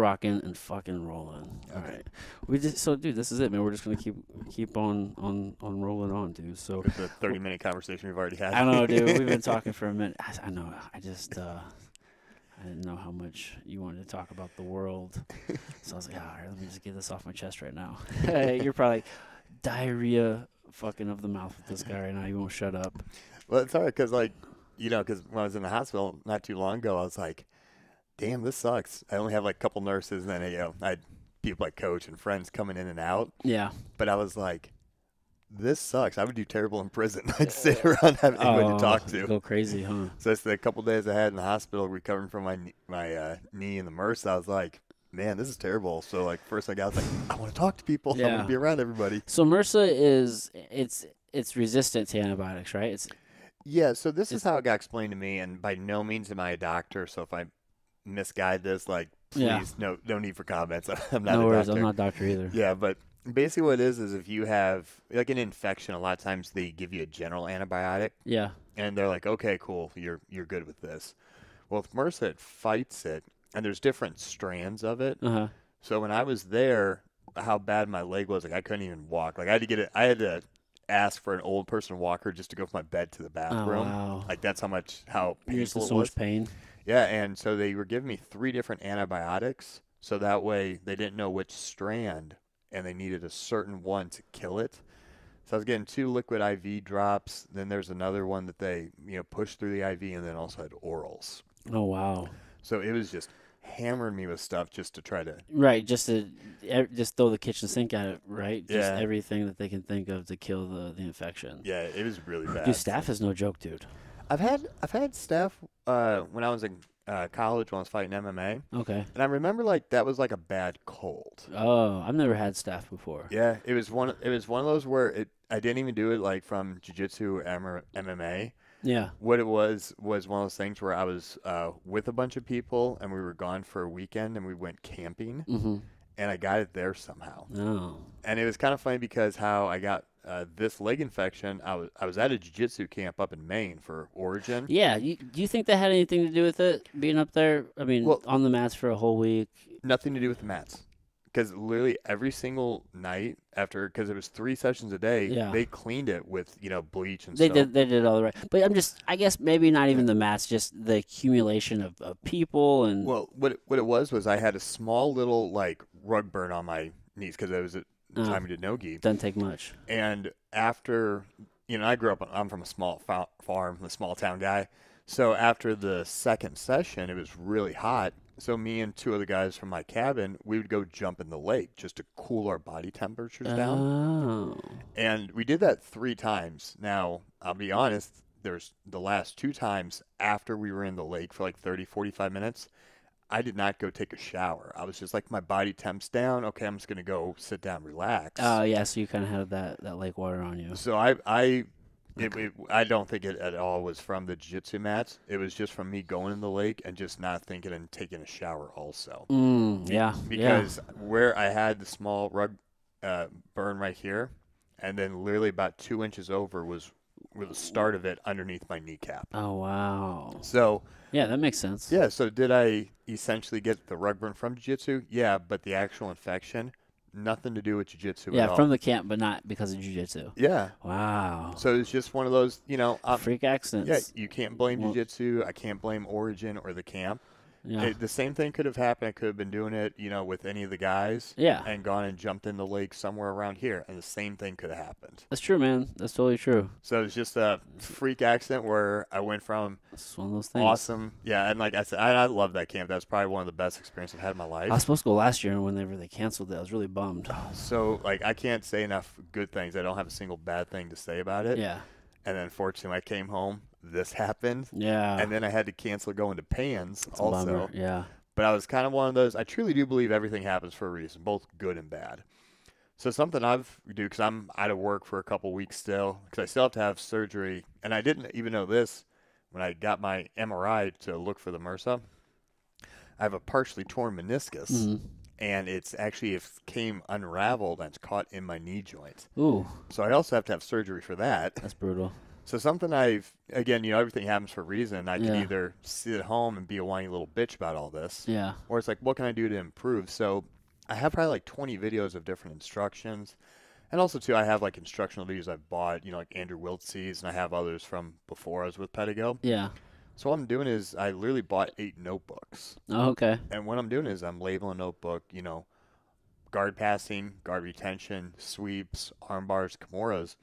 rocking and fucking rolling. All right. Dude, this is it, man. We're just gonna keep on rolling on, dude. So With the 30-minute conversation we've already had. I know, dude. We've been talking for a minute. I know. I just I didn't know how much you wanted to talk about the world, so I was like, all right, let me just get this off my chest right now. You're probably diarrhea fucking of the mouth with this guy right now. You won't shut up. Well, it's all right because, like, because when I was in the hospital not too long ago, I was like, damn, this sucks. I only have, like, a couple nurses, and then, I had people like coach and friends coming in and out. Yeah. But I was like, this sucks. I would do terrible in prison. I'd sit around having anyone to talk to. Go crazy, huh? So it's the couple days I had in the hospital recovering from my knee in the MRSA. I was like, man, this is terrible. So, like, first I was like, I want to talk to people. I want to be around everybody. So MRSA it's resistant to antibiotics, right? Yeah, so this is how it got explained to me, and by no means am I a doctor, so if I misguide this, like, please, no need for comments. I'm not no a worries, doctor. I'm not a doctor either. Yeah, but basically what it is if you have, like, an infection, a lot of times they give you a general antibiotic. Yeah. And they're like, okay, cool, you're good with this. Well, with MRSA, it fights it, and there's different strands of it. Uh-huh. So when I was there, how bad my leg was, like, I couldn't even walk. Like, I had to ask for an old person walker just to go from my bed to the bathroom. Oh, wow. Like, that's how painful it so was. much pain. Yeah, and so they were giving me 3 different antibiotics, so that way they didn't know which strand, and they needed a certain one to kill it. So I was getting 2 liquid IV drops. Then there's another one that they, push through the IV, and then also had orals. Oh, wow. So it was just hammering me with stuff just to try to. Right, just throw the kitchen sink at it, right? Just Yeah. everything that they can think of to kill the infection. Yeah, it was really bad. Dude, staph is no joke, dude. I've had staph when I was in college when I was fighting MMA. Okay. And I remember like that was like a bad cold. Oh, I've never had staph before. Yeah, it was one of those where I didn't even do it like from jiu-jitsu or MMA. Yeah. What it was one of those things where I was with a bunch of people and we were gone for a weekend and we went camping. Mm-hmm. And I got it there somehow. Oh. And it was kind of funny because how I got this leg infection. I was at a jiu-jitsu camp up in Maine for Origin. Yeah. Do you think that had anything to do with it being up there? I mean, on the mats for a whole week. Nothing to do with the mats. Because literally every single night because it was 3 sessions a day, they cleaned it with bleach and stuff. They did all the right. But I guess maybe not even the mats, just the accumulation of people and. Well, what it was I had a small little like rug burn on my knees because it was at the time we did no-gi. Doesn't take much. And after I grew up. I'm from a small farm, a small town guy. So after the second session, it was really hot. So me and 2 other guys from my cabin, we would go jump in the lake just to cool our body temperatures down. Oh. And we did that 3 times. Now, I'll be honest, there's the last 2 times after we were in the lake for like 30, 45 minutes, I did not go take a shower. I was just like, my body temps down. Okay, I'm just going to go sit down, relax. Oh, yeah, so you kind of had that lake water on you. So I don't think it at all was from the jiu-jitsu mats. It was just from me going in the lake and just not thinking and taking a shower also. Yeah. Because where I had the small rug burn right here, and then literally about 2 inches over was the start of it underneath my kneecap. Oh, wow. So. Yeah, that makes sense. Yeah, so did I essentially get the rug burn from jiu-jitsu? Yeah, but the actual infection, nothing to do with jiu-jitsu at all. Yeah, from the camp, but not because of jiu-jitsu. Yeah. Wow. So it's just one of those, freak accidents. Yeah, you can't blame jiu-jitsu. I can't blame Origin or the camp. Yeah. The same thing could have happened. I could have been doing it, with any of the guys. Yeah. And gone and jumped in the lake somewhere around here, and the same thing could have happened. That's true, man. That's totally true. So it's just a freak accident where I went from it's one of those things. Awesome. Yeah, and like I said, I love that camp. That's probably one of the best experiences I've had in my life. I was supposed to go last year, and whenever they canceled it, I was really bummed. So, like, I can't say enough good things. I don't have a single bad thing to say about it. Yeah. And then, unfortunately, I came home. This happened. Yeah. And then I had to cancel going to Pans also. Bummer. Yeah. But I was kind of one of those. I truly do believe everything happens for a reason, both good and bad. So something I've do because I'm out of work for a couple weeks still because I still have to have surgery. And I didn't even know this when I got my MRI to look for the MRSA. I have a partially torn meniscus. Mm-hmm. And it's actually it came unraveled and it's caught in my knee joint. Ooh. So I also have to have surgery for that. That's brutal. So something again, everything happens for a reason. I can Yeah. either sit at home and be a whiny little bitch about all this, Yeah. or it's like, what can I do to improve? So I have probably like 20 videos of different instructions. And also, too, I have like instructional videos I've bought, like Andrew Wiltse's, and I have others from before I was with Pedigo. Yeah. So what I'm doing is I literally bought 8 notebooks. Oh, okay. And what I'm doing is I'm labeling a notebook, guard passing, guard retention, sweeps, arm bars, Kimuras.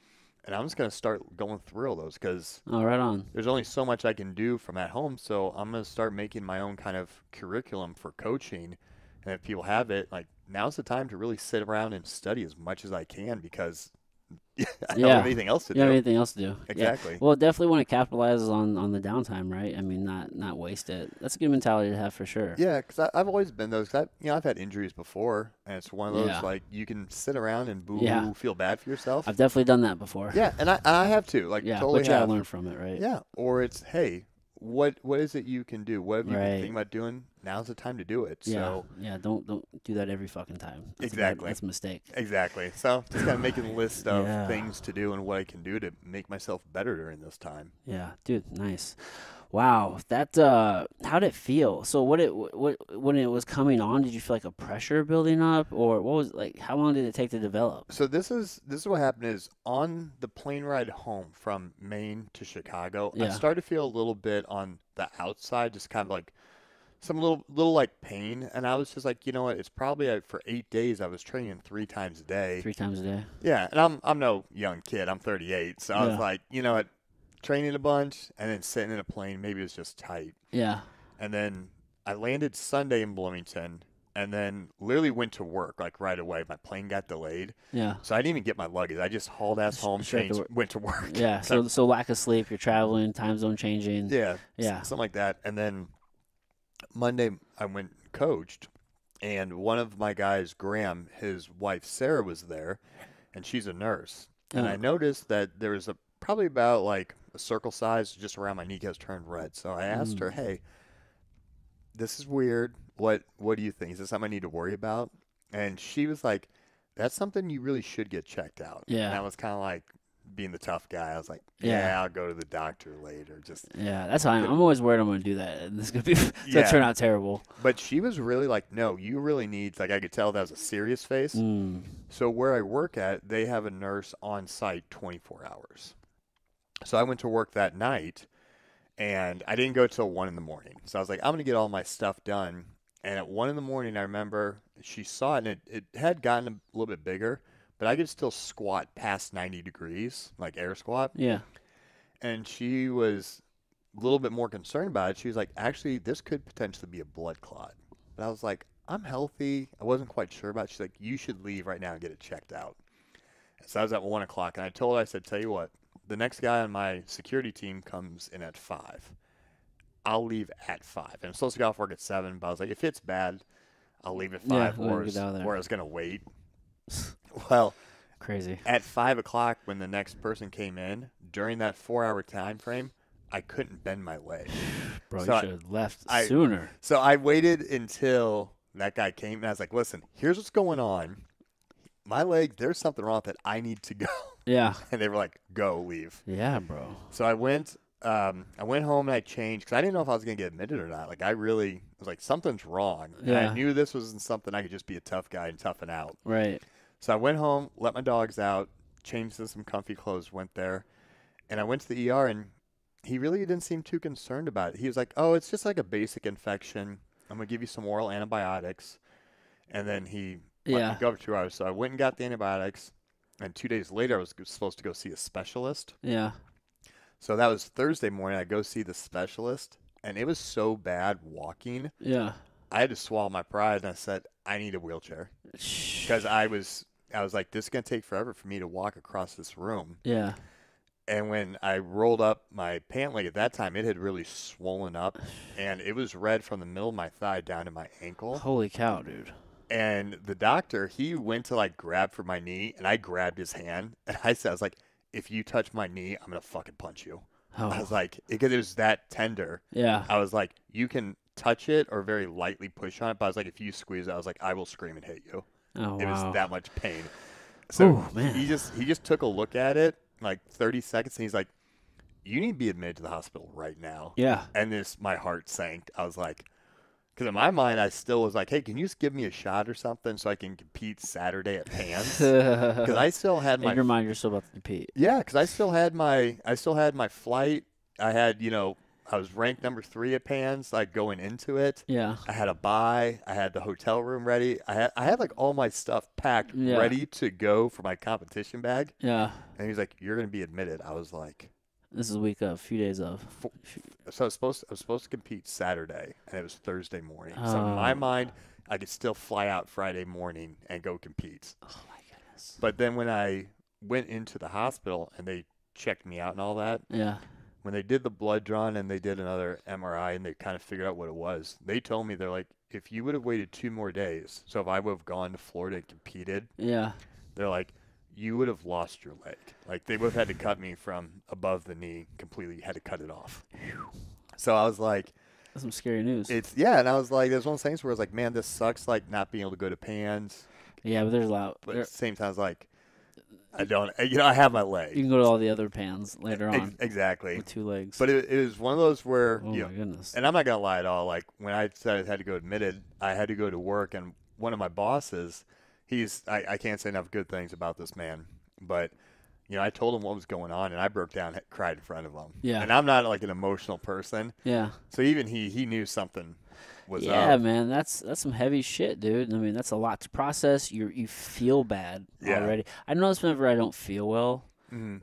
And I'm just going to start going through all those because Oh, right on. there's only so much I can do from at home. So I'm going to start making my own kind of curriculum for coaching. And if people have it, like now's the time to really sit around and study as much as I can because I don't have anything else to You don't have do. anything else to do. Exactly. Yeah. Well, definitely want to capitalize on the downtime, right? I mean, not waste it. That's a good mentality to have for sure. Yeah, because I've always been those. Cause I've had injuries before, and it's one of those Yeah. like you can sit around and boo, Yeah. feel bad for yourself. I've definitely done that before. Yeah, and I have to like Yeah. totally But you gotta have. learn from it, right? Yeah, or it's hey, what is it you can do? What have you been Right. thinking about doing? Now's the time to do it. Yeah. So Yeah. Don't do that every fucking time. That's Exactly. That's a mistake. exactly. So just kind of making a list of Yeah. things to do and what I can do to make myself better during this time. Yeah, dude, nice. Wow, that how'd it feel? So what when it was coming on, did you feel like a pressure building up, or what was like? How long did it take to develop? So this is what happened is on the plane ride home from Maine to Chicago, I Yeah. started to feel a little bit on the outside, just kind of like some little like pain, and I was just like, you know what? It's probably for 8 days I was training 3 times a day. 3 times a day. Yeah, and I'm no young kid. I'm 38, so I was Yeah. like, you know what? Training a bunch and then sitting in a plane, maybe it was just tight. Yeah. And then I landed Sunday in Bloomington, and then literally went to work like right away. My plane got delayed. Yeah. So I didn't even get my luggage. I just hauled ass home, Straight to changed, work. went to work. Yeah. So lack of sleep, you're traveling, time zone changing. Yeah. Yeah. Something like that. And then Monday I went and coached, and one of my guys, Graham, his wife Sarah was there, and she's a nurse. And Oh. I noticed that there was probably about like a circle size just around my kneecaps turned red. So I asked her, "Hey, this is weird. What do you think? Is this something I need to worry about?" And she was like, "That's something you really should get checked out." Yeah. And I was kind of like being the tough guy. I was like, Yeah. "Yeah, I'll go to the doctor later." Just Yeah, that's fine. I'm always worried I'm going to do that. And this is going to be it's Yeah. gonna turn out terrible. But she was really like, "No, you really need." Like I could tell that was a serious face. Mm. So where I work at, they have a nurse on site 24 hours. So I went to work that night, and I didn't go till 1 in the morning. So I was like, I'm gonna get all my stuff done. And at 1 in the morning, I remember she saw it, and it had gotten a little bit bigger, but I could still squat past 90 degrees, like air squat. Yeah. And she was a little bit more concerned about it. She was like, actually, this could potentially be a blood clot. But I was like, I'm healthy. I wasn't quite sure about it. She's like, you should leave right now and get it checked out. And so I was at 1 o'clock, and I told her, I said, tell you what, the next guy on my security team comes in at 5. I'll leave at 5. And I'm supposed to get off work at 7, but I was like, if it's bad, I'll leave at 5, Yeah, get out of there. or I was going to wait. Well, Crazy. at 5 o'clock, when the next person came in, during that 4-hour time frame, I couldn't bend my leg. Bro, So you I- should have left I- sooner. So I waited until that guy came, and I was like, listen, here's what's going on. My leg, there's something wrong with it. I need to go. Yeah. And they were like, go, leave. Yeah, bro. So I went home and I changed because I didn't know if I was going to get admitted or not. Like, I really was like, something's wrong. And Yeah. I knew this wasn't something I could just be a tough guy and toughen out. Right. So I went home, let my dogs out, changed to some comfy clothes, went there. And I went to the ER, and he really didn't seem too concerned about it. He was like, oh, it's just like a basic infection. I'm going to give you some oral antibiotics. And then he let Yeah. me go for 2 hours. So I went and got the antibiotics. And 2 days later, I was supposed to go see a specialist. Yeah. So that was Thursday morning. I go see the specialist. And it was so bad walking. Yeah. I had to swallow my pride. And I said, I need a wheelchair. Because I was like, this is going to take forever for me to walk across this room. Yeah. And when I rolled up my pant leg at that time, it had really swollen up, and it was red from the middle of my thigh down to my ankle. Holy cow, dude. And the doctor, he went to like grab for my knee, and I grabbed his hand, and I was like, if you touch my knee, I'm going to fucking punch you. I Oh. was like, because it was that tender. Yeah. I was like, you can touch it or very lightly push on it, but I was like, if you squeeze it, I was like, I will scream and hit you. Oh, It wow. was that much pain. So Ooh, man. he just took a look at it, like 30 seconds, and he's like, you need to be admitted to the hospital right now. Yeah. And my heart sank. I was like, because in my mind, I still was like, hey, can you just give me a shot or something so I can compete Saturday at Pans? Because I still had in your mind, you're still about to compete. Yeah, because I still had my flight. I had, I was ranked number 3 at Pans, like going into it. Yeah. I had a bye. I had the hotel room ready. I had like all my stuff packed, ready to go for my competition bag. Yeah. And he's like, "You're gonna be admitted." I was like, "This is a week of, a few days of." So I was supposed to compete Saturday, and it was Thursday morning. So in my mind, I could still fly out Friday morning and go compete. Oh my goodness! But then when I went into the hospital and they checked me out and all that, yeah. When they did the blood drawn and they did another MRI and they kind of figured out what it was, they told me, they're like, if you would have waited 2 more days, so if I would have gone to Florida and competed, yeah, they're like, you would have lost your leg. Like, they would have had to cut me from above the knee completely, had to cut it off. So I was like, that's some scary news. And I was like, there's one of those things where I was like, man, this sucks, like, not being able to go to Pans. Yeah, but there's a lot. But at the same time, I was like, I have my leg. You can go to all the other Pans later on. Exactly. With 2 legs. But it was one of those where, oh my goodness. And I'm not going to lie at all. Like, when I said I had to go admitted, I had to go to work, and one of my bosses, I can't say enough good things about this man, but, I told him what was going on, and I broke down and cried in front of him. Yeah. And I'm not, like, an emotional person. Yeah. So even he knew something was up. Yeah, man, that's some heavy shit, dude. I mean, that's a lot to process. You feel bad already. I notice whenever I don't feel well,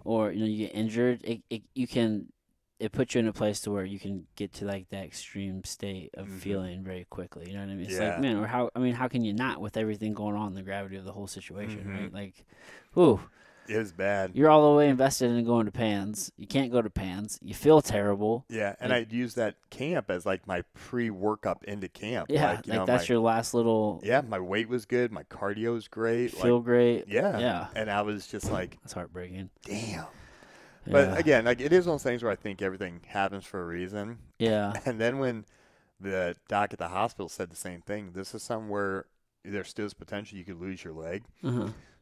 or you get injured, it puts you in a place to where you can get to like that extreme state of feeling very quickly. You know what I mean? It's like, man, how can you not, with everything going on, the gravity of the whole situation, right? Like, whew. It was bad. You're all the way invested in going to Pans. You can't go to Pans. You feel terrible. Yeah, and I'd use that camp as like my pre-workup into camp. Yeah, that's your last little. Yeah, my weight was good. My cardio was great. Feel great. Yeah. Yeah. And I was just like, that's heartbreaking. Damn. Yeah. But again, like, it is one of those things where I think everything happens for a reason. Yeah. And then when the doc at the hospital said the same thing, this is somewhere there still is potential you could lose your leg.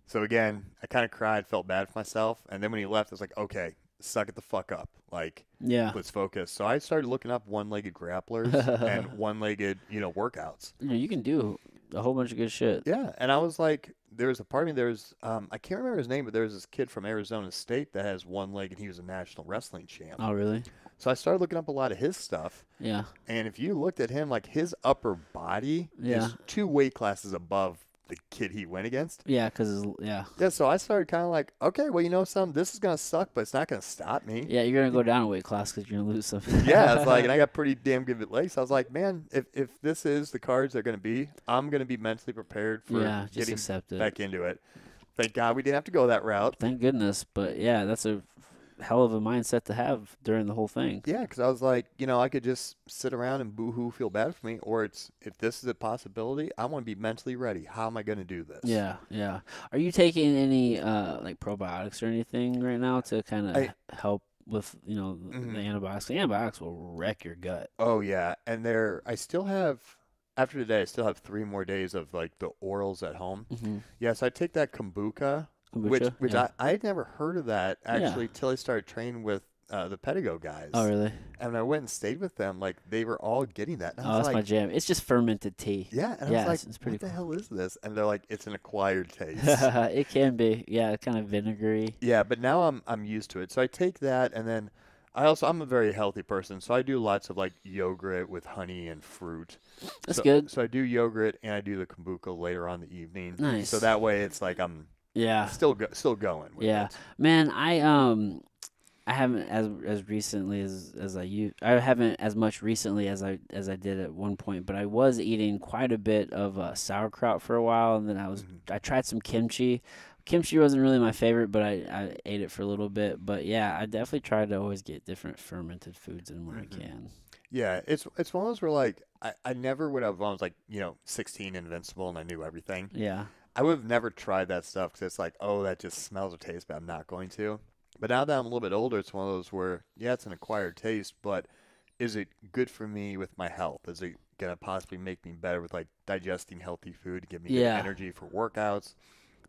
So again, I kind of cried, felt bad for myself, and then when he left, I was like, okay, suck it the fuck up. Like, let's focus. So I started looking up one-legged grapplers and one-legged, workouts. You can do a whole bunch of good shit. Yeah, and I was like, there's a part of me, I can't remember his name, but there's this kid from Arizona State that has one leg, and he was a national wrestling champ. Oh, really? So I started looking up a lot of his stuff. Yeah. And if you looked at him, like, his upper body is 2 weight classes above the kid he went against. Yeah, because so I started kind of like, okay, well, this is gonna suck, but it's not gonna stop me. Yeah, you're gonna go down a weight class because you're gonna lose some. Yeah, it's like, and I got pretty damn good legs. So I was like, man, if this is the cards they're gonna be, I'm gonna be mentally prepared for getting back into it. Thank God we didn't have to go that route. Thank goodness, but yeah, that's a hell of a mindset to have during the whole thing. Yeah, because I was like, I could just sit around and boo-hoo, feel bad for me, or if this is a possibility, I want to be mentally ready. How am I going to do this? Yeah, yeah. Are you taking any like probiotics or anything right now to kind of help with the antibiotics? The antibiotics will wreck your gut. Oh yeah, and I still have. After today, I still have 3 more days of like the orals at home. Yeah, so I take that kombucha. Which I had never heard of that actually till I started training with the Pedigo guys. Oh, really? And I went and stayed with them. Like, they were all getting that. And that's my jam. It's just fermented tea. Yeah. And I was like, what the hell is this? And they're like, it's an acquired taste. It can be. Yeah, kind of vinegary. Yeah, but now I'm used to it. So I take that, and then I'm a very healthy person. So I do lots of like yogurt with honey and fruit. That's good. So I do yogurt, and I do the kombucha later on in the evening. Nice. So that way it's like I'm still going with it. Man, I haven't as recently as I haven't as much recently as I did at one point, but I was eating quite a bit of sauerkraut for a while, and then I tried some kimchi. Kimchi wasn't really my favorite, but I ate it for a little bit. But yeah, I definitely try to always get different fermented foods in when I can. Yeah, it's one of those where like I never would have. I was like 16, invincible, and I knew everything. Yeah. I would have never tried that stuff because it's like, oh, that just smells or tastes bad. I'm not going to. But now that I'm a little bit older, it's one of those where, yeah, it's an acquired taste, but is it good for me with my health? Is it going to possibly make me better with, like, digesting healthy food, give me good energy for workouts,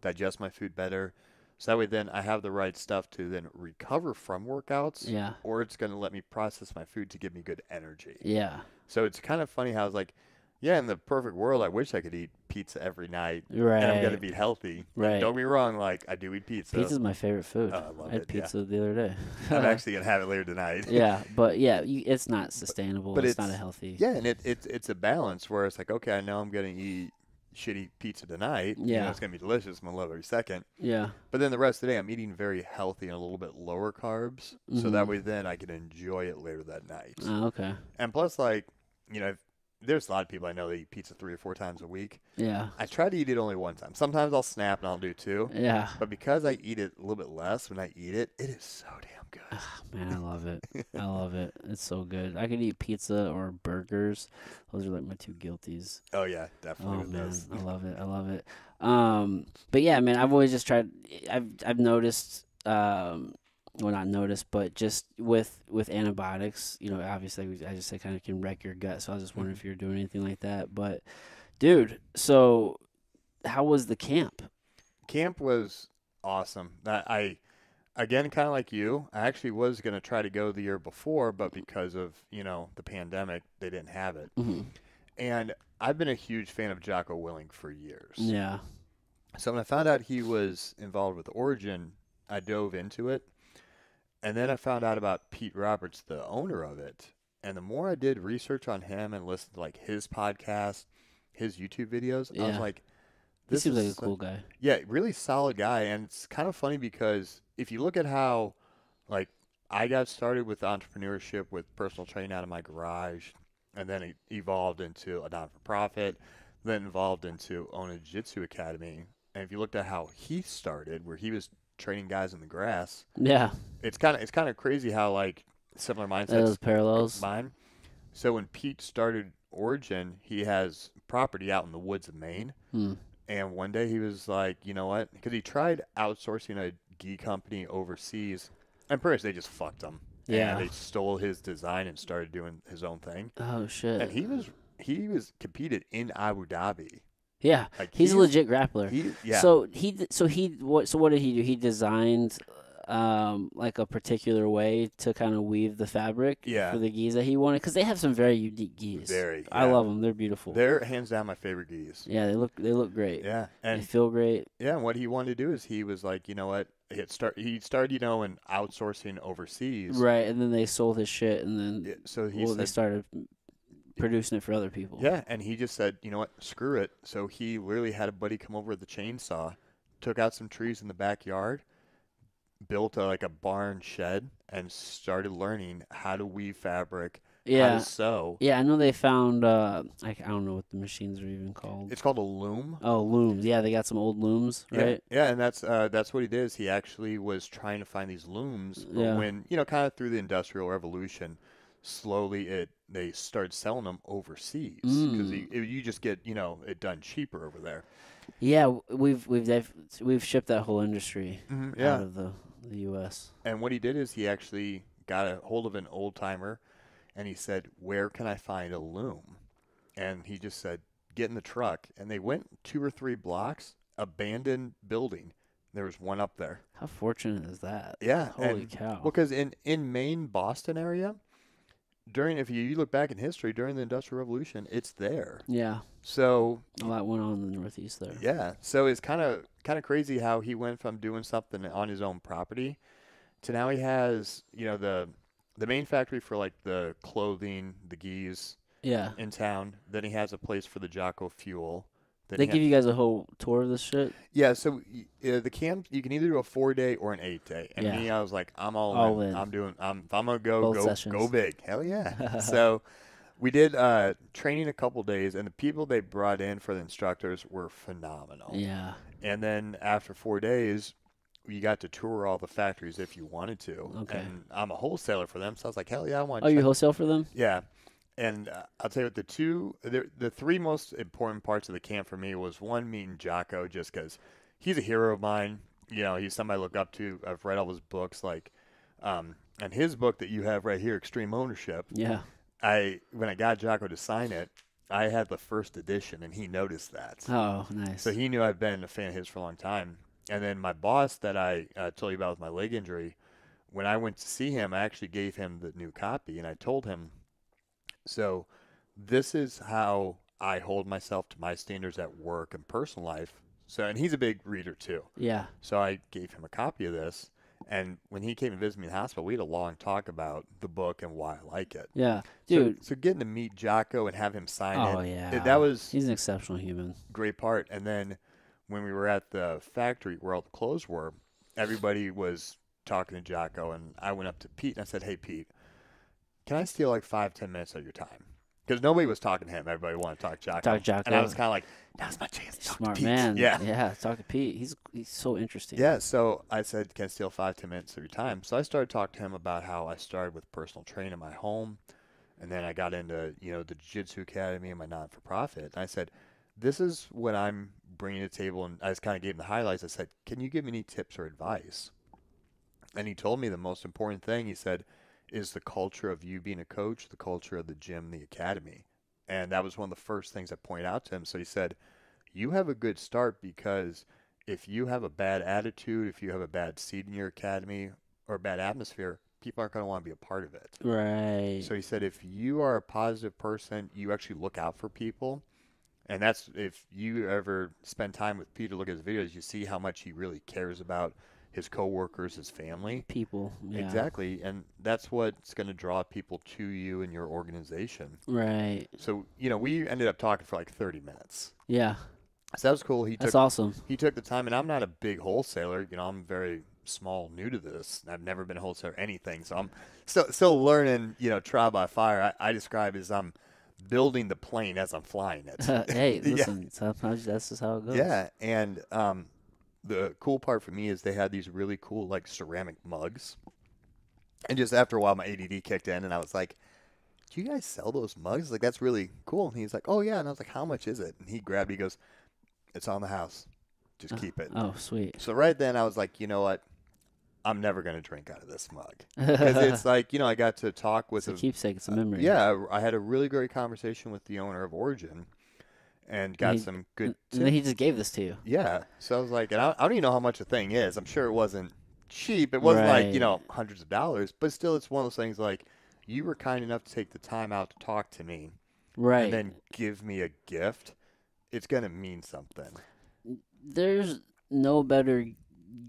digest my food better? So that way then I have the right stuff to then recover from workouts, Yeah. or it's going to let me process my food to give me good energy. Yeah. So it's kind of funny how it's like, yeah, in the perfect world, I wish I could eat pizza every night Right. and I'm going to be healthy. Right. And don't be wrong, like I do eat pizza. Pizza's my favorite food. Oh, I love I had it, yeah. pizza the other day. I'm actually going to have it later tonight. Yeah, but yeah, it's not sustainable. But it's not a healthy. Yeah, and it's a balance where it's like, okay, I know I'm going to eat shitty pizza tonight. You know, Yeah. it's going to be delicious. I'm going to love every second. Yeah. But then the rest of the day, I'm eating very healthy and a little bit lower carbs. So that way then I can enjoy it later that night. Oh, okay. And plus, like, you know, there's a lot of people I know that eat pizza 3 or 4 times a week. Yeah. I try to eat it only one time. Sometimes I'll snap and I'll do 2. Yeah. But because I eat it a little bit less when I eat it, it is so damn good. Man, I love it. I love it. It's so good. I could eat pizza or burgers. Those are like my 2 guilties. Oh, yeah, definitely. Oh with man, those. I love it. I love it. But yeah, man, I've always just tried. I've noticed. Well, not noticed, but just with antibiotics, you know, obviously, I just say kind of can wreck your gut. So I was just wondering if you're doing anything like that. But, dude, so how was the camp? Camp was awesome. Again, kind of like you, I actually was going to try to go the year before, but because of, you know, the pandemic, they didn't have it. Mm-hmm. And I've been a huge fan of Jocko Willink for years. Yeah. So when I found out he was involved with Origin, I dove into it. And then I found out about Pete Roberts, the owner of it. And the more I did research on him and listened to like his podcast, his YouTube videos, I was like, he seems like a cool guy. Yeah, really solid guy. And it's kind of funny because if you look at how, like, I got started with entrepreneurship with personal training out of my garage, and then it evolved into a non-for-profit, then evolved into own a jiu-jitsu academy. And if you looked at how he started, where he was training guys in the grass, Yeah. it's kind of crazy how like similar mindsets. Those parallels. Mine. So when Pete started Origin, he has property out in the woods of Maine. And one day he was like, you know what? Because he tried outsourcing a gi company overseas, and pretty much they just fucked him. Yeah. And they stole his design and started doing his own thing. Oh shit. And he was competed in Abu Dhabi. Yeah, Like, he's a legit grappler. Yeah. So what did he do? He designed like a particular way to kind of weave the fabric for the gis that he wanted, because they have some very unique gis. I love them. They're beautiful. They're hands down my favorite gis. Yeah, they look great. Yeah, and they feel great. Yeah, and what he wanted to do is he was like, you know what? He started, you know, in outsourcing overseas. Right, and then they sold his shit, and then they started producing it for other people. Yeah, and he just said, you know what, screw it. So he literally had a buddy come over with a chainsaw, took out some trees in the backyard, built like a barn shed, and started learning how to weave fabric, how to sew. Yeah, I know they found, I don't know what the machines are even called. It's called a loom. Oh, looms. Yeah, they got some old looms, right? Yeah, and that's what he did. Is he actually was trying to find these looms, but when, you know, kind of through the Industrial Revolution, slowly they started selling them overseas because you just get, you know, it done cheaper over there. Yeah, we've shipped that whole industry out of the U.S. And what he did is he actually got a hold of an old timer, and he said, "Where can I find a loom?" And he just said, "Get in the truck." And they went 2 or 3 blocks, abandoned building. There was one up there. How fortunate is that? Yeah, holy cow! Because in Maine, Boston area, if you look back in history, during the Industrial Revolution, it's there. Yeah. So a lot went on in the Northeast there. Yeah. So it's kind of crazy how he went from doing something on his own property to now he has, you know, the main factory for like the clothing, the gis. Yeah. In town. Then he has a place for the Jocko fuel. They give you guys a whole tour of this shit? Yeah, so the camp, you can either do a 4-day or an 8-day. And me, I was like, I'm all in. If I'm going to go big. Hell yeah. So we did training a couple days, and the people they brought in for the instructors were phenomenal. Yeah. And then after 4 days, you got to tour all the factories if you wanted to. Okay. And I'm a wholesaler for them, so I was like, hell yeah, I want to. Oh, you wholesale for them? Yeah. And I'll tell you what, the 3 most important parts of the camp for me was, one, meeting Jocko, just because he's a hero of mine. You know, he's somebody I look up to. I've read all his books, like, and his book that you have right here, Extreme Ownership. Yeah. When I got Jocko to sign it, I had the first edition, and he noticed that. Oh, nice. So he knew I'd been a fan of his for a long time. And then my boss that I told you about with my leg injury, when I went to see him, I actually gave him the new copy, and I told him, so this is how I hold myself to my standards at work and personal life. So, and he's a big reader too. Yeah. So I gave him a copy of this. And when he came to visit me in the hospital, we had a long talk about the book and why I like it. Yeah. Dude. So getting to meet Jocko and have him sign Oh, it, yeah. that was He's an exceptional human. a great part. And then when we were at the factory where all the clothes were, everybody was talking to Jocko. And I went up to Pete and I said, hey, Pete, can I steal like 5-10 minutes of your time? Because nobody was talking to him. Everybody wanted to talk Jocko. Talk Jocko. And I was kind of like, now's my chance to talk Smart to Pete. man. Yeah. Yeah. Talk to Pete. He's so interesting. Yeah, so I said, can I steal 5-10 minutes of your time? So I started talking to him about how I started with personal training in my home, and then I got into, the Jiu-Jitsu Academy and my non-for-profit. And I said, this is what I'm bringing to the table, and I just kind of gave him the highlights. I said, can you give me any tips or advice? And he told me the most important thing, he said, is the culture of you being a coach, the culture of the gym, the academy. And that was one of the first things I pointed out to him. So he said, you have a good start because if you have a bad attitude, if you have a bad seat in your academy or a bad atmosphere, people aren't going to want to be a part of it. Right. So he said, if you are a positive person, you actually look out for people. And that's, if you ever spend time with Peter, look at his videos, you see how much he really cares about his coworkers, his family. People. Yeah. Exactly. And that's what's going to draw people to you and your organization. Right. So, we ended up talking for like 30 minutes. Yeah. So that was cool. That's awesome. He took the time, and I'm not a big wholesaler. I'm very small, new to this. I've never been a wholesaler or anything. So I'm still learning, trial by fire. I describe as I'm building the plane as I'm flying it. Hey, listen, sometimes that's just how it goes. Yeah. And, the cool part for me is they had these really cool like ceramic mugs. And just after a while, my ADD kicked in, and I was like, do you guys sell those mugs? Like, that's really cool. And he's like, oh, yeah. And I was like, how much is it? And he grabbed it. He goes, it's on the house. Just keep it. Oh, sweet. So right then I was like, you know what? I'm never going to drink out of this mug. Because it's like, I got to talk with It's a keepsake. It's a memory. Yeah. I had a really great conversation with the owner of Origin. And got some good tips. And then he just gave this to you. Yeah. So I was like, and I don't even know how much the thing is. I'm sure it wasn't cheap. It wasn't like, hundreds of dollars. But still, it's one of those things like, you were kind enough to take the time out to talk to me. Right. And then give me a gift. It's going to mean something. There's no better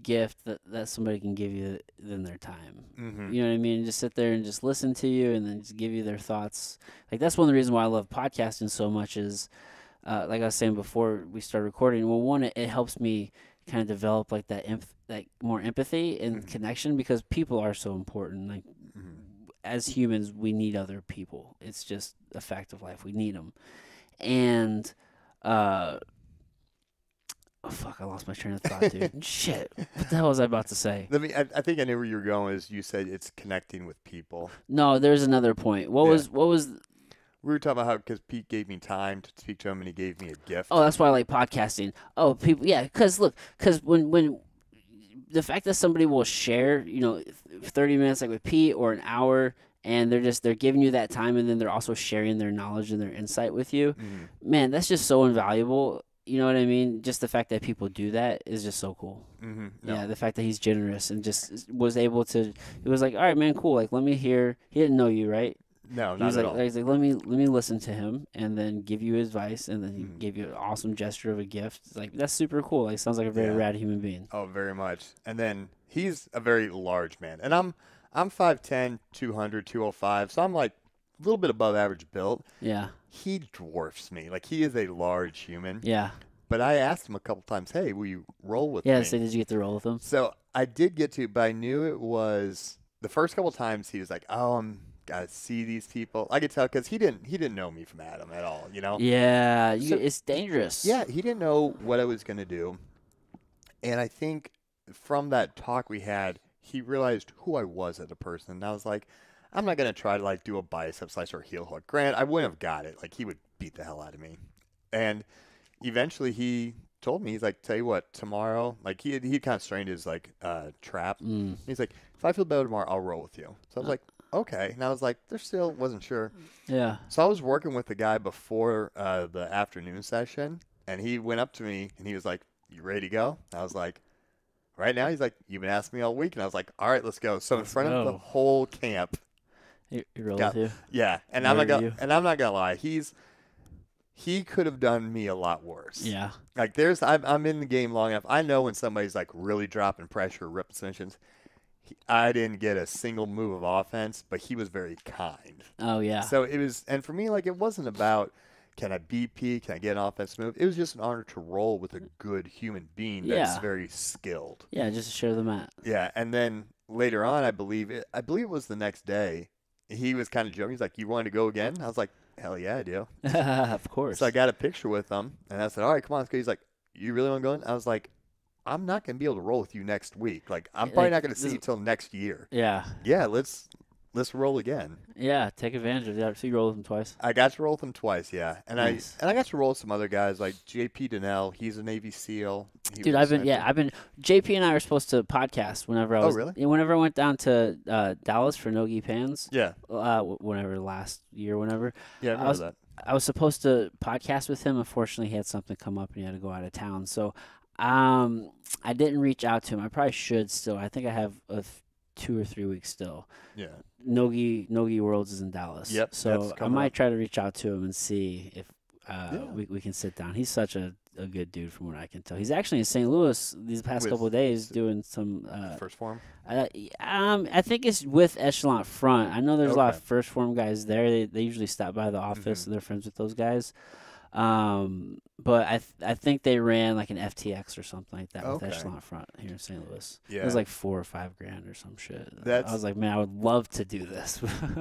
gift that somebody can give you than their time. Mm-hmm. You know what I mean? Just sit there and just listen to you and then just give you their thoughts. Like, that's one of the reasons why I love podcasting so much is, like I was saying before we started recording, well, one, it helps me kind of develop like that more empathy and connection, because people are so important. Like, as humans, we need other people. It's just a fact of life. We need them. And, oh, fuck, I lost my train of thought, dude. Shit. What the hell was I about to say? I think I knew where you were going. Is you said it's connecting with people. No, there's another point. What was we were talking about how, because Pete gave me time to speak to him and he gave me a gift. Oh, that's why I like podcasting. Oh, people, yeah, because when the fact that somebody will share, 30 minutes like with Pete or an hour, and they're giving you that time, and then they're also sharing their knowledge and their insight with you, man, that's just so invaluable. You know what I mean? Just the fact that people do that is just so cool. Mm-hmm. No. Yeah, the fact that he's generous and just was able to, it was like, all right, man, cool. Like, let me hear. He didn't know you, right? No, He was not like, at all. he's like, let me listen to him and then give you advice, and then he gave you an awesome gesture of a gift. It's like, that's super cool. Like, sounds like a very rad human being. Oh, very much. And then he's a very large man, and I'm 5'10", 200, 205, so I'm like a little bit above average built. Yeah. He dwarfs me. Like, he is a large human. Yeah. But I asked him a couple times, hey, will you roll with me? Yeah. So did you get to roll with him? So I did get to, but I knew it was the first couple times he was like, oh, I'm gotta see these people. I could tell because he didn't know me from Adam at all, Yeah, So- it's dangerous. Yeah, he didn't know what I was gonna do, and I think from that talk we had, he realized who I was as a person. And I was like, I'm not gonna try to like do a bicep slice or a heel hook. Grant, I wouldn't have got it. Like, he would beat the hell out of me, and eventually he told me, he's like, tell you what, tomorrow, like he kind of strained his like trap. He's like, if I feel better tomorrow, I'll roll with you. So I was like, okay. And I was like, there still wasn't sure. Yeah. So I was working with the guy before the afternoon session, and he went up to me and he was like, you ready to go? And I was like, Right now, he's like, you've been asking me all week. And I was like, all right, let's go. So in Let's front of the go. whole camp, You roll got, with you. yeah. And Word of you. I'm not gonna lie. He could have done me a lot worse. Yeah. Like I'm in the game long enough. I know when somebody's like really dropping pressure, ripping submissions. I didn't get a single move of offense, but he was very kind. Oh yeah. So it was, and for me, like it wasn't about can I BP, can I get an offense move. It was just an honor to roll with a good human being that's Yeah. very skilled. Yeah, just to share the mat. Yeah, and then later on, I believe it was the next day. He was kind of joking. He's like, "You want to go again?" I was like, "Hell yeah, I do." Of course. So I got a picture with him, and I said, "All right, come on, let's go." He's like, "You really want to go in?" I was like, "I'm not gonna be able to roll with you next week. Like, I'm probably Like, not gonna see this- you till next year." Yeah. Yeah, let's roll again. Yeah, take advantage of that. So you roll with him twice. I got to roll with him twice, yeah, and Nice. I got to roll with some other guys like JP Donnell. He's a Navy SEAL. He Dude, was a I've sniper. been. JP and I were supposed to podcast whenever I Oh, was. really? Whenever I went down to Dallas for Nogi Pans. Yeah, Whenever last year, whenever yeah, I I remember was- that. I was supposed to podcast with him. Unfortunately, he had something come up and he had to go out of town. So, I didn't reach out to him. I probably should still. I think I have 2 or 3 weeks still. Yeah, Nogi Worlds is in Dallas. Yep, that's So I coming might up. try to reach out to him and see if Yeah. we can sit down. He's such a good dude from what I can tell. He's actually in St. Louis these past With couple of days doing some. first form. I think it's with Echelon Front. I know there's a lot of Okay. first form guys there. They usually stop by the office. Mhm. And they're friends with those guys. But I think they ran like an FTX or something like that with Okay. Echelon Front here in St. Louis. It Yeah. was like $4 or $5 grand or some shit. I That's- was like, man, I would love to do this.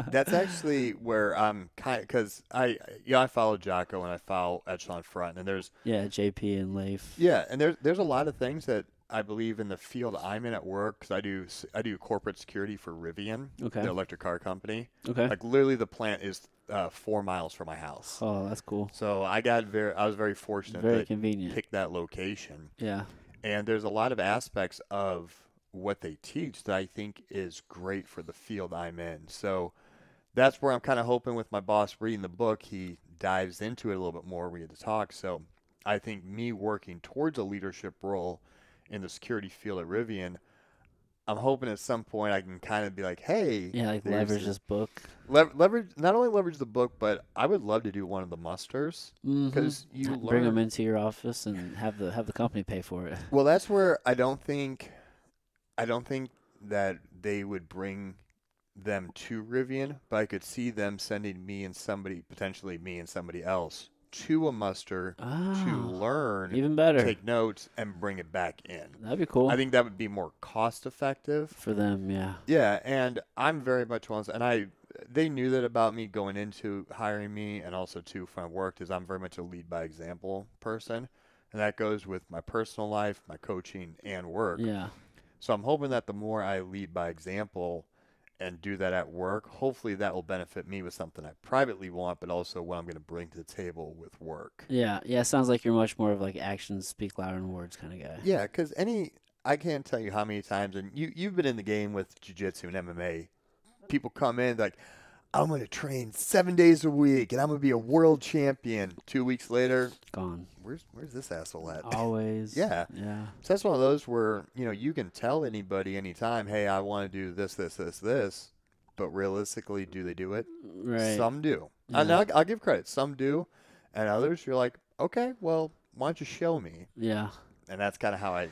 That's actually where I'm kind of because I follow Jocko and I follow Echelon Front, and there's yeah, JP and Leif. and there's a lot of things that I believe in the field I'm in at work because I do corporate security for Rivian, Okay. the electric car company. Okay. Like literally, the plant is 4 miles from my house. Oh, that's cool. So I was very fortunate Very to convenient. pick that location. Yeah. And there's a lot of aspects of what they teach that I think is great for the field I'm in. So that's where I'm kind of hoping with my boss reading the book, he dives into it a little bit more. We had to talk. So I think me working towards a leadership role in the security field at Rivian, I'm hoping at some point I can kind of be like, hey, Yeah, like there's leverage this book. leverage, not only leverage the book, but I would love to do one of the musters because you Bring learn. them into your office and have the company pay for it. Well, that's where I don't think that they would bring them to Rivian, but I could see them sending potentially me and somebody else to a muster to Ah, learn, even better. take notes, and bring it back in. That'd be cool I think that would be more cost effective. for them. Yeah. Yeah, and I'm very much one, and they knew that about me going into hiring me, and also too when I worked is I'm very much a lead by example person, and that goes with my personal life, my coaching, and work. Yeah. So I'm hoping that the more I lead by example and do that at work, hopefully that will benefit me with something I privately want, but also what I'm going to bring to the table with work. Yeah. Yeah. Sounds like you're much more of like actions speak louder than words kind of guy. Yeah, because I can't tell you how many times, and you've been in the game with jiu-jitsu and MMA, people come in like, I'm going to train 7 days a week and I'm going to be a world champion. 2 weeks later, Gone. where's this asshole at? Always. Yeah. Yeah. So that's one of those where, you can tell anybody anytime, hey, I want to do this, but realistically, do they do it? Right. Some do. Yeah. And I'll give credit. Some do. And others, you're like, okay, well, why don't you show me? Yeah. And that's kind of how I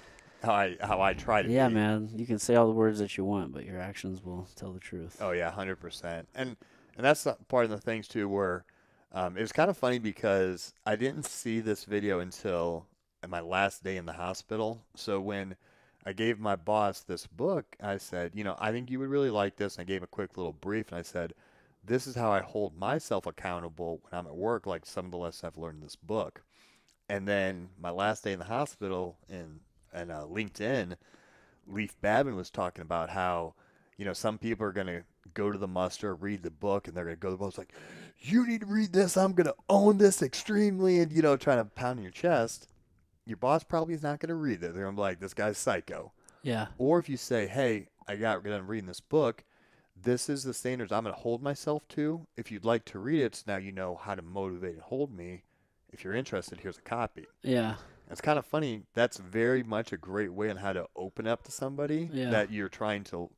try to Yeah, be. man. You can say all the words that you want, but your actions will tell the truth. Oh yeah, 100%. And that's part of the things too, where it was kind of funny because I didn't see this video until my last day in the hospital. So when I gave my boss this book, I said, I think you would really like this. And I gave him a quick little brief, and I said, this is how I hold myself accountable when I'm at work, like some of the lessons I've learned in this book. And then my last day in the hospital in LinkedIn, Leif Babin was talking about how, some people are going to go to the muster, read the book, and they're going to go to the book. It's like, you need to read this. I'm going to own this extremely. And, trying to pound on your chest. Your boss probably is not going to read it. They're going to be like, this guy's psycho. Yeah. Or if you say, hey, I got done reading this book. This is the standards I'm going to hold myself to. If you'd like to read it, so now you know how to motivate and hold me. If you're interested, here's a copy. Yeah. It's kind of funny. That's very much a great way on how to open up to somebody Yeah. that you're trying to,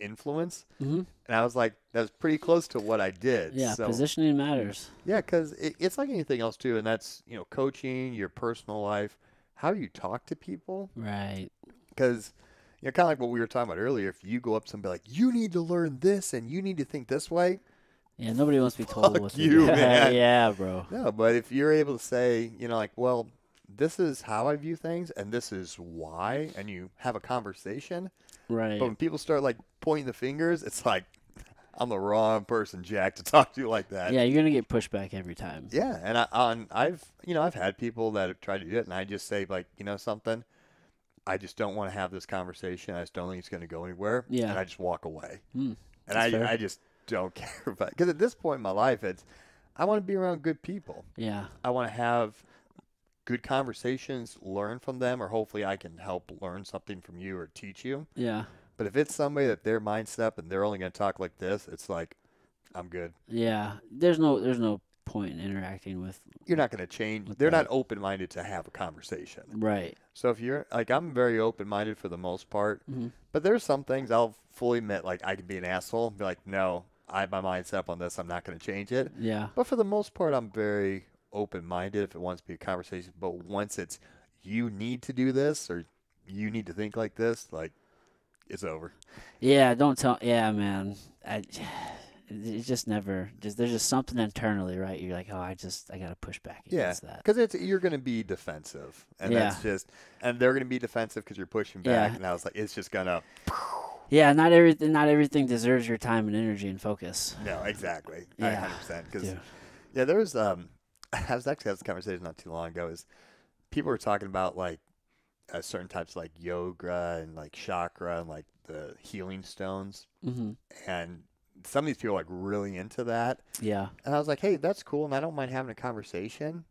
influence. Hmm. And I was like, that's pretty close to what I did. Yeah, So, positioning matters. yeah, because it's like anything else too. And that's, coaching, your personal life, how you talk to people. Right. Because, kind of like what we were talking about earlier, if you go up to somebody like, you need to learn this and you need to think this way. Yeah, nobody wants to be told Fuck what to you, do. man. Yeah, bro. No, but if you're able to say, like, well, this is how I view things and this is why, and you have a conversation. Right. But when people start like pointing the fingers, it's like, I'm the wrong person, Jack, to talk to you like that. Yeah, you're gonna get pushback every time. Yeah, and I've had people that have tried to do it, and I just say like, something, I just don't want to have this conversation. I just don't think it's going to go anywhere. Yeah. And I just walk away. Mm, And that's fair. I just don't care about it. Because at this point in my life, I want to be around good people. Yeah. I want to have good conversations, learn from them, or hopefully I can help learn something from you or teach you. Yeah. But if it's somebody that their mindset and they're only going to talk like this, it's like, I'm good. Yeah. There's no point in interacting with. You're not going to change. With They're that. not open-minded to have a conversation. Right. So if you're like, I'm very open-minded for the most part, Hmm. but there's some things I'll fully admit, like I can be an asshole and be like, no, I have my mindset up on this. I'm not going to change it. Yeah. But for the most part, I'm very open-minded if it wants to be a conversation. But once it's, you need to do this or you need to think like this, like, it's over. Yeah. Don't tell. Yeah, man. It's just never. There's just something internally, right? You're like, oh, I gotta push back Yeah, against that. because you're going to be defensive, and that's just, and they're going to be defensive because you're pushing back. Yeah. And I was like, it's just gonna. Yeah. Not everything deserves your time and energy and focus. No, exactly. Yeah. 100%. Because Dude. yeah, there was I was actually having this conversation not too long ago. Is people were talking about like certain types of like yoga and like chakra and like the healing stones, Hmm. and some of these people are like really into that. Yeah. And I was like, hey, that's cool, and I don't mind having a conversation,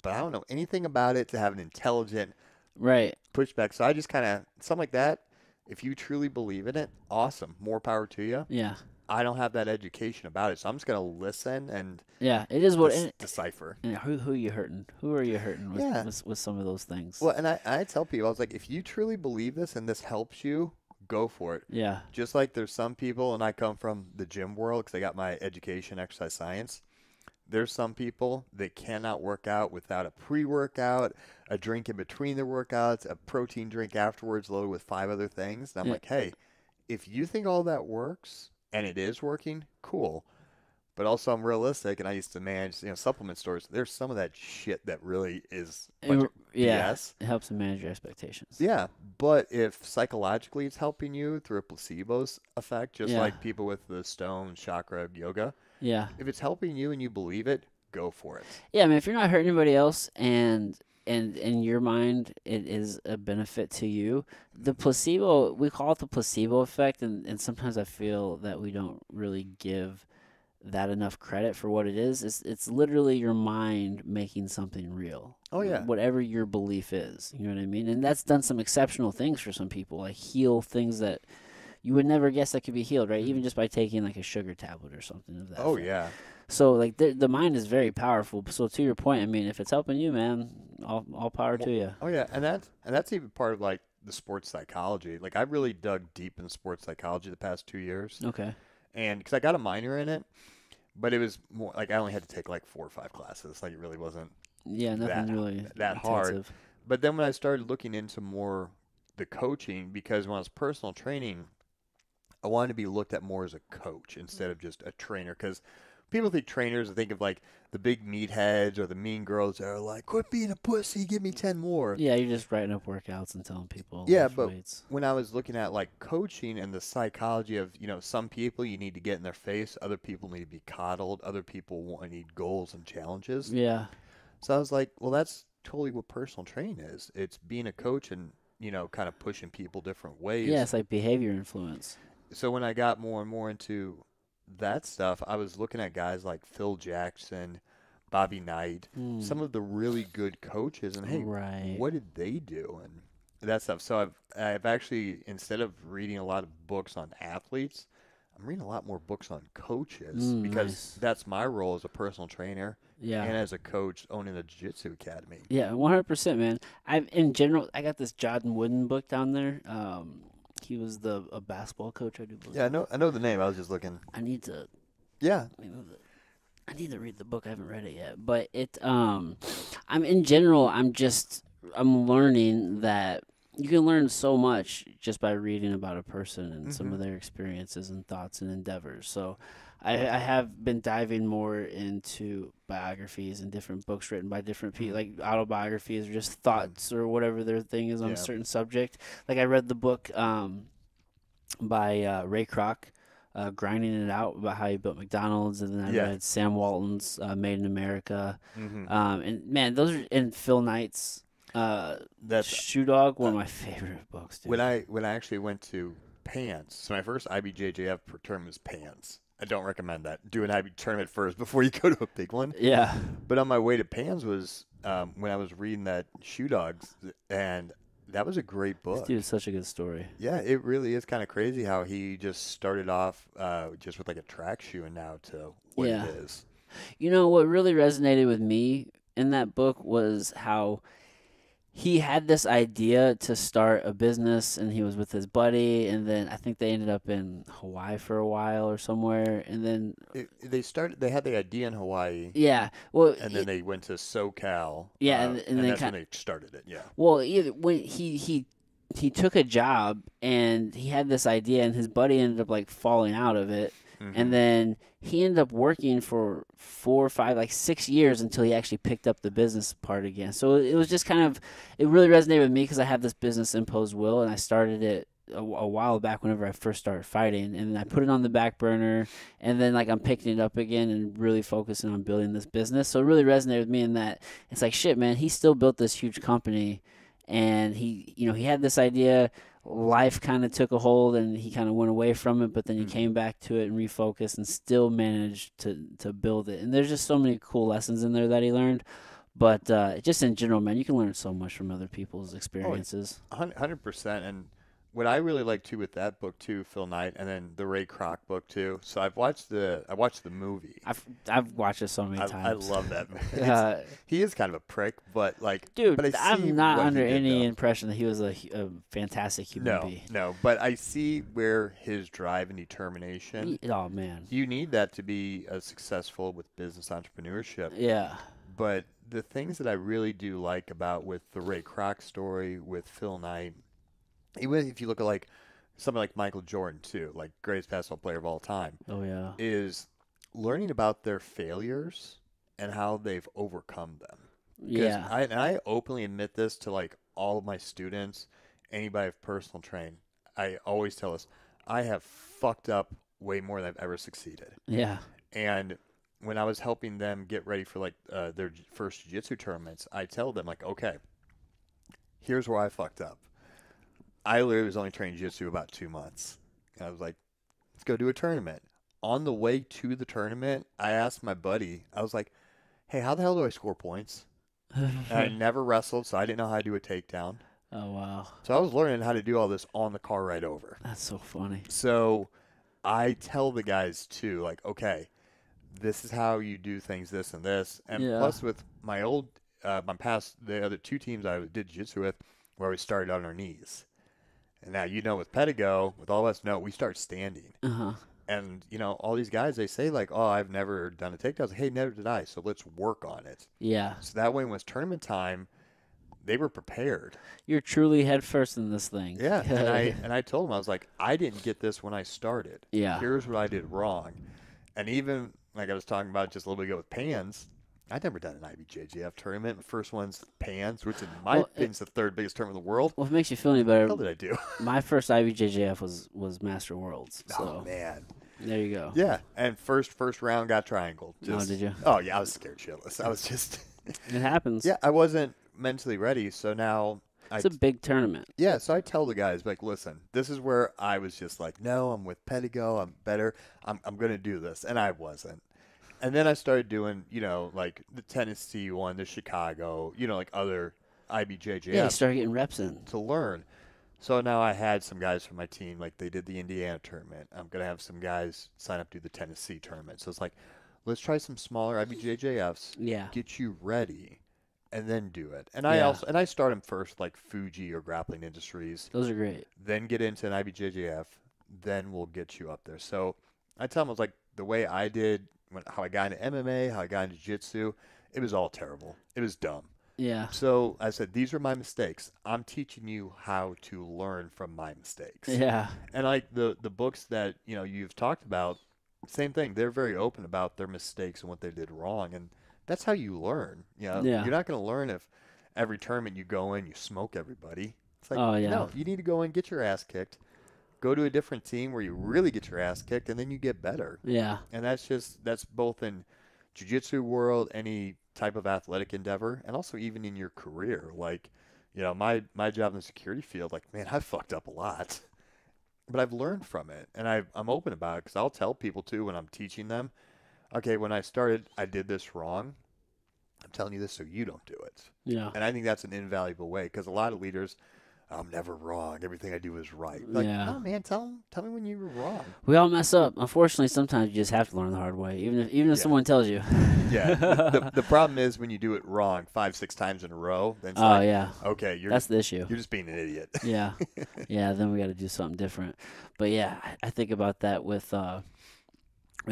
but I don't know anything about it to have an intelligent Right. pushback. So I just kind of something like that. If you truly believe in it, awesome, more power to you. Yeah. I don't have that education about it, so I'm just gonna listen and Yeah. It is what. decipher. And who you hurting? Who are you hurting with, Yeah. with some of those things? Well, and I tell people, I was like, if you truly believe this and this helps you, go for it. Yeah. Just like there's some people, and I come from the gym world because I got my education, exercise science. There's some people that cannot work out without a pre-workout, a drink in between their workouts, a protein drink afterwards loaded with 5 other things. And I'm Yeah. like, hey, if you think all that works and it is working, cool. But also I'm realistic, and I used to manage, supplement stores. There's some of that shit that really is a bunch of Yeah. BS. It helps to manage your expectations. Yeah, but if psychologically it's helping you through a placebo's effect, just Yeah. like people with the stone, chakra, yoga, Yeah. if it's helping you and you believe it, go for it. Yeah, I mean, if you're not hurting anybody else and in your mind it is a benefit to you, the placebo, we call it the placebo effect, and sometimes I feel that we don't really give that enough credit for what it is. It's literally your mind making something real. Oh, yeah. Whatever your belief is, you know what I mean? And that's done some exceptional things for some people, like heal things that you would never guess that could be healed, right? Even just by taking like a sugar tablet or something of that. Oh, effect. yeah. So like the mind is very powerful. So to your point, I mean, if it's helping you, man, all power to you. Oh, yeah. And that's even part of like the sports psychology. Like I really dug deep in sports psychology the past 2 years. Okay. And because I got a minor in it, but it was more like I only had to take like 4 or 5 classes. Like it really wasn't Yeah, nothing that- really that hard. intensive. But then when I started looking into more the coaching, because when I was personal training, I wanted to be looked at more as a coach instead of just a trainer. Because people think trainers, think of like the big meatheads or the mean girls that are like, quit being a pussy, give me 10 more. Yeah, you're just writing up workouts and telling people. Yeah, lift but weights. when I was looking at like coaching and the psychology of, some people you need to get in their face, other people need to be coddled, other people need goals and challenges. Yeah. So I was like, well, that's totally what personal training is. It's being a coach and, kind of pushing people different ways. Yeah, it's like behavior influence. So when I got more and more into that stuff, I was looking at guys like Phil Jackson, Bobby Knight, some of the really good coaches, and hey, Right. what did they do and that stuff. So I've actually, instead of reading a lot of books on athletes, I'm reading a lot more books on coaches because Nice. that's my role as a personal trainer Yeah. and as a coach owning the Jiu-Jitsu Academy. Yeah, 100%, man. In general, I got this Jordan Wooden book down there. He was a basketball coach, I do believe. Yeah, I know the name. I was just looking. I need to Yeah, I need to read the book. I haven't read it yet, but I'm in general. I'm learning that you can learn so much just by reading about a person and some of their experiences and thoughts and endeavors. So, I have been diving more into biographies and different books written by different people, like autobiographies or just thoughts or whatever their thing is on Yeah. a certain subject. Like I read the book by Ray Kroc, Grinding It Out, about how he built McDonald's, and then I Yeah. read Sam Walton's Made in America, Mm-hmm. and man, those are and Phil Knight's That's Shoe Dog, one of my favorite books, dude. when I actually went to Pants. So my first IBJJF tournament was Pants. I don't recommend that. Do an IB tournament first before you go to a big one. Yeah, But on my way to Pans was when I was reading that Shoe Dogs, and that was a great book. dude, it's such a good story. Yeah, it really is kind of crazy how he just started off just with like a track shoe and now to what Yeah. it is. You know what really resonated with me in that book was how he had this idea to start a business, and he was with his buddy, and then I think they ended up in Hawaii for a while or somewhere, and then They had the idea in Hawaii, yeah, well, and then they went to SoCal. Yeah, and and they that's when they started it. Yeah. well, either when he took a job and he had this idea, and his buddy ended up like falling out of it, Mhm. and then he ended up working for 4 or 5, like 6 years until he actually picked up the business part again. So it was just kind of, it really resonated with me because I have this business, Imposed Will, and I started it a while back whenever I first started fighting, and then I put it on the back burner, and then like I'm picking it up again and really focusing on building this business. So it really resonated with me in that it's like, shit, man, he still built this huge company, and he had this idea. Life kind of took a hold, and he kind of went away from it, but then he came back to it and refocused and still managed to build it. And there's just so many cool lessons in there that he learned. But just in general, man, you can learn so much from other people's experiences. 100%. And what I really like too with that book too, Phil Knight, and then the Ray Kroc book too. So I watched the movie. I've watched it so many I times. love that movie. Uh, He is kind of a prick, but like, dude, but I see I'm not what he under did, any though. impression that he was a fantastic human being. No, but I see where his drive and determination. Oh man, You need that to be successful with business entrepreneurship. yeah, But the things that I really do like about with the Ray Kroc story with Phil Knight, even if you look at like somebody like Michael Jordan too, like greatest basketball player of all time, oh yeah, is learning about their failures and how they've overcome them. 'Cause yeah, I openly admit this to like all of my students, anybody I've personal trained. I always tell us I have fucked up way more than I've ever succeeded. yeah, And when I was helping them get ready for like their first jiu-jitsu tournaments, I tell them like, okay, here's where I fucked up. I literally was only training jiu-jitsu about 2 months. And I was like, let's go do a tournament. On the way to the tournament, I asked my buddy, I was like, hey, how the hell do I score points? And I never wrestled, so I didn't know how to do a takedown. oh wow, So I was learning how to do all this on the car ride over. that's so funny. So I tell the guys too, like, okay, this is how you do things, this and this. And Yeah. plus with my old, the other two teams I did jiu-jitsu with, where we started on our knees. And now, with Pedigo, with all of us, we start standing. Uh huh. And, all these guys, they say like, oh, I've never done a takedown. I was like, hey, never did I. So let's work on it. Yeah, So that way when it was tournament time, they were prepared. you're truly head first in this thing. Yeah. and I told them, I was like, I didn't get this when I started. Yeah. Here's what I did wrong. And even like I was talking about just a little bit ago with Pans, I'd never done an IBJJF tournament. The first one's Pans, which in my opinion is the third biggest tournament in the world. Well, if it makes you feel any What the better, hell did I do? my first IBJJF was Master Worlds. So Oh man. there you go. Yeah. And first round got triangled. Oh, did you? Oh yeah, I was scared shitless. I was just It happens. yeah, I wasn't mentally ready. So now It's a big tournament. yeah, so I tell the guys like, listen, this is where I was just like, no, I'm with Pedigo, I'm better, I'm gonna do this, and I wasn't. And then I started doing, like the Tennessee one, the Chicago, like other IBJJF Yeah, you start getting reps in. to learn. So now I had some guys from my team, like they did the Indiana tournament. I'm gonna have some guys sign up to do the Tennessee tournament. So it's like, let's try some smaller IBJJFs, Yeah. get you ready, and then do it. And Yeah. I start them first like Fuji or Grappling Industries, Those are great. then get into an IBJJF, then we'll get you up there. So I tell them it was like the way I did how I got into MMA, how I got into Jiu-Jitsu, it was all terrible. It was dumb. Yeah. So I said, these are my mistakes. I'm teaching you how to learn from my mistakes. Yeah. And like the books that, you've talked about, same thing. They're very open about their mistakes and what they did wrong. And that's how you learn. Yeah. You're not going to learn if every tournament you go in, you smoke everybody. It's like, Oh, yeah. no, you need to go in, get your ass kicked, go to a different team where you really get your ass kicked, and then you get better. Yeah. And that's both in jiu-jitsu world, any type of athletic endeavor, and also even in your career. Like, my job in the security field, like, man, I've fucked up a lot, but I've learned from it, and I'm open about it because I'll tell people too when I'm teaching them, okay, when I started, I did this wrong. I'm telling you this so you don't do it. Yeah. And I think that's an invaluable way because a lot of leaders, I'm never wrong. Everything I do is right. Like, Yeah. no, man, tell me when you were wrong. We all mess up. Unfortunately, sometimes you just have to learn the hard way, even if Yeah. someone tells you. Yeah. The problem is when you do it wrong 5-6 times in a row, then it's Oh, like, yeah. okay, That's the issue. you're just being an idiot. Yeah. Yeah, then we got to do something different. But yeah, I think about that with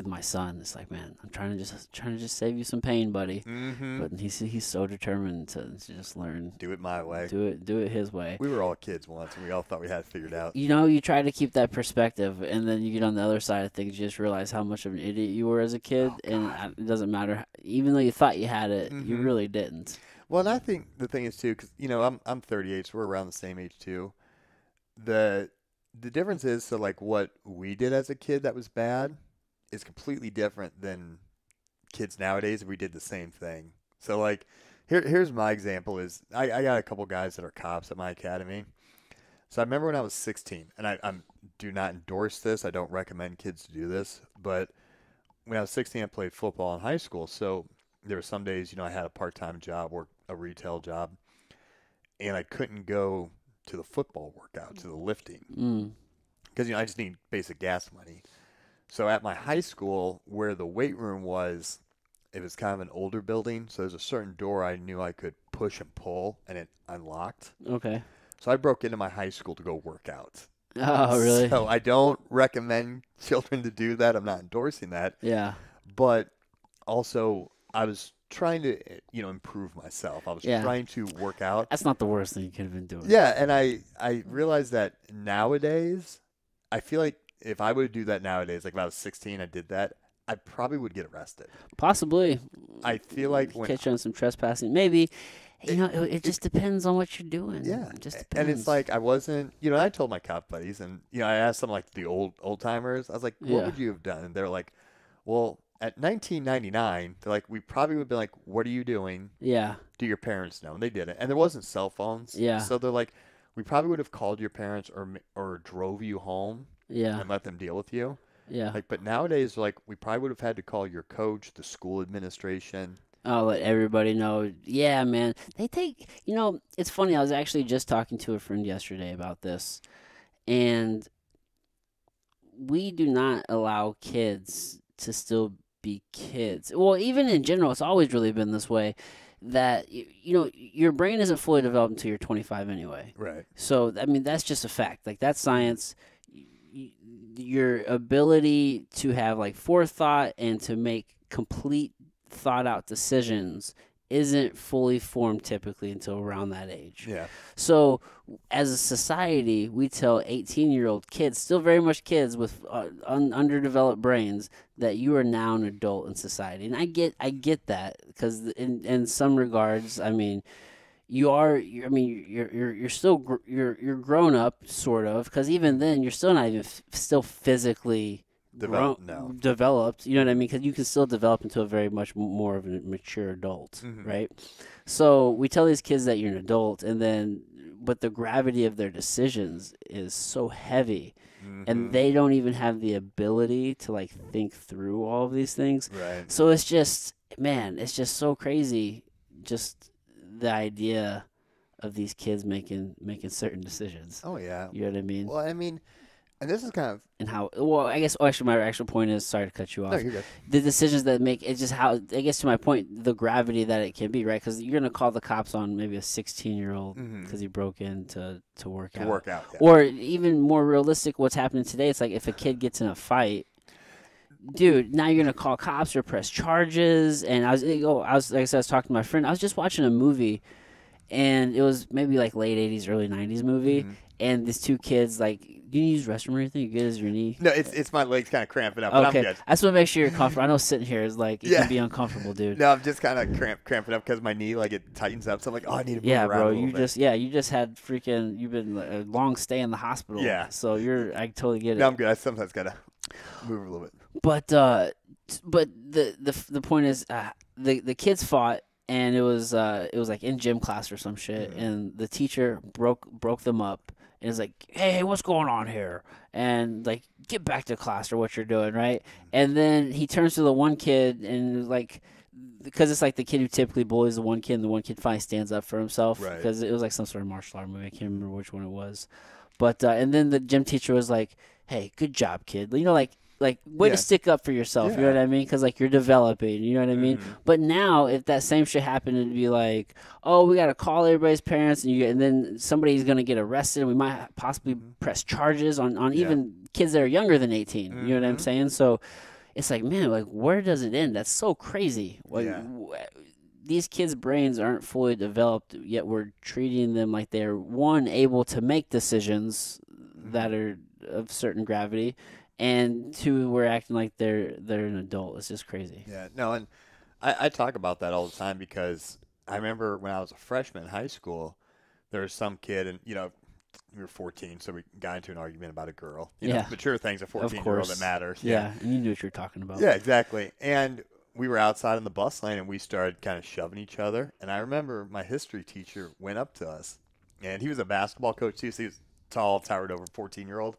my son. It's like, man, I'm trying to just save you some pain, buddy. Mm-hmm. But he's so determined to just learn. Do it my way. Do it his way. We were all kids once, and we all thought we had it figured out. You try to keep that perspective, and then you get on the other side of things, you just realize how much of an idiot you were as a kid, and it doesn't matter. Even though you thought you had it, you Mhm. really didn't. Well, and I think the thing is too, because I'm 38, so we're around the same age too. The difference is, so like what we did as a kid that was bad is completely different than kids nowadays if we did the same thing. So like here's my example is I got a couple guys that are cops at my academy. So I remember when I was 16, and I do not endorse this. I don't recommend kids to do this, but when I was 16, I played football in high school. So there were some days, I had a part-time job or a retail job, and I couldn't go to the football workout, to the lifting, because I just need basic gas money. So at my high school, where the weight room was, it was kind of an older building, so there's a certain door I knew I could push and pull, and it unlocked. Okay. So I broke into my high school to go work out. Oh, really? So I don't recommend children to do that. I'm not endorsing that. Yeah. But also, I was trying to, improve myself. I was Yeah. trying to work out. That's not the worst thing you could have been doing. Yeah, and I realized that nowadays, I feel like if I would do that nowadays, like if I was 16, I did that, I probably would get arrested. Possibly. I feel like when Catch you on some trespassing. Maybe. It just depends on what you're doing. yeah, It just and depends. it's like I wasn't, I told my cop buddies, and I asked them like the old timers, I was like, what Yeah. would you have done? And they're like, well, at 1999, they're like, we probably would be like, what are you doing? Yeah. Do your parents know? And they didn't, and there wasn't cell phones. Yeah. So they're like, we probably would have called your parents or drove you home Yeah. and let them deal with you. Yeah. Like, but nowadays, like, we probably would have had to call your coach, the school administration. I'll let everybody know. Yeah, man. They take, it's funny. I was actually just talking to a friend yesterday about this. And we do not allow kids to still be kids. Well, even in general, it's always really been this way that, your brain isn't fully developed until you're 25 anyway. Right. So, I mean, that's just a fact. Like, that's science. Your ability to have, like, forethought and to make complete thought-out decisions isn't fully formed typically until around that age. Yeah. So, as a society, we tell 18-year-old kids, still very much kids with underdeveloped brains, that you are now an adult in society. And I get that, because in some regards, I mean, you're still you're grown up, sort of, because even then you're still not even still physically developed. You know what I mean? Because you can still develop into a very much more of a mature adult, right? So we tell these kids that you're an adult, but the gravity of their decisions is so heavy, and they don't even have the ability to like think through all of these things. Right. So it's just, man, it's just so crazy, just the idea of these kids making certain decisions. Oh yeah. You know what I mean? Well, I mean, and this is kind of And how, well, I guess, actually, my actual point is, sorry to cut you no, off. you're good. The decisions that make, it's just how, I guess to my point, the gravity that it can be, right? Because you're going to call the cops on maybe a 16-year-old because he broke in to work To out. work out, yeah. Or even more realistic, what's happening today, it's like if a kid gets in a fight, dude, now you're going to call cops or press charges. And like I said, I was talking to my friend. I was just watching a movie, and it was maybe like late 80s, early 90s movie. And these two kids, like, do you use restroom or anything? You good as your knee? No, it's my legs kind of cramping up, but Okay, I'm good. I just want to make sure you're comfortable. I know sitting here is like, it Yeah. can be uncomfortable, dude. No, I'm just kind of cramping up because my knee, like, it tightens up. So I'm like, oh, I need to move Yeah, around bro, a little bit. you just had freaking, you've been a long stay in the hospital. Yeah. So I totally get it. No, I'm good. I sometimes gotta move a little bit. But the point is, the kids fought, and it was like in gym class or some shit, and the teacher broke them up, and was like, hey, what's going on here? And like, get back to class or what you're doing, right? And then he turns to the one kid and like, because it's like the kid who typically bullies the one kid, and the one kid finally stands up for himself, Right. because it was like some sort of martial art movie. I can't remember which one it was, but and then the gym teacher was like, hey, good job, kid. You know, like way Yeah. to stick up for yourself. You know Yeah. what I mean? Because like you're developing. You know what I mean? But now, if that same shit happened, it'd be like, oh, we gotta call everybody's parents, and then somebody's gonna get arrested, and we might possibly press charges on even kids that are younger than 18. You know what I'm saying? So it's like, man, like where does it end? That's so crazy. Like, Yeah. these kids' brains aren't fully developed yet. We're treating them like they're able to make decisions that are of certain gravity, and two, we're acting like they're an adult. It's just crazy. Yeah, no, and I talk about that all the time because I remember when I was a freshman in high school, there was some kid, and we were 14, so we got into an argument about a girl. You know, Yeah. mature things, a 14-year-old that matter. Yeah, and you knew what you were talking about. Yeah, exactly. And we were outside in the bus lane, and we started kind of shoving each other. And I remember my history teacher went up to us, and he was a basketball coach too, so he was tall, towered over 14-year-old.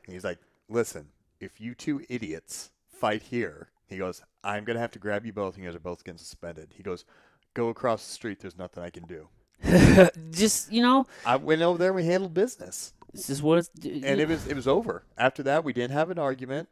And he's like, listen, if you two idiots fight here, he goes, I'm going to have to grab you both, and you guys are both getting suspended. He goes, go across the street. There's nothing I can do. Just, I went over there and we handled business. this is what it's. And it was over. After that, we didn't have an argument.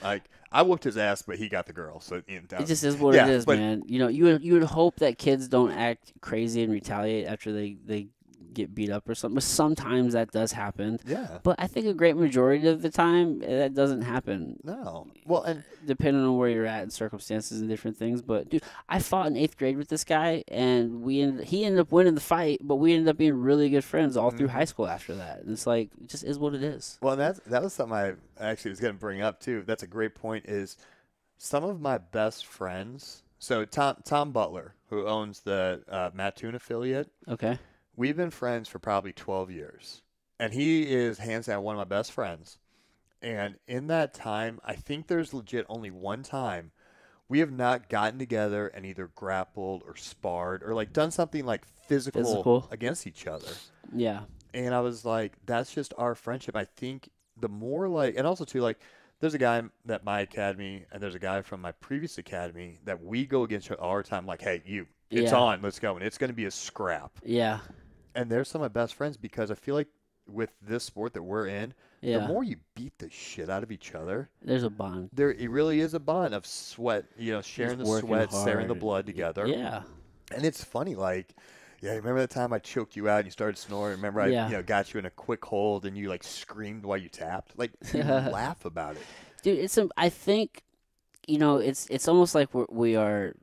Like I whooped his ass, but he got the girl. So it just is what yeah, it is, but- man. You would hope that kids don't act crazy and retaliate after they get beat up or something. But sometimes that does happen. Yeah. But I think a great majority of the time that doesn't happen. No. Well, and Depending on where you're at and circumstances and different things. But dude, I fought in 8th grade with this guy, and he ended up winning the fight, but we ended up being really good friends all through high school after that. And it's like, it just is what it is. well, and that was something I actually was going to bring up too. That's a great point. Is some of my best friends. So Tom Butler, who owns the Mattoon affiliate, Okay. we've been friends for probably 12 years, and he is hands down one of my best friends. And in that time, I think there's legit only one time we have not gotten together and either grappled or sparred or like done something like physical. Against each other. Yeah. And I was like, that's just our friendship. I think the more like, and also too, like, there's a guy at my academy and there's a guy from my previous academy that we go against all the time. Like, hey, it's Yeah. on, let's go. And it's going to be a scrap. Yeah. And they're some of my best friends because I feel like with this sport that we're in, Yeah. the more you beat the shit out of each other, There's a bond. it really is a bond of sweat, sharing the working sweat, sharing the hard. blood together. Yeah. And it's funny, like, yeah, remember the time I choked you out and you started snoring? Remember I Yeah. got you in a quick hold and you like screamed while you tapped? Like, you laugh about it. Dude, I think, it's almost like we are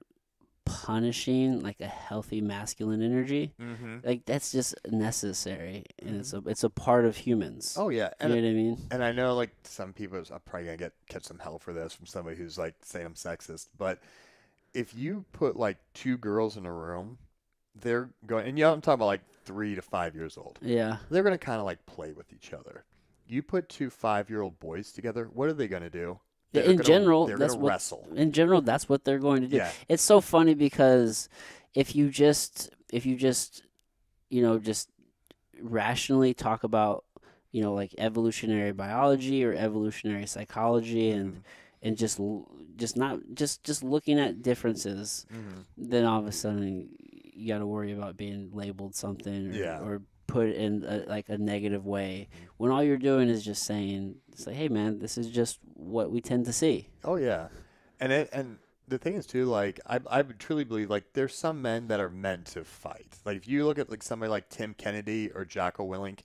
punishing like a healthy masculine energy. Mm-hmm. Like that's just necessary, and it's a part of humans. Oh, yeah. You know what I mean? And I know, like, some people, I'm probably going to catch some hell for this from somebody who's, like, saying I'm sexist. But if you put, like, two girls in a room, they're going, and I'm talking about, like, 3 to 5 years old. Yeah. They're going to kind of, like, play with each other. You put two 5-year-old boys together, what are they going to do? Yeah, They're in gonna- general, they're that's going to what. wrestle. In general, that's what they're going to do. Yeah. It's so funny because if you just just rationally talk about like evolutionary biology or evolutionary psychology and just looking at differences, Mm-hmm. then all of a sudden you got to worry about being labeled something Yeah. or put in like a negative way when all you're doing is just saying, it's like, hey man, this is just what we tend to see. Oh yeah, and the thing is too, like I would truly believe like there's some men that are meant to fight. Like if you look at like somebody like Tim Kennedy or Jocko Willink,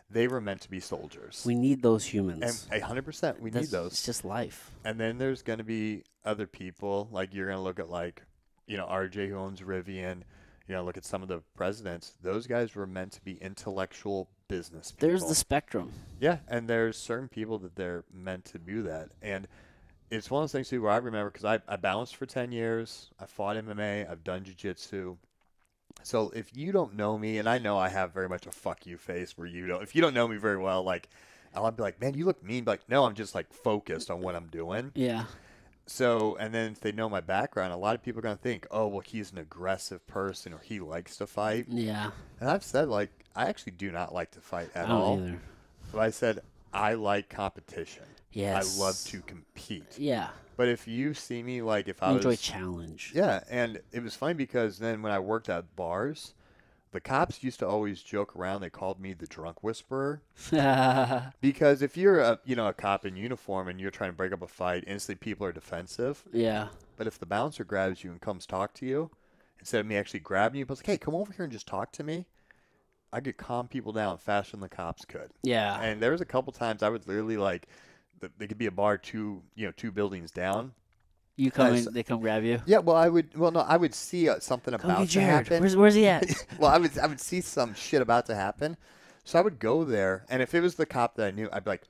they were meant to be soldiers. We need those And humans. 100%, we need It's those. just life. And then there's going to be other people, like you're going to look at like, RJ who owns Rivian, look at some of the presidents. Those guys were meant to be intellectual business people. There's the spectrum. Yeah, and there's certain people that they're meant to do that. And it's one of those things too where I remember because I balanced for 10 years. I fought MMA. I've done jiu-jitsu. So if you don't know me, and I know I have very much a fuck you face where if you don't know me very well, like I'll be like, man, you look mean. But like, no, I'm just like focused on what I'm doing. Yeah. So, and then if they know my background, a lot of people are going to think, oh, well, he's an aggressive person or he likes to fight. Yeah. And I've said, like, I actually do not like to fight at I don't all. either. But I said, I like competition. Yes. I love to compete. Yeah. But if you see me, like, if I I enjoy was. challenge. Yeah. And it was funny because then when I worked at bars, the cops used to always joke around. They called me the drunk whisperer. Because if you're a cop in uniform and you're trying to break up a fight, instantly people are defensive. Yeah. But if the bouncer grabs you and comes talk to you, instead of me actually grabbing you, but it's like, hey, come over here and just talk to me, I could calm people down faster than the cops could. Yeah. And there was a couple times I would literally like, they could be a bar two buildings down. You come Nice. in, they come grab you. Yeah, well, I would see something Come about get to Jared. happen. Where's he at? Well, I would see some shit about to happen. So I would go there, and if it was the cop that I knew, I'd be like,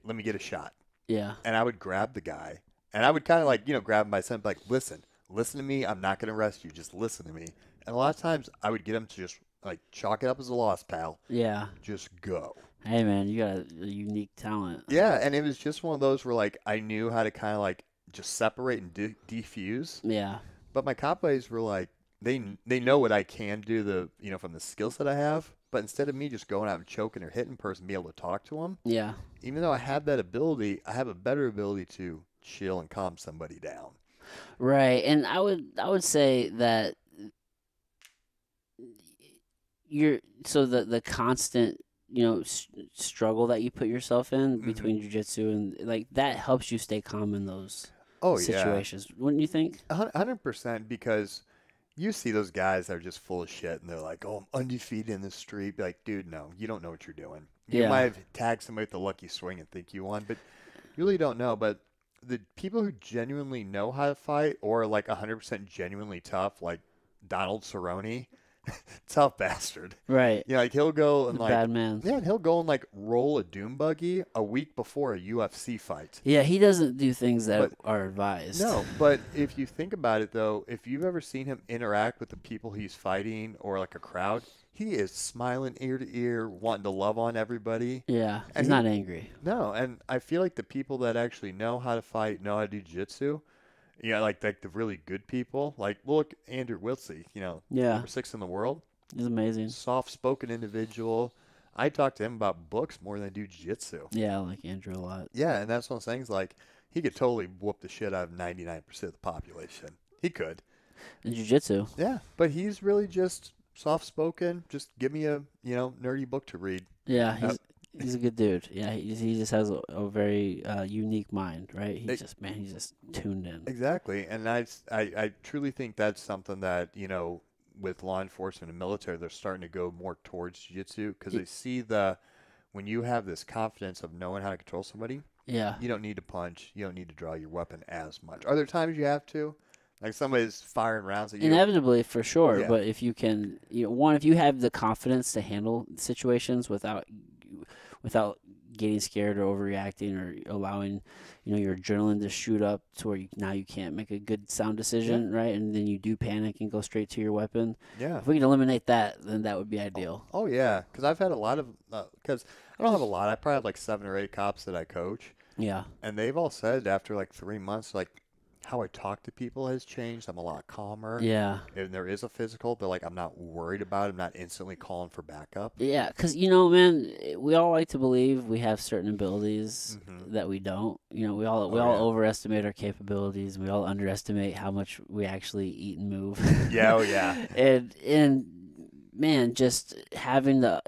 let me get a shot. Yeah. And I would grab the guy, and I would kind of like, grab him by something like, listen to me. I'm not going to arrest you. Just listen to me. And a lot of times I would get him to just like chalk it up as a loss, pal. Yeah. Just go. Hey man, you got a unique talent. Yeah, and it was just one of those where like I knew how to kind of like just separate and defuse. Yeah. But my cop buddies were like, they know what I can do from the skills that I have. But instead of me just going out and choking or hitting person, be able to talk to them. Yeah. Even though I have that ability, I have a better ability to chill and calm somebody down. Right. And I would say that the constant struggle that you put yourself in between jiu-jitsu and like that helps you stay calm in those situations, wouldn't you think? 100%, because you see those guys that are just full of shit and they're like, oh, I'm undefeated in the street. Be like, dude, no, you don't know what you're doing. You might have tagged somebody with a lucky swing and think you won, but you really don't know. But the people who genuinely know how to fight or are like 100% genuinely tough, like Donald Cerrone, tough bastard. Right. Yeah, like he'll go and The like bad man. yeah, and he'll go and like roll a doom buggy a week before a UFC fight. Yeah, he doesn't do things that are advised. No, but if you think about it though, if you've ever seen him interact with the people he's fighting or like a crowd, he is smiling ear to ear, wanting to love on everybody. Yeah, And he's not angry. No, and I feel like the people that actually know how to fight, know how to do jiu-jitsu, like the really good people, like look Andrew Wiltsey, Yeah, number 6 in the world, he's amazing. soft-spoken individual. I talk to him about books more than I do jiu-jitsu. Yeah, I like Andrew a lot. Yeah, and that's one of those things like he could totally whoop the shit out of 99% of the population. He could. In jiu-jitsu. Yeah, but he's really just soft-spoken. Just give me a, nerdy book to read. Yeah, he's a good dude. Yeah, he just has a very unique mind, right? He's just tuned in. Exactly, and I truly think that's something that with law enforcement and military, they're starting to go more towards jiu-jitsu because they see when you have this confidence of knowing how to control somebody, Yeah. you don't need to punch, you don't need to draw your weapon as much. Are there times you have to? Like somebody's firing rounds at you. Inevitably, for sure. Yeah. But if you can, if you have the confidence to handle situations without getting scared or overreacting or allowing, your adrenaline to shoot up to where you can't make a good sound decision, right? And then you do panic and go straight to your weapon. Yeah. If we can eliminate that, then that would be ideal. Oh yeah, because I've had a lot of because I don't have a lot. I probably have like 7 or 8 cops that I coach, Yeah. and they've all said after like 3 months, like, how I talk to people has changed. I'm a lot calmer. Yeah. And there is a physical, but like I'm not worried about it. I'm not instantly calling for backup. Yeah, because, man, we all like to believe we have certain abilities Hmm. that we don't. We all Oh overestimate our capabilities. We all underestimate how much we actually eat and move. yeah. Oh yeah. and man, just having an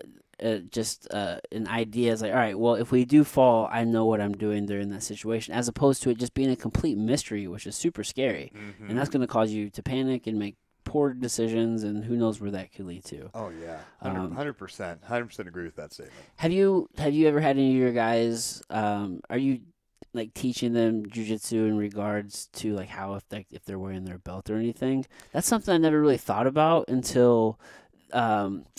idea is like, all right, well, if we do fall, I know what I'm doing during that situation, as opposed to it just being a complete mystery, which is super scary, and Hmm. that's going to cause you to panic and make poor decisions, and who knows where that could lead to. Oh yeah. Um, 100%. 100% agree with that statement. have you ever had any of your guys? Are you like teaching them jujitsu in regards to like how if they're wearing their belt or anything? That's something I never really thought about until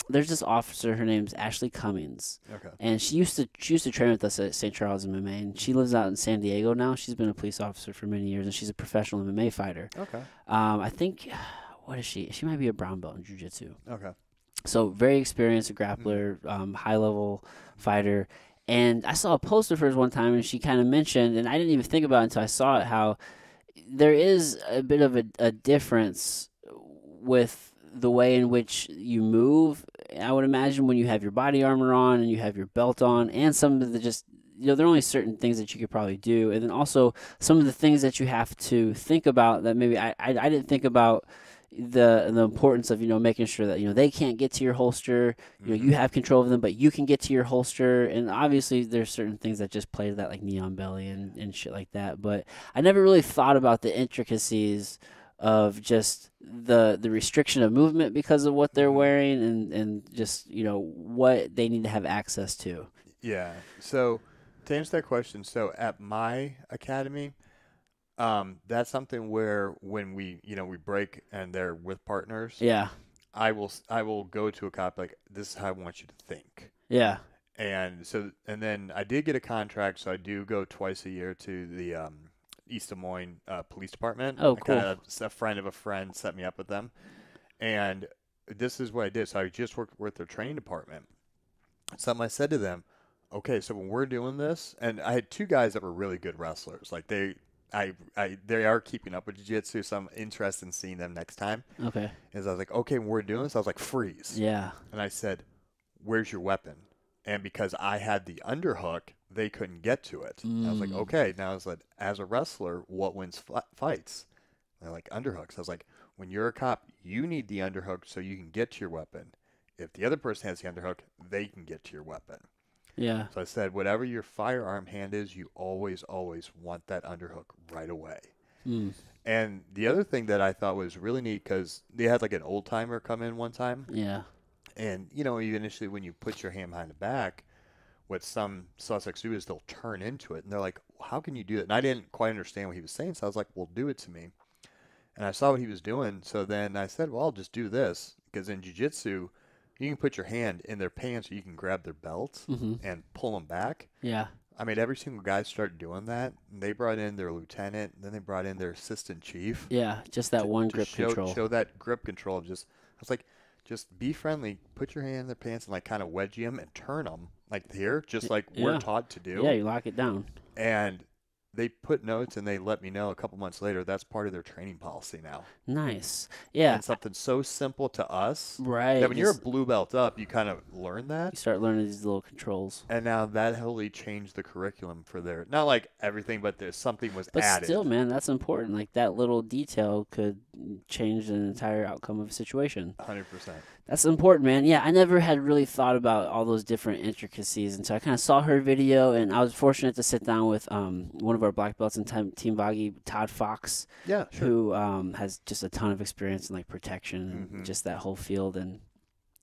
there's this officer. Her name's Ashley Cummings, Okay. and she used to train with us at St. Charles MMA, and she lives out in San Diego now. She's been a police officer for many years, and she's a professional MMA fighter. Okay. I think what is she? She might be a brown belt in jujitsu. Okay. So very experienced grappler, high level fighter. And I saw a post of hers one time, and she kind of mentioned, and I didn't even think about it until I saw it, how there is a bit of a difference with the way in which you move. I would imagine when you have your body armor on and you have your belt on, and some of the just there are only certain things that you could probably do, and then also some of the things that you have to think about that maybe I didn't think about the importance of making sure that they can't get to your holster. You have control of them, but you can get to your holster. And obviously there's certain things that just play to that, like knee on belly and shit like that. But I never really thought about the intricacies of just the restriction of movement because of what they're wearing, and just what they need to have access to. Yeah. So to answer that question, so at my academy, that's something where when we break and they're with partners, Yeah, I will go to a cop like, this is how I want you to think. yeah. And then I did get a contract, so I do go twice a year to the East Des Moines Police Department. Oh, I cool. a friend of a friend set me up with them, and this is what I did. So I just worked with their training department. Something I said to them, okay, so when we're doing this, and I had two guys that were really good wrestlers, like they are keeping up with jiu-jitsu, so I'm interested in seeing them next time. Okay. Is I was like, okay, when we're doing this, I was like, freeze. Yeah. And I said, where's your weapon? And because I had the underhook, they couldn't get to it. I was like, okay. Now I was like, as a wrestler, what wins fights? And they're like, underhooks. I was like, when you're a cop, you need the underhook so you can get to your weapon. If the other person has the underhook, they can get to your weapon. Yeah. So I said, whatever your firearm hand is, you always, always want that underhook right away. Mm. And the other thing that I thought was really neat, because they had like an old timer come in one time. Yeah. And, you initially when you put your hand behind the back, what some suspects do is they'll turn into it. And they're like, how can you do that? And I didn't quite understand what he was saying. So I was like, well, do it to me. And I saw what he was doing. So then I said, well, I'll just do this. Because in jiu-jitsu, you can put your hand in their pants or you can grab their belt and pull them back. Yeah. I made every single guy start doing that. And they brought in their lieutenant. And then they brought in their assistant chief. Yeah. Just that one grip control. Show that grip control. I was like, just be friendly. Put your hand in their pants and like kind of wedge them and turn them like here, just like we're taught to do. Yeah, you lock it down. And they put notes and they let me know a couple months later that's part of their training policy now. Nice. Yeah. And something so simple to us. Right. That when you're a blue belt up, you kind of learn that. You start learning these little controls. And now that wholly changed the curriculum for their, not like everything, but there's something was But added. still, man, that's important. Like that little detail could change the entire outcome of a situation. 100%. That's important, man. Yeah, I never had really thought about all those different intricacies until I kind of saw her video, and I was fortunate to sit down with one of our black belts in Team Vagi, Todd Fox, Yeah, sure. who has just a ton of experience in like protection and just that whole field. And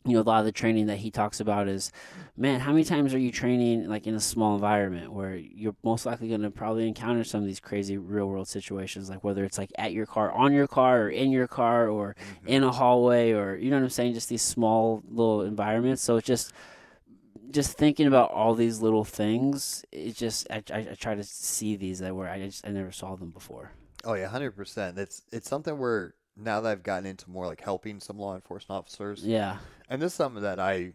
a lot of the training that he talks about is, man, how many times are you training like in a small environment where you're most likely going to probably encounter some of these crazy real world situations, like whether it's like at your car, on your car, or in your car, or in a hallway, or you know what I'm saying, just these small little environments. So it's just thinking about all these little things, it just I try to see these that where I never saw them before. Oh yeah, 100%. It's something where now that I've gotten into more like helping some law enforcement officers. Yeah. And this is something that I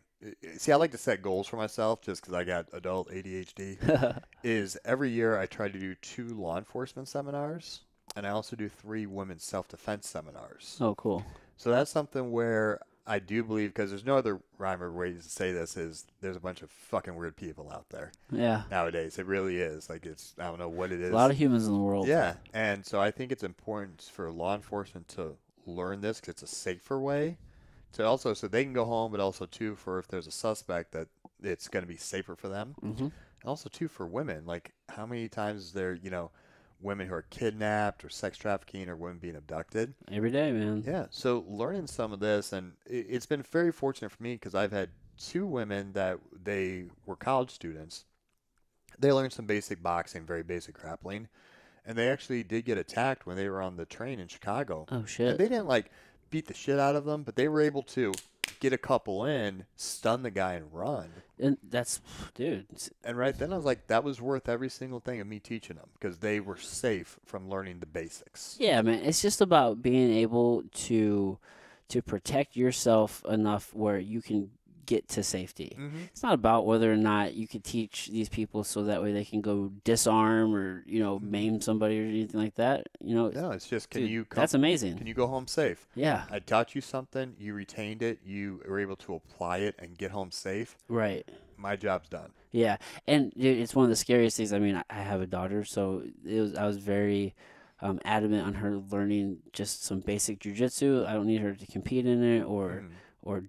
like to set goals for myself just because I got adult ADHD. Is every year I try to do 2 law enforcement seminars. and I also do 3 women's self-defense seminars. Oh, cool. So that's something where I do believe, because there's no other rhyme or way to say this, is there's a bunch of fucking weird people out there Yeah. nowadays. It really is. Like, I don't know what it is. A lot of humans in the world. Yeah, and so I think it's important for law enforcement to learn this because it's a safer way to also, so they can go home, but also too for if there's a suspect that it's going to be safer for them. Mm-hmm. And also too for women, like how many times is there, women who are kidnapped or sex trafficking or women being abducted? Every day, man. Yeah, so learning some of this, and it's been very fortunate for me because I've had 2 women that they were college students. They learned some basic boxing, very basic grappling, and they actually did get attacked when they were on the train in Chicago. Oh, And shit. they didn't like beat the shit out of them, but they were able to get a couple in, stun the guy, and run. And that's, dude. And right then I was like, that was worth every single thing of me teaching them because they were safe from learning the basics. Yeah, man. It's just about being able to protect yourself enough where you can get to safety. Mm-hmm. It's not about whether or not you could teach these people so that way they can go disarm or maim somebody or anything like that. No, it's just Dude, that's amazing. Can you go home safe? Yeah. I taught you something, you retained it, you were able to apply it and get home safe. Right. My job's done. Yeah, and dude, it's one of the scariest things. I mean, I have a daughter, so I was very adamant on her learning just some basic jujitsu. I don't need her to compete in it or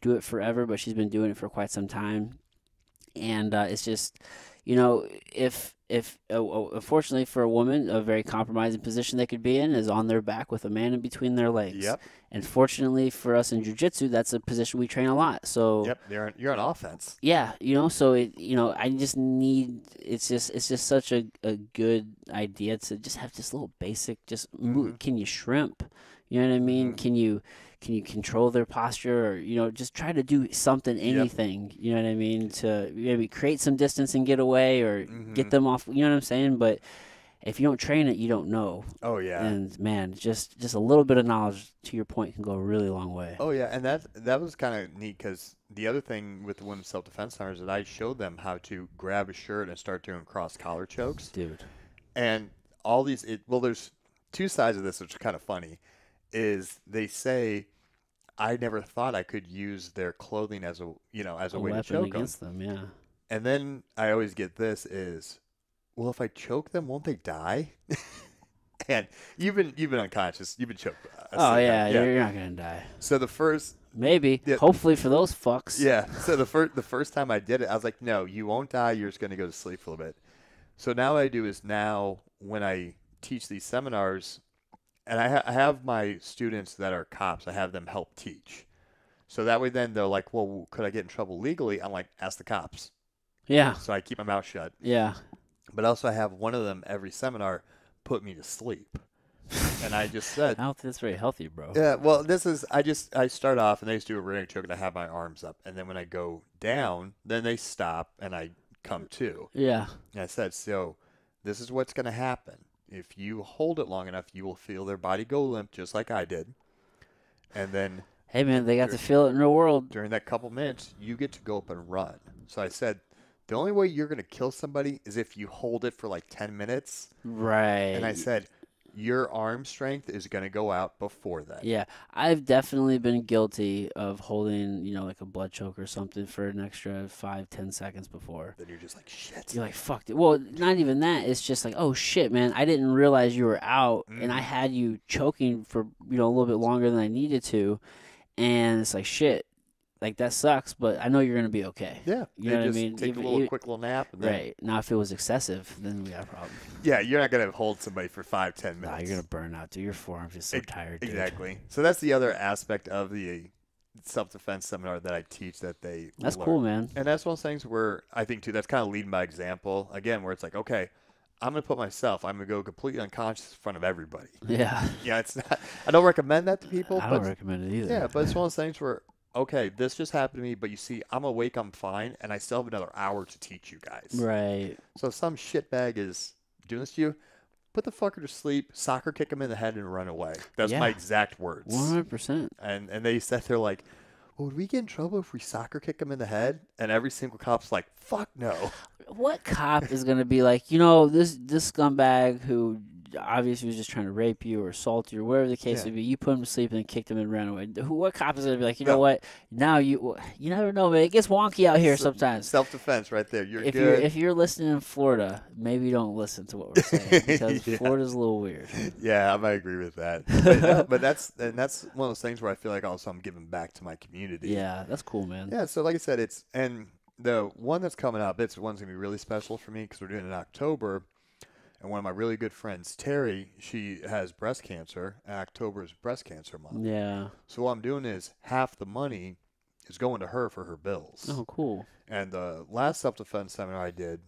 do it forever, but she's been doing it for quite some time, and it's just, if unfortunately for a woman, a very compromising position they could be in is on their back with a man in between their legs. Yep. And fortunately for us in jiu-jitsu, that's a position we train a lot. So Yep, you're on offense. yeah, so I just need, it's just such a good idea to just have this little basic, just move. Can you shrimp? You know what I mean? Can you control their posture, or just try to do something, anything, you know what I mean, to maybe create some distance and get away or get them off, you know what I'm saying? But if you don't train it, you don't know. Oh yeah. And man, just a little bit of knowledge, to your point, can go a really long way. Oh yeah, and that was kind of neat because the other thing with the women's self-defense centers is that I showed them how to grab a shirt and start doing cross collar chokes. Dude. And all these, there's 2 sides of this which are kind of funny. Is they say, I never thought I could use their clothing as a way to choke against them. Yeah. And then I always get this is, well, if I choke them, won't they die? And you've been unconscious. You've been choked. Oh yeah, you're not gonna die. So the first, maybe, hopefully for those fucks. yeah. So the first time I did it, I was like, no, you won't die. You're just gonna go to sleep for a little bit. So now what I do is when I teach these seminars, and I have my students that are cops, I have them help teach. So that way then they're like, well, could I get in trouble legally? I'm like, ask the cops. Yeah. So I keep my mouth shut. Yeah. But also I have one of them every seminar put me to sleep. And I just said, I don't think that's very healthy, bro. yeah, well, I start off and they just do a running choke and I have my arms up. And then when I go down, then they stop and I come to. Yeah. And I said, so this is what's going to happen. If you hold it long enough, you will feel their body go limp just like I did. And then hey, man, they got to feel it in real world. during that couple minutes, you get to go up and run. So I said, the only way you're going to kill somebody is if you hold it for like 10 minutes. Right. And I said, your arm strength is going to go out before that. Yeah, I've definitely been guilty of holding, like a blood choke or something for an extra 5-10 seconds before. Then you're just like, shit. You're like, fuck it. Well, not even that. It's just like, oh, shit, man. I didn't realize you were out, and I had you choking for, a little bit longer than I needed to. And it's like, shit. Like, that sucks, but I know you're going to be okay. Yeah. You know what I just mean? Take a quick little nap. And right. Now, if it was excessive, then we got a problem. Yeah, you're not going to hold somebody for 5-10 minutes. Nah, you're going to burn out, dude. Your forearm's just so tired, dude. Exactly. So that's the other aspect of the self-defense seminar that I teach that they That's learn. cool, man. And that's one of those things where I think, too, that's kind of leading by example. Again, where it's like, okay, I'm going to put myself, I'm going to go completely unconscious in front of everybody. Yeah. Yeah, it's not, I don't recommend that to people. I don't recommend it either. Yeah, but it's one of those things where, okay, this just happened to me, but you see, I'm awake, I'm fine, and I still have another hour to teach you guys. Right. So if some shitbag is doing this to you, put the fucker to sleep, soccer kick him in the head, and run away. That's my exact words. 100%. And they said, they're like, well, would we get in trouble if we soccer kick him in the head? And every single cop's like, fuck no. What cop is going to be like, this scumbag who obviously was just trying to rape you or assault you or whatever the case Yeah. may be. You put him to sleep and then kicked him and ran away. What cop is gonna be like, you know No. what? Now you never know, man. It gets wonky out here sometimes. Self-defense right there. You're If good. you're listening in Florida, maybe don't listen to what we're saying because Yeah. Florida's a little weird. Yeah, I might agree with that. But, no, but that's one of those things where I feel like also I'm giving back to my community. Yeah, that's cool, man. Yeah. So like I said, and the one that's coming up, one's gonna be really special for me because we're doing it in October. And one of my really good friends, Terry, she has breast cancer. And October is breast cancer month. Yeah. So what I'm doing is half the money is going to her for her bills. Oh, cool. And the last self-defense seminar I did,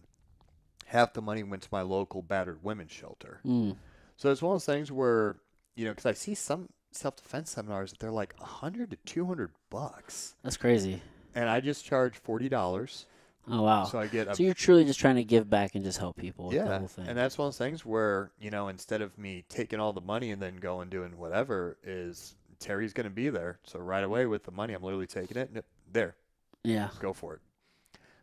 half the money went to my local battered women's shelter. Mm. So it's one of those things where, because I see some self-defense seminars that they're like $100 to $200, That's crazy. and I just charge $40. Oh wow. So I get So you're truly just trying to give back and just help people with the yeah, whole thing. and that's one of those things where instead of me taking all the money and then going doing whatever, is Terry's going to be there. So right away with the money, I'm literally taking it and there, Yeah. go for it.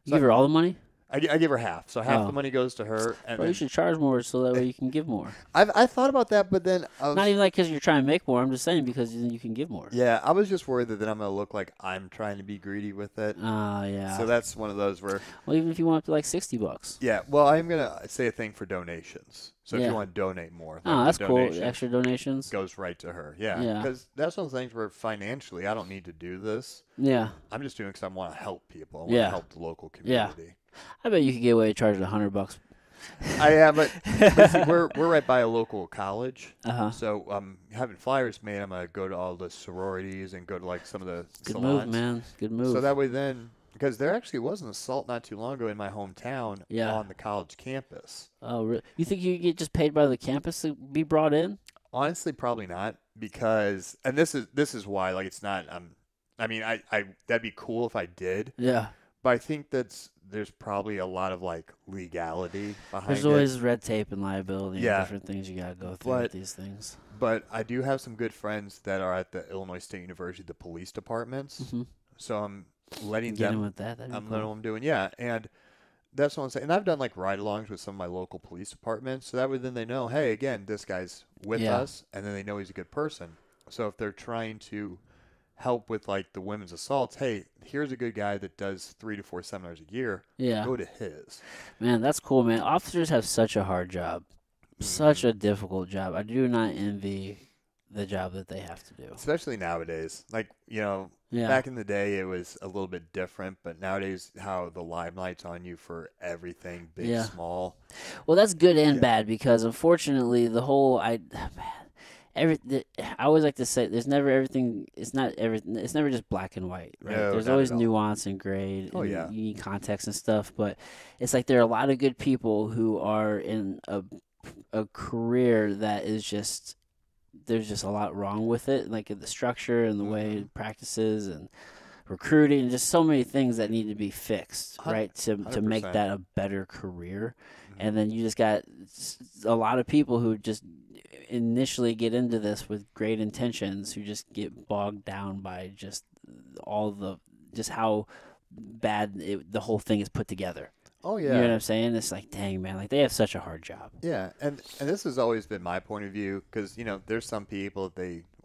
You give her all the money? I give her half, so half Oh. the money goes to her. And Bro, you then should charge more so that way you can give more. I thought about that, but then I was, Not even like because you're trying to make more. I'm just saying because then you can give more. yeah, I was just worried that then I'm going to look like I'm trying to be greedy with it. Yeah. So that's one of those where, Well, even if you want up to like $60. yeah, well, I'm going to say a thing for donations. So if Yeah. you want to donate more, Oh, then that's the cool. donation Extra donations. goes right to her. Yeah, Yeah. because that's one of the things where financially I don't need to do this. Yeah. I'm just doing it because I want to help people. I want Yeah. to help the local Yeah. community. I bet you could get away with charging $100. But see, we're right by a local college. Uh-huh. So having flyers made, I'm gonna go to all the sororities and go to like some of the Good salons. move, man. Good move. So that way then, because there actually was an assault not too long ago in my hometown Yeah. on the college campus. Oh, really? You think you get just paid by the campus to be brought in? Honestly, probably not because, and this is why like it's not. I mean, I that'd be cool if I did, Yeah. but I think there's probably a lot of like legality behind There's it. always red tape and liability Yeah. and different things you got to go through But- with these things. But I do have some good friends that are at the Illinois State University, the police departments. Mm-hmm. So I'm letting Get in them. with that. That'd be I'm cool. letting them doing, yeah, and that's what I'm saying. And I've done like ride-alongs with some of my local police departments, so that way then they know, hey, again, this guy's with Yeah. us, and then they know he's a good person. So if they're trying to help with like the women's assaults, hey, here's a good guy that does 3 to 4 seminars a year. Yeah. Go to his. Man, that's cool, man. Officers have such a hard job. Such Mm-hmm. a difficult job. I do not envy the job that they have to do. Especially nowadays, like Yeah. back in the day, it was a little bit different, but nowadays, how the limelight's on you for everything, big, Yeah. small. Well, that's good and Yeah. bad because unfortunately, the whole I always like to say there's never everything. It's not everything. It's never just black and white, right? No, There's not always at all. nuance and gray. Oh, and yeah. you need context and stuff. But it's like there are a lot of good people who are in a career that is just there's just a lot wrong with it, like in the structure and the way Mhm. it practices and recruiting and just so many things that need to be fixed, Hun- right? To make 100%. that a better career. Mhm. And then you just got a lot of people who just initially get into this with great intentions who just get bogged down by just just how bad the whole thing is put together. Oh You know what yeah, I'm saying? It's like, dang, man, like they have such a hard job. yeah, and this has always been my point of view because there's some people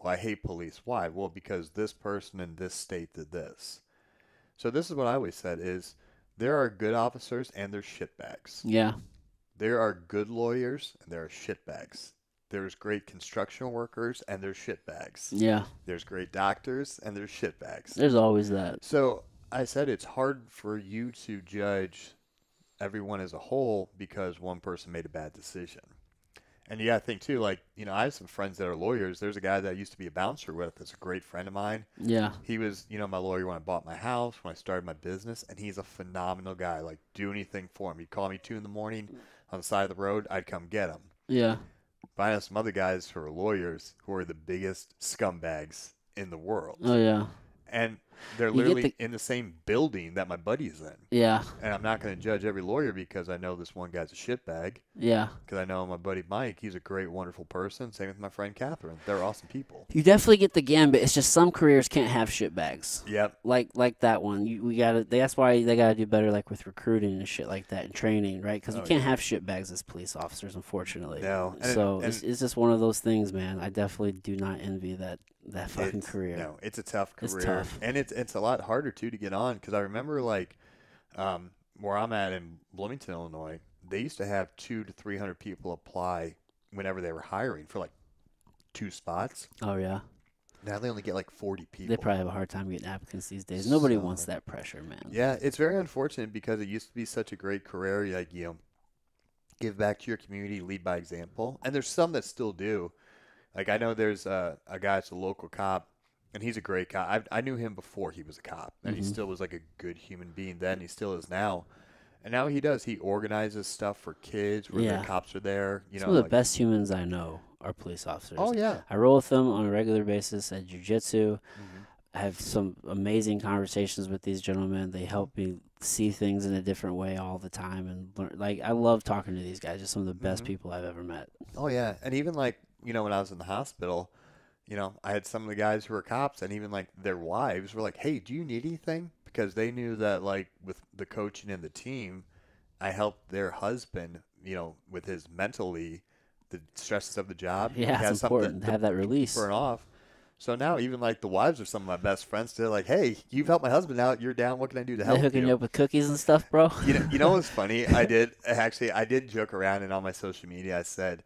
I hate police. Why? Well, because this person in this state did this. So this is what I always said is there are good officers and there's shitbags. Yeah. There are good lawyers and there are shitbags. There's great construction workers and there's shitbags. Yeah. There's great doctors and there's shitbags. There's always that. So I said it's hard for you to judge everyone as a whole because one person made a bad decision. And you got to think too, like, I have some friends that are lawyers. There's a guy that I used to be a bouncer with that's a great friend of mine. Yeah. He was, my lawyer when I bought my house, when I started my business, and he's a phenomenal guy. Like, do anything for him. He'd call me 2 in the morning on the side of the road. I'd come get him. Yeah. But I know some other guys who are lawyers who are the biggest scumbags in the world. Oh, yeah. and they're You get literally in the same building that my buddy's in. Yeah. And I'm not going to judge every lawyer because I know this one guy's a shitbag. Yeah. Because I know my buddy Mike, he's a great, wonderful person. Same with my friend Catherine. They're awesome people. You definitely get the gambit. It's just some careers can't have shitbags. Yep. Like that one. We gotta. That's why they gotta do better, like with recruiting and shit like that and training, right? Because you can't have shitbags as police officers, unfortunately. No. It's just one of those things, man. I definitely do not envy that fucking career. No, it's a tough career. It's tough. And it's a lot harder too to get on. Because I remember like where I'm at in Bloomington, Illinois, they used to have 200 to 300 people apply whenever they were hiring for like 2 spots. Oh yeah. Now they only get like 40 people. They probably have a hard time getting applicants these days. Nobody wants that pressure, man. Yeah, it's very unfortunate because it used to be such a great career. Like, give back to your community, lead by example. And there's some that still do. Like, I know there's a guy that's a local cop, and he's a great cop. I knew him before he was a cop, and he still was like a good human being then. He still is now. And now he does. He organizes stuff for kids where the cops are there. Some of the best humans I know are police officers. Oh, yeah. I roll with them on a regular basis at jiu-jitsu. I have some amazing conversations with these gentlemen. They help me see things in a different way all the time. And learn. Like, I love talking to these guys. Just some of the best people I've ever met. Oh, yeah. And even, like, when I was in the hospital, I had some of the guys who were cops, and even, like, their wives were like, hey, do you need anything? Because they knew that, like, with the coaching and the team, I helped their husband, with his mentally, the stresses of the job. Yeah, it's important to have that release. Burn off. So now even, like, the wives are some of my best friends. They're like, hey, you've helped my husband out. You're down. What can I do to help you? They hooking you up with cookies and stuff, bro? You know what's funny? I did joke around, and on my social media I said,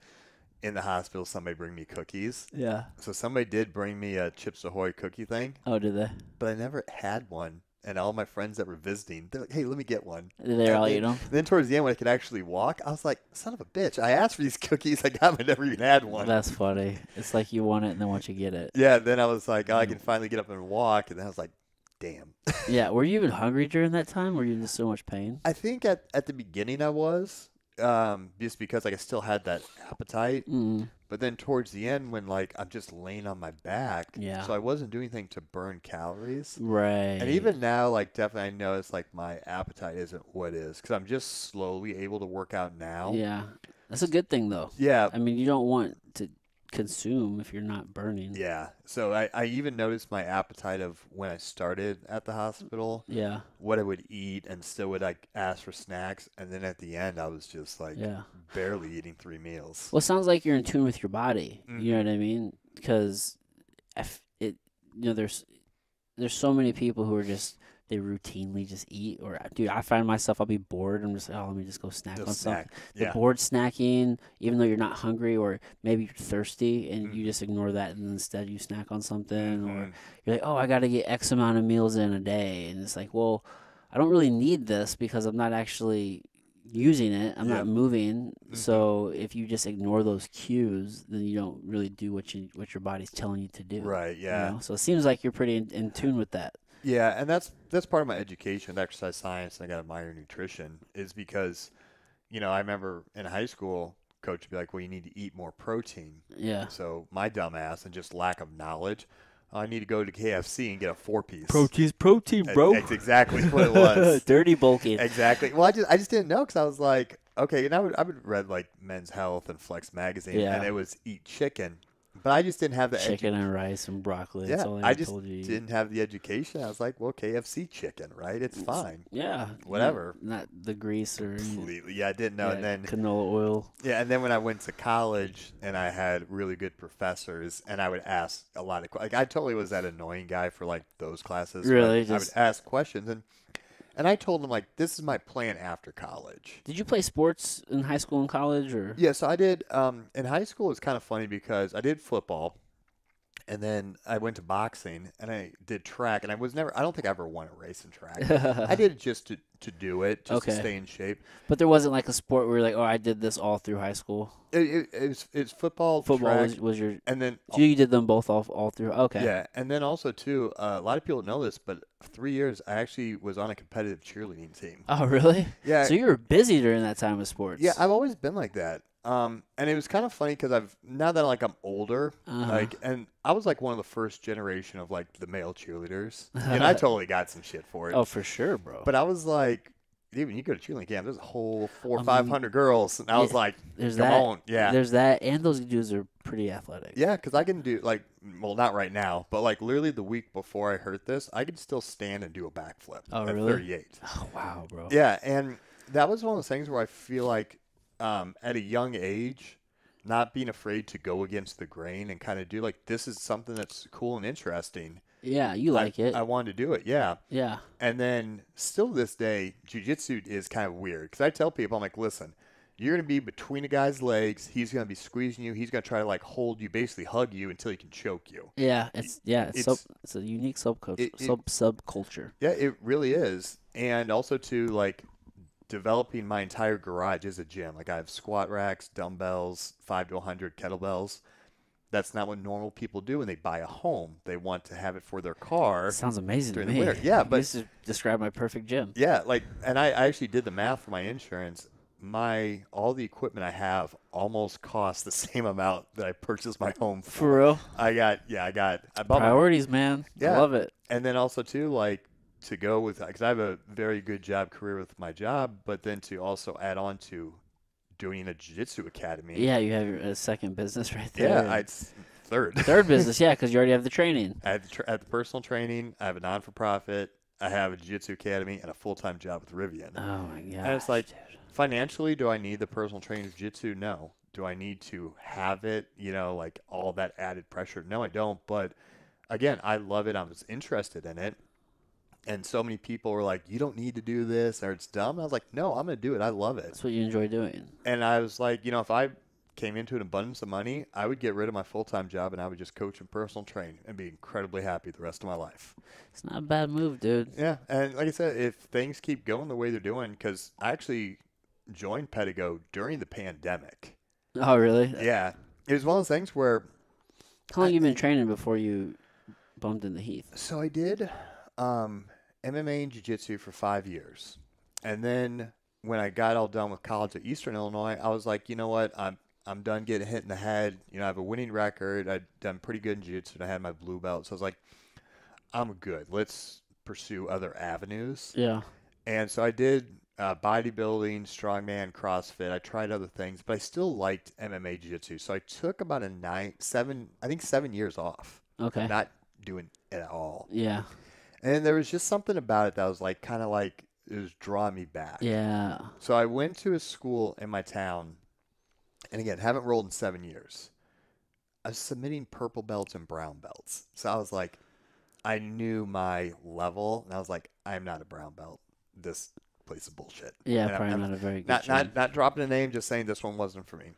in the hospital, somebody bring me cookies. Yeah. So somebody did bring me a Chips Ahoy cookie thing. Oh, did they? But I never had one. And all my friends that were visiting, they're like, hey, let me get one. Did they all eat them? Then towards the end, when I could actually walk, I was like, son of a bitch. I asked for these cookies. I got them. I never even had one. That's funny. It's like you want it, and then once you get it. Yeah, then I was like, I can finally get up and walk. And then I was like, damn. Yeah, were you even hungry during that time? Were you in so much pain? I think at the beginning I was, just because like I still had that appetite. But then towards the end, when like I'm just laying on my back, so I wasn't doing anything to burn calories. Right. And even now, like definitely I notice like my appetite isn't what it is because I'm just slowly able to work out now. Yeah, that's a good thing though. Yeah. I mean, you don't want to consume if you're not burning. Yeah. So I even noticed my appetite of when I started at the hospital. Yeah. What I would eat and still would like ask for snacks, and then at the end I was just like barely eating 3 meals. Well, it sounds like you're in tune with your body. You know what I mean? Because there's so many people who are just they routinely just eat. Or dude, I find myself I'll be bored. I'm just like, let me just go snack on something. The bored snacking, even though you're not hungry or maybe you're thirsty, and you just ignore that, and instead you snack on something, or you're like, oh, I got to get X amount of meals in a day, and it's like, well, I don't really need this because I'm not actually using it. I'm not moving. So if you just ignore those cues, then you don't really do what your body's telling you to do. Right. Yeah. So it seems like you're pretty in tune with that. Yeah, and that's part of my education, exercise science, and I got a minor in nutrition, is because, I remember in high school, coach would be like, well, you need to eat more protein. Yeah. So my dumb ass and just lack of knowledge, I need to go to KFC and get a 4-piece. Protein, bro. That's exactly what it was. Dirty bulking. Exactly. Well, I just didn't know because I was like, okay, and I would read like Men's Health and Flex magazine, and it was eat chicken. But I just didn't have the chicken and rice and broccoli. Yeah, that's all I just told you. didn't have the education. I was like, well, KFC chicken, right? It's fine. Yeah. Whatever. Not the grease or completely. Yeah, I didn't know. And then canola oil. Yeah, and then when I went to college and I had really good professors, and I would ask a lot of I totally was that annoying guy for like those classes. Really, I would ask questions and I told them, like, this is my plan after college. Did you play sports in high school and college? Or? Yeah, so I did. In high school, it was kind of funny because I did football, and then I went to boxing, and I did track, and I don't think I ever won a race in track. I did it just to do it, just to stay in shape. But there wasn't like a sport where you're like, oh, I did this all through high school? It's football, Football track, was your... And then... You did them both all through? Okay. Yeah, and then also, too, a lot of people don't know this, but 3 years, I actually was on a competitive cheerleading team. Oh, really? Yeah. So you were busy during that time with sports? Yeah, I've always been like that. And it was kind of funny because now that like I'm older, Uh-huh. and I was like one of the first generation of like the male cheerleaders, and I totally got some shit for it. Oh, for sure, bro. But I was like, even you go to cheerleading camp, there's a whole four or I five mean, hundred girls, and I was yeah, like, there's come that. on, yeah, There's that, and those dudes are pretty athletic. yeah, because I can do like, well, not right now, but like literally the week before I hurt this, I could still stand and do a backflip Oh, at really? 38. Oh, wow, bro. Yeah, and that was one of those things where I feel like at a young age, not being afraid to go against the grain and kind of do like this is something that's cool and interesting. Yeah, you like it. I wanted to do it, yeah. Yeah. And then still this day, jiu-jitsu is kind of weird because I tell people, I'm like, listen, you're going to be between a guy's legs. He's going to be squeezing you. He's going to try to like hold you, basically hug you until he can choke you. Yeah, it's a unique subculture. Yeah, it really is. And also to like developing my entire garage is a gym. Like I have squat racks, dumbbells, 5 to 100 kettlebells. That's not what normal people do when they buy a home. They want to have it for their car. Sounds amazing to during the me. winter. Yeah, but this is describe my perfect gym. yeah, like, and I actually did the math for my insurance. All the equipment I have almost cost the same amount that I purchased my home for. For real? I bought Priorities, man. Yeah. I love it. and then also too like to go with because I have a very good job career with my job, but then to also add on to doing a jiu-jitsu academy. Yeah, you have your second business right there. Yeah, it's third. Third business, yeah, because you already have the training. I have the personal training. I have a non-for-profit. I have a jiu-jitsu academy and a full-time job with Rivian. Oh my god. And it's like, financially, do I need the personal training of jiu-jitsu? No. Do I need to have it? Like all that added pressure? No, I don't. But again, I love it. I was interested in it. And so many people were like, you don't need to do this or it's dumb. And I was like, no, I'm going to do it. I love it. That's what you enjoy doing. And I was like, if I came into an abundance of money, I would get rid of my full-time job and I would just coach and personal train and be incredibly happy the rest of my life. It's not a bad move, dude. Yeah. And like I said, if things keep going the way they're doing, because I actually joined Pedigo during the pandemic. Oh, really? Yeah. It was one of those things where. How long you been training before you bumped into Heath? So I did MMA and jiu-jitsu for 5 years. And then when I got all done with college at Eastern Illinois, I was like, you know what? I'm done getting hit in the head. I have a winning record. I'd done pretty good in jiu-jitsu, and I had my blue belt. So I was like, I'm good. Let's pursue other avenues. Yeah. And so I did bodybuilding, strongman, CrossFit. I tried other things, but I still liked MMA jiu-jitsu. So I took about 7 years off. Okay. Not doing it at all. Yeah. And there was just something about it that was like kind of like it was drawing me back. Yeah. So I went to a school in my town, and again, haven't rolled in 7 years. I was submitting purple belts and brown belts. So I was like, I knew my level, and I was like, I am not a brown belt. This place is bullshit. Yeah, And probably I'm not a very good gym. not dropping a name, just saying this one wasn't for me.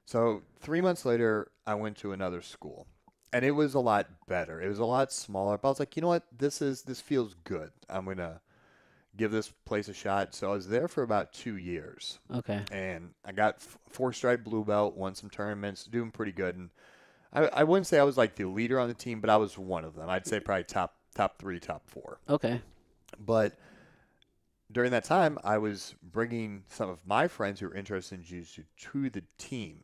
So 3 months later, I went to another school. And it was a lot better. It was a lot smaller. But I was like, you know what? This feels good. I'm going to give this place a shot. So I was there for about 2 years. Okay. And I got 4-stripe blue belt, won some tournaments, doing pretty good. And I wouldn't say I was like the leader on the team, but I was one of them. I'd say probably top 3, top 4. Okay. But during that time, I was bringing some of my friends who were interested in jiu-jitsu to the team.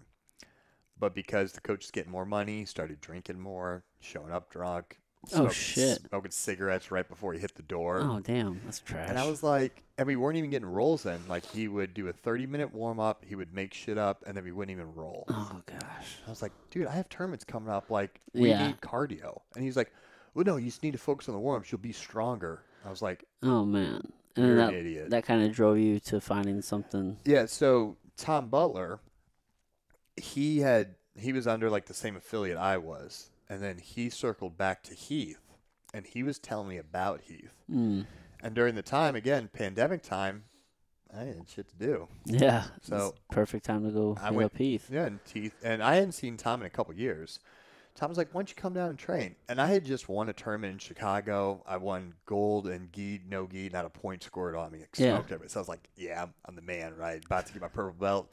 But because the coach is getting more money, started drinking more, showing up drunk. Smoking cigarettes right before he hit the door. Oh, damn. That's trash. And I was like, and we weren't even getting rolls in. Like, he would do a 30-minute warm-up, he would make shit up, and then we wouldn't even roll. Oh, gosh. I was like, dude, I have tournaments coming up. Like, we need cardio. And he's like, well, no, you just need to focus on the warm-ups. You'll be stronger. I was like, oh, man. And you're then an idiot. That kind of drove you to finding something. Yeah, so Tom Butler, he was under like the same affiliate I was, and then he circled back to Heath, and he was telling me about Heath. Mm. And during the time, again, pandemic time, I had shit to do. Yeah, so perfect time to go hit up Heath. Yeah, and I hadn't seen Tom in a couple years. Tom was like, "Why don't you come down and train?" And I had just won a tournament in Chicago. I won gold and gi, no gi, not a point scored on me. So I was like, "Yeah, I'm the man, right? About to get my purple belt."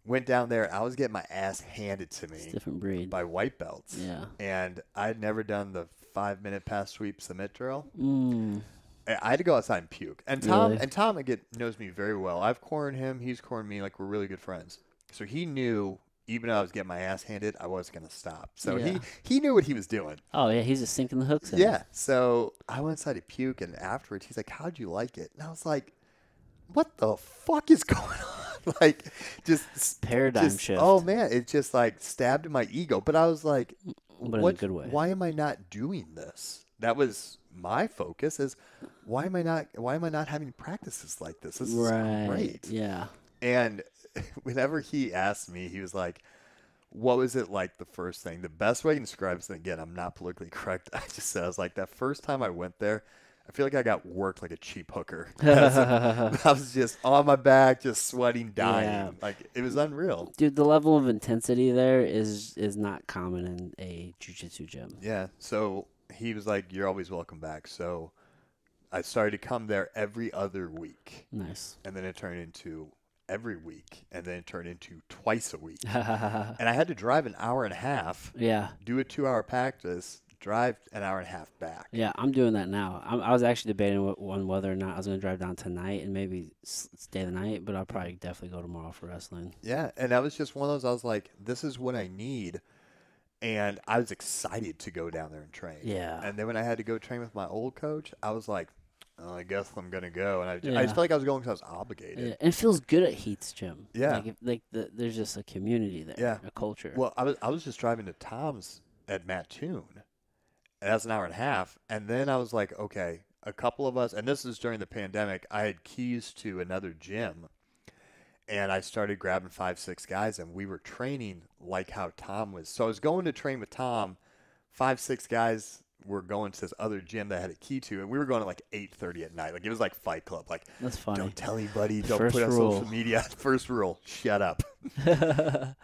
Went down there. I was getting my ass handed to me. It's a different breed. By white belts. Yeah. And I'd never done the 5-minute pass sweep submit drill. Mm. I had to go outside and puke. And Tom again knows me very well. I've cornered him. He's cornered me. Like, we're really good friends. So he knew even though I was getting my ass handed, I wasn't going to stop. So Yeah. he knew what he was doing. Oh yeah, he's just sinking the hooks in. Yeah. So I went inside to puke, and afterwards he's like, "How'd you like it?" And I was like, "What the fuck is going on?" Like, Paradigm shift. Oh man, it just like stabbed in my ego. But I was like, But in a good way. Why am I not doing this? That was my focus. Is why am I not having practices like this? This is great. Yeah. And whenever he asked me, he was like, "What was it like the first thing?" The best way I can describe this, and again, I'm not politically correct. I just said, I was like, that first time I went there, I feel like I got worked like a cheap hooker. I was just on my back, just sweating, dying. Yeah. Like, it was unreal. Dude, the level of intensity there is not common in a jiu-jitsu gym. Yeah. So he was like, "You're always welcome back." So I started to come there every other week. Nice. And then it turned into every week. And then it turned into twice a week. And I had to drive an hour and a half. Yeah. Do a 2-hour practice, drive an hour and a half back. Yeah, I'm doing that now. I was actually debating on whether or not I was going to drive down tonight and maybe stay the night, but I'll probably definitely go tomorrow for wrestling. Yeah, and that was just one of those, I was like, this is what I need. And I was excited to go down there and train. Yeah. And then when I had to go train with my old coach, I was like, oh, I guess I'm going to go. And I Yeah. just felt like I was going because I was obligated. Yeah, and it feels good at Heath's gym. Yeah. There's just a community there, Yeah. a culture. Well, I was just driving to Tom's at Mattoon. And that's an hour and a half. And then I was like, okay, a couple of us, and this is during the pandemic, I had keys to another gym. And I started grabbing 5, 6 guys, and we were training like how Tom was. So I was going to train with Tom. 5, 6 guys were going to this other gym that I had a key to, and we were going at like 8:30 at night. Like, it was like Fight Club. Like, That's funny. don't tell anybody. Don't First put it on rule. social media. First rule, shut up.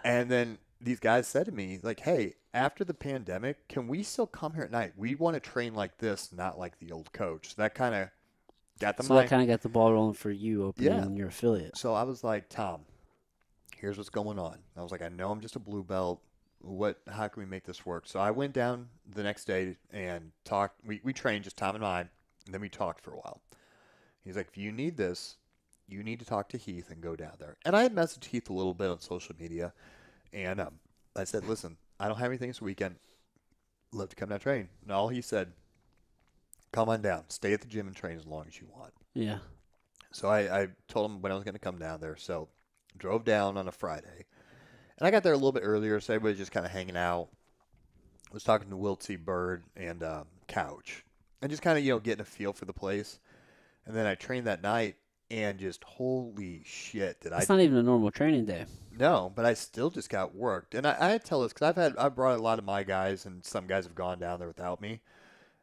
And then these guys said to me, like, hey, after the pandemic, can we still come here at night? We want to train like this, not like the old coach. So that kind of got the So that kind of got the ball rolling for you opening your affiliate. So I was like, Tom, here's what's going on. I was like, I know I'm just a blue belt. How can we make this work? So I went down the next day and talked. We trained, just Tom and I, and then we talked for a while. He's like, if you need this, you need to talk to Heath and go down there. And I had messaged Heath a little bit on social media, and I said, listen, I don't have anything this weekend. Love to come down and train. And all he said, come on down. Stay at the gym and train as long as you want. Yeah. So I told him when I was going to come down there. So drove down on a Friday. And I got there a little bit earlier, so everybody was just kind of hanging out. I was talking to Wilt C. Bird and Couch. And just kind of, getting a feel for the place. And then I trained that night, and just holy shit did It's not even a normal training day. No, but I still just got worked. And I tell this because I brought a lot of my guys, and some guys have gone down there without me.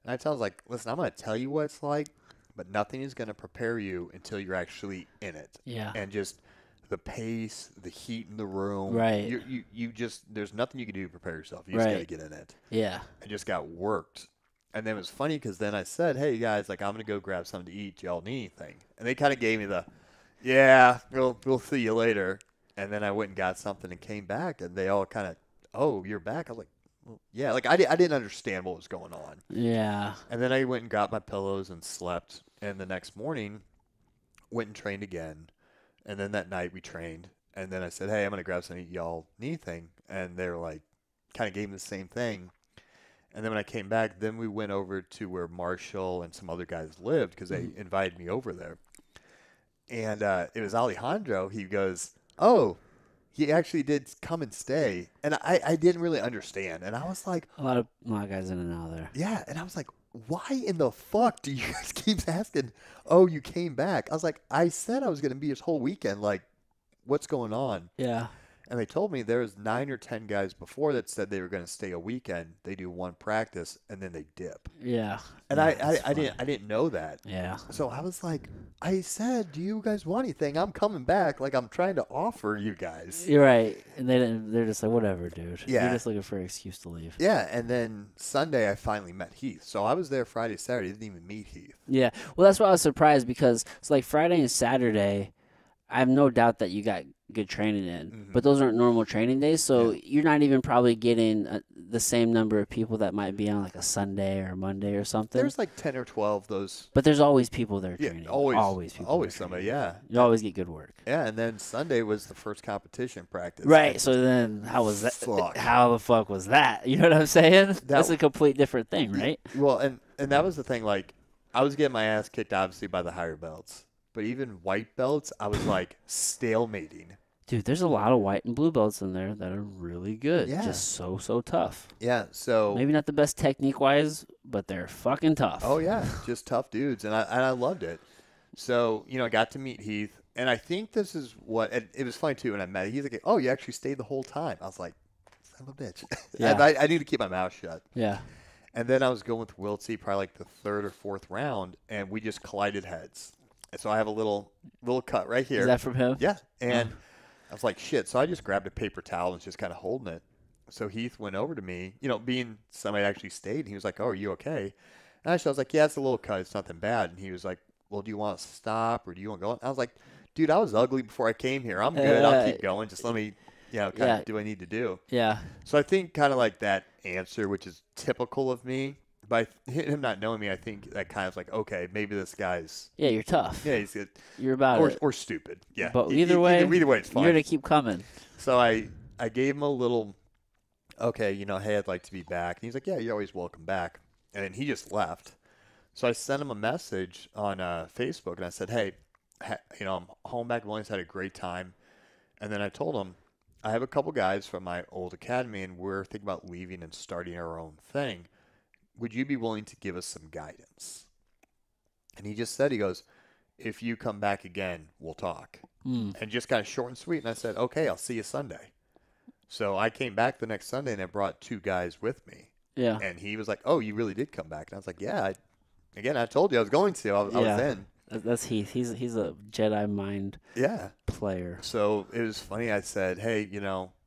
And I tell them, like, listen, I'm going to tell you what it's like, but nothing is going to prepare you until you're actually in it. Yeah. And just the pace, the heat in the room. Right. You just, there's nothing you can do to prepare yourself. You just got to get in it. Yeah. I just got worked. And then it was funny because then I said, hey, guys, like, I'm going to go grab something to eat. Y'all need anything? And they kind of gave me the, yeah, we'll see you later. And then I went and got something and came back, and they all kind of, oh, you're back? I was like, well, yeah. Like, I didn't understand what was going on. Yeah. And then I went and got my pillows and slept. And the next morning, went and trained again. And then that night we trained. And then I said, hey, I'm going to grab something to eat. Y'all need anything? And they were like, kind of gave me the same thing. And then when I came back, then we went over to where Marshall and some other guys lived because they invited me over there. And it was Alejandro. He goes, oh, he actually did come and stay. And I didn't really understand. And I was like, A lot of guys in and out there. yeah. And I was like, why in the fuck do you guys keep asking, oh, you came back? I was like, I said I was going to be this whole weekend. Like, what's going on? Yeah. And they told me there was 9 or 10 guys before that said they were going to stay a weekend. They do one practice and then they dip. Yeah. And Yeah, I didn't know that. Yeah. So I was like, I said, do you guys want anything? I'm coming back. Like, I'm trying to offer you guys. You're right. And they're just like, whatever, dude. Yeah. You're just looking for an excuse to leave. Yeah. And then Sunday I finally met Heath. So I was there Friday, Saturday. Didn't even meet Heath. Yeah. Well, that's why I was surprised because it's like Friday and Saturday, I have no doubt that you got good training in, but those aren't normal training days, so you're not even probably getting the same number of people that might be on like a Sunday or a Monday or something. There's like 10 or 12 those. But there's always people there Yeah, training. always people. always there somebody. training. Yeah, You always get good work. yeah. And then Sunday was the first competition practice. Right. So then, how was that? Fuck. How the fuck was that? You know what I'm saying? That's a complete different thing, right? Well, and that was the thing. Like, I was getting my ass kicked, obviously, by the higher belts. But even white belts, I was like stalemating. Dude, there's a lot of white and blue belts in there that are really good. Yeah. Just so tough. Yeah. So Maybe not the best technique wise, but they're fucking tough. oh yeah, just tough dudes, and I loved it. So I got to meet Heath, and I think this is what and it was funny too. When I met, he's like, "Oh, you actually stayed the whole time." I was like, "Son of a bitch." Yeah. And I need to keep my mouth shut. Yeah. And then I was going with Wiltsey, probably like the third or fourth round, and we just collided heads. And so I have a little cut right here. Is that from him? Yeah. And I was like, shit. So I just grabbed a paper towel and was just kind of holding it. So Heath went over to me, being somebody that actually stayed, and he was like, "Oh, are you okay?" And I was like, "Yeah, it's a little cut. It's nothing bad." And he was like, "Well, do you want to stop or do you want to go on?" I was like, "Dude, I was ugly before I came here. I'm good. I'll keep going. Just let me, kind of do what I need to do." Yeah. So I think kind of like that answer, which is typical of me, by him not knowing me, I think that kind of like, okay, maybe this guy's Yeah, you're tough. yeah, he's good. You're about it. Or stupid. Yeah. But either way, it's fine. you're going to keep coming. So I gave him a little, okay, hey, I'd like to be back. And he's like, "Yeah, you're always welcome back." And then he just left. So I sent him a message on Facebook, and I said, "Hey, I'm home back in Williams, had a great time." And then I told him, I have a couple guys from my old academy, and we're thinking about leaving and starting our own thing. Would you be willing to give us some guidance? And he just said, he goes, "If you come back again, we'll talk." And just kind of short and sweet. And I said, "Okay, I'll see you Sunday." So I came back the next Sunday, and I brought 2 guys with me. Yeah. And he was like, "Oh, you really did come back?" And I was like, "Yeah, I told you I was going to. I was in." That's Heath. He's a Jedi mind Yeah. player. So it was funny. I said, "Hey,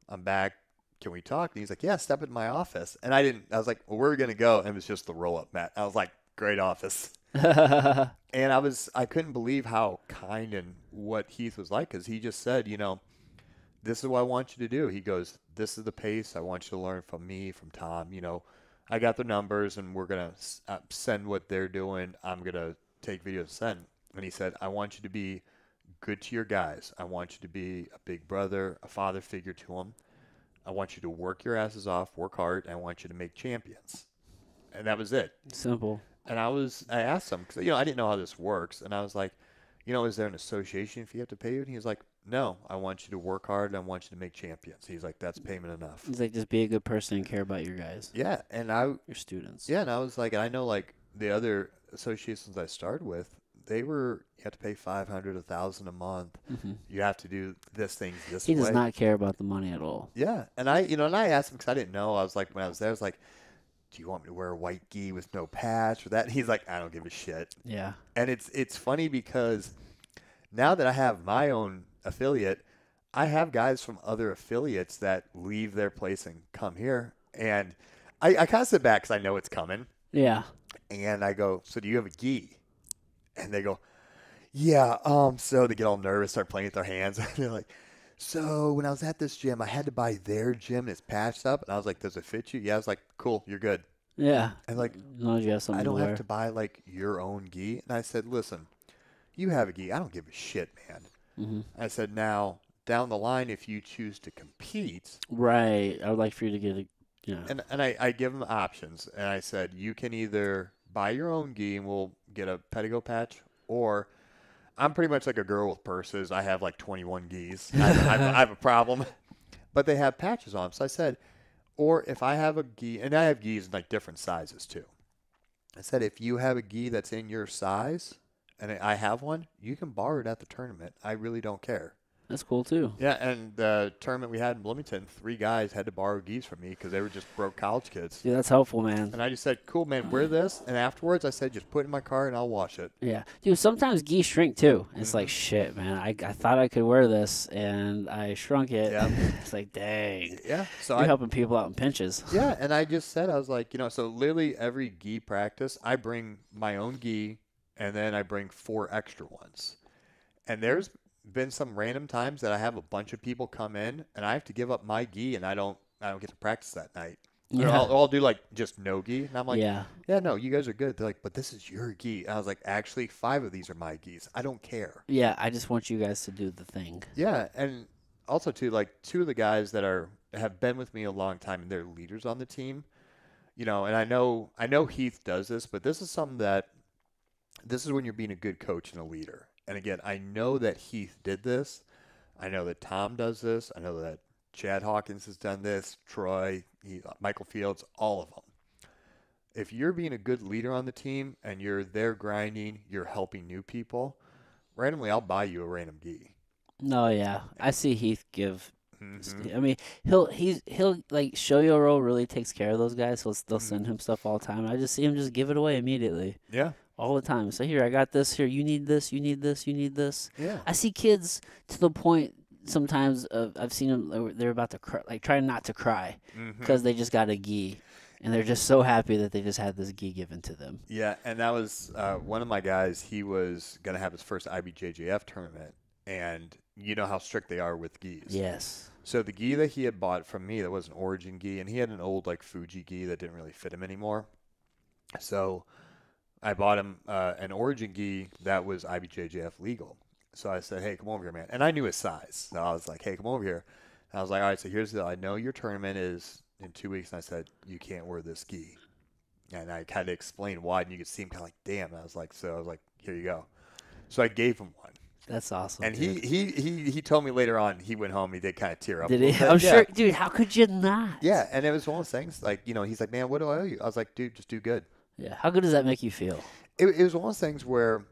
I'm back. Can we talk?" And he's like, "Yeah, step into my office." And I was like, "Well, where are we going to go?" And it was just the roll-up mat. I was like, "Great office." And I couldn't believe how kind and what Heath was like, because he just said, "This is what I want you to do." He goes, "This is the pace. I want you to learn from me, from Tom. I got the numbers, and we're going to send what they're doing. I'm going to take videos and send." And he said, "I want you to be good to your guys. I want you to be a big brother, a father figure to them. I want you to work your asses off, work hard, and I want you to make champions." And that was it. Simple. And I asked him, because, I didn't know how this works. And I was like, "Is there an association fee you have to pay you?" And he was like, "No, I want you to work hard and I want you to make champions." He's like, "That's payment enough." He's like, just be a good person and care about your guys, Yeah. And your students. yeah. And I was like, I know like the other associations I started with, you have to pay $500, $1,000 a month. Mm-hmm. You have to do this thing this He way. does not care about the money at all. Yeah. And I asked him, because I didn't know. I was like, when I was there, I was like, "Do you want me to wear a white gi with no patch or that?" And he's like, "I don't give a shit." Yeah. And it's funny, because now that I have my own affiliate, I have guys from other affiliates that leave their place and come here. And I kind of sit back because I know it's coming. Yeah. And I go, "So do you have a gi?" And they go, "Yeah." So they get all nervous, start playing with their hands. And they're like, "So when I was at this gym, I had to buy their gym and it's patched up." And I was like, "Does it fit you?" Yeah. I was like, "Cool, you're good." Yeah. And like, As long as you have something "I don't to wear. have to buy like your own gi." And I said, "Listen, you have a gi. I don't give a shit, man." Mm-hmm. I said, "Now down the line, if you choose to compete," Right. I would like for you to get a, and I give them options, and I said, "You can either buy your own gi and we'll get a pedigo patch, or I'm pretty much like a girl with purses. I have like 21 gis. I have a problem, but they have patches on them." So I said, "Or if I have a gi," and I have gis in like different sizes too. I said, "If you have a gi that's in your size and I have one, you can borrow it at the tournament. I really don't care." That's cool too. Yeah, and the tournament we had in Bloomington, 3 guys had to borrow gis from me because they were just broke college kids. Yeah, that's helpful, man. And I just said, "Cool, man, wear this." And afterwards, I said, "Just put it in my car and I'll wash it." Yeah. Dude, sometimes gi shrink too. It's like, shit, man. I thought I could wear this and I shrunk it. Yeah. It's like, dang. Yeah. So You're helping people out in pinches. yeah, and I just said, I was like, so literally every gi practice, I bring my own gi and then I bring 4 extra ones. And there's been some random times that I have a bunch of people come in and I have to give up my gi and I don't get to practice that night. Or Yeah. I'll do like just no gi. And I'm like, Yeah. yeah, no, you guys are good. They're like, but this is your gi. And I was like, actually, 5 of these are my gis. I don't care. Yeah. I just want you guys to do the thing. Yeah, and also too, like 2 of the guys that have been with me a long time and they're leaders on the team. And I know Heath does this, but this is when you're being a good coach and a leader. And again, I know that Heath did this. I know that Tom does this. I know that Chad Hawkins has done this. Troy, Michael Fields, all of them. If you're being a good leader on the team and you're there grinding, you're helping new people, randomly I'll buy you a random gi. No, yeah. I see Heath give. Hmm I mean, he'll like Shoyoro really takes care of those guys. So they'll send him stuff all the time. I just see him just give it away immediately. Yeah. All the time. So here, I got this. Here, you need this. You need this. You need this. Yeah. I see kids to the point sometimes I've seen them. They're about to cry, like trying not to cry because they just got a gi, and they're just so happy that they just had this gi given to them. Yeah, and that was one of my guys. He was going to have his first IBJJF tournament, and you know how strict they are with gis. Yes. So the gi that he had bought from me, that was an Origin gi, and he had an old like Fuji gi that didn't really fit him anymore. So I bought him an Origin gi that was IBJJF legal. So I said, hey, come over here, man. And I knew his size. So I was like, hey, come over here. And I was like, all right, so here's the deal. I know your tournament is in 2 weeks. And I said, you can't wear this gi. And I kind of explained why. And you could see him kind of like, damn. And I was like, here you go. So I gave him one. That's awesome. And dude. he told me later on, he went home, he did kind of tear up. Did a he? little bit. I'm Yeah. sure, dude. How could you not? Yeah, and it was one of those things, like, he's like, man, what do I owe you? I was like, dude, just do good. Yeah. How good does that make you feel? It was one of those things where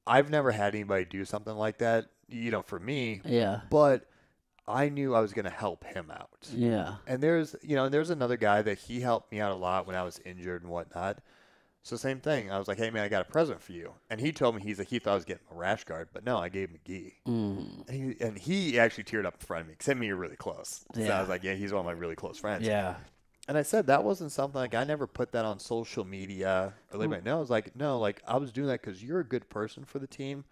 I've never had anybody do something like that, for me, Yeah. but I knew I was going to help him out. Yeah. And there's another guy that he helped me out a lot when I was injured and whatnot. So same thing. I was like, hey, man, I got a present for you. And he told me he thought I was getting a rash guard, but no, I gave him a gi. And he actually teared up in front of me because him and me are really close. So Yeah. I was like, yeah, he's one of my really close friends. Yeah. And I said that wasn't something like I never put that on social media or like no. I was like, no, like I was doing that because you're a good person for the team.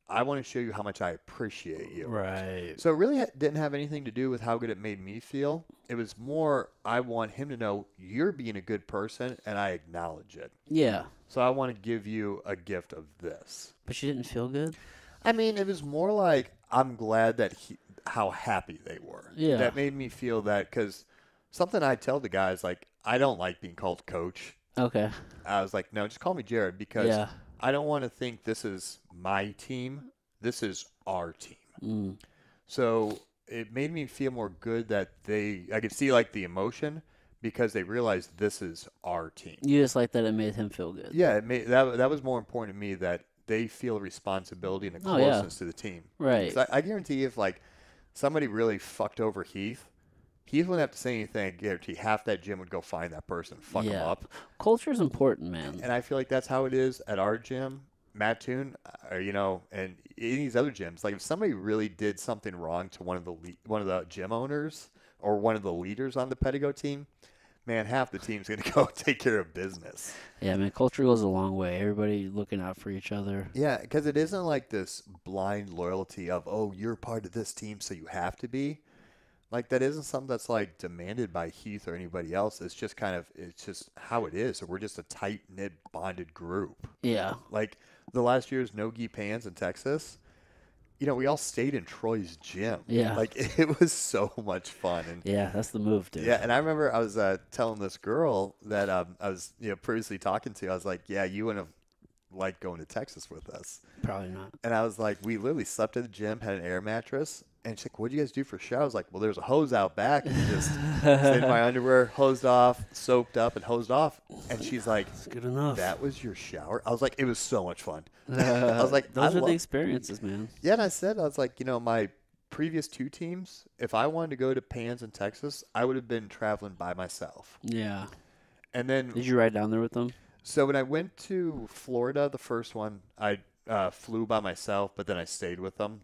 I want to show you how much I appreciate you. Right. So it really didn't have anything to do with how good it made me feel. It was more I want him to know you're being a good person and I acknowledge it. Yeah. So I want to give you a gift of this. But you didn't feel good? I mean, it was more like I'm glad that how happy they were. Yeah. That made me feel that because something I tell the guys, like, I don't like being called coach. Okay. I was like, no, just call me Jared because Yeah. I don't want to think this is my team. This is our team. So it made me feel more good that I could see like the emotion because they realized this is our team. You just like that it made him feel good. Yeah, that was more important to me that they feel responsibility and a Oh, yeah. closeness to the team. Right. 'Cause I guarantee if like somebody really fucked over Heath wouldn't have to say anything. I guarantee half that gym would go find that person, fuck him up. Culture is important, man. And I feel like that's how it is at our gym, Mattoon, and any of these other gyms. Like if somebody really did something wrong to one of the gym owners or one of the leaders on the Pedigo team, man, half the team's gonna go take care of business. Yeah, man, culture goes a long way. Everybody looking out for each other. Yeah, because it isn't like this blind loyalty of, oh, you're part of this team, so you have to be. Like that isn't something that's like demanded by Heath or anybody else. It's just how it is. So we're just a tight knit bonded group. Yeah. Like the last year's No Gi Pans in Texas, we all stayed in Troy's gym. Yeah. Like it was so much fun. And Yeah, that's the move, dude. yeah, and I remember I was telling this girl that I was previously talking to. I was like, yeah, you wouldn't have liked going to Texas with us. Probably not. And I was like, we literally slept at the gym, had an air mattress. And she's like, what'd you guys do for a shower? I was like, well, there's a hose out back. And just stayed in my underwear, hosed off, soaked up, and hosed off. And she's like, It's good enough. that was your shower? I was like, it was so much fun. I was like, those are the experiences, man. Yeah, and I was like, my previous 2 teams, if I wanted to go to Pans in Texas, I would have been traveling by myself. Yeah. And then, Did you ride down there with them? so when I went to Florida, the first one, I flew by myself, but then I stayed with them.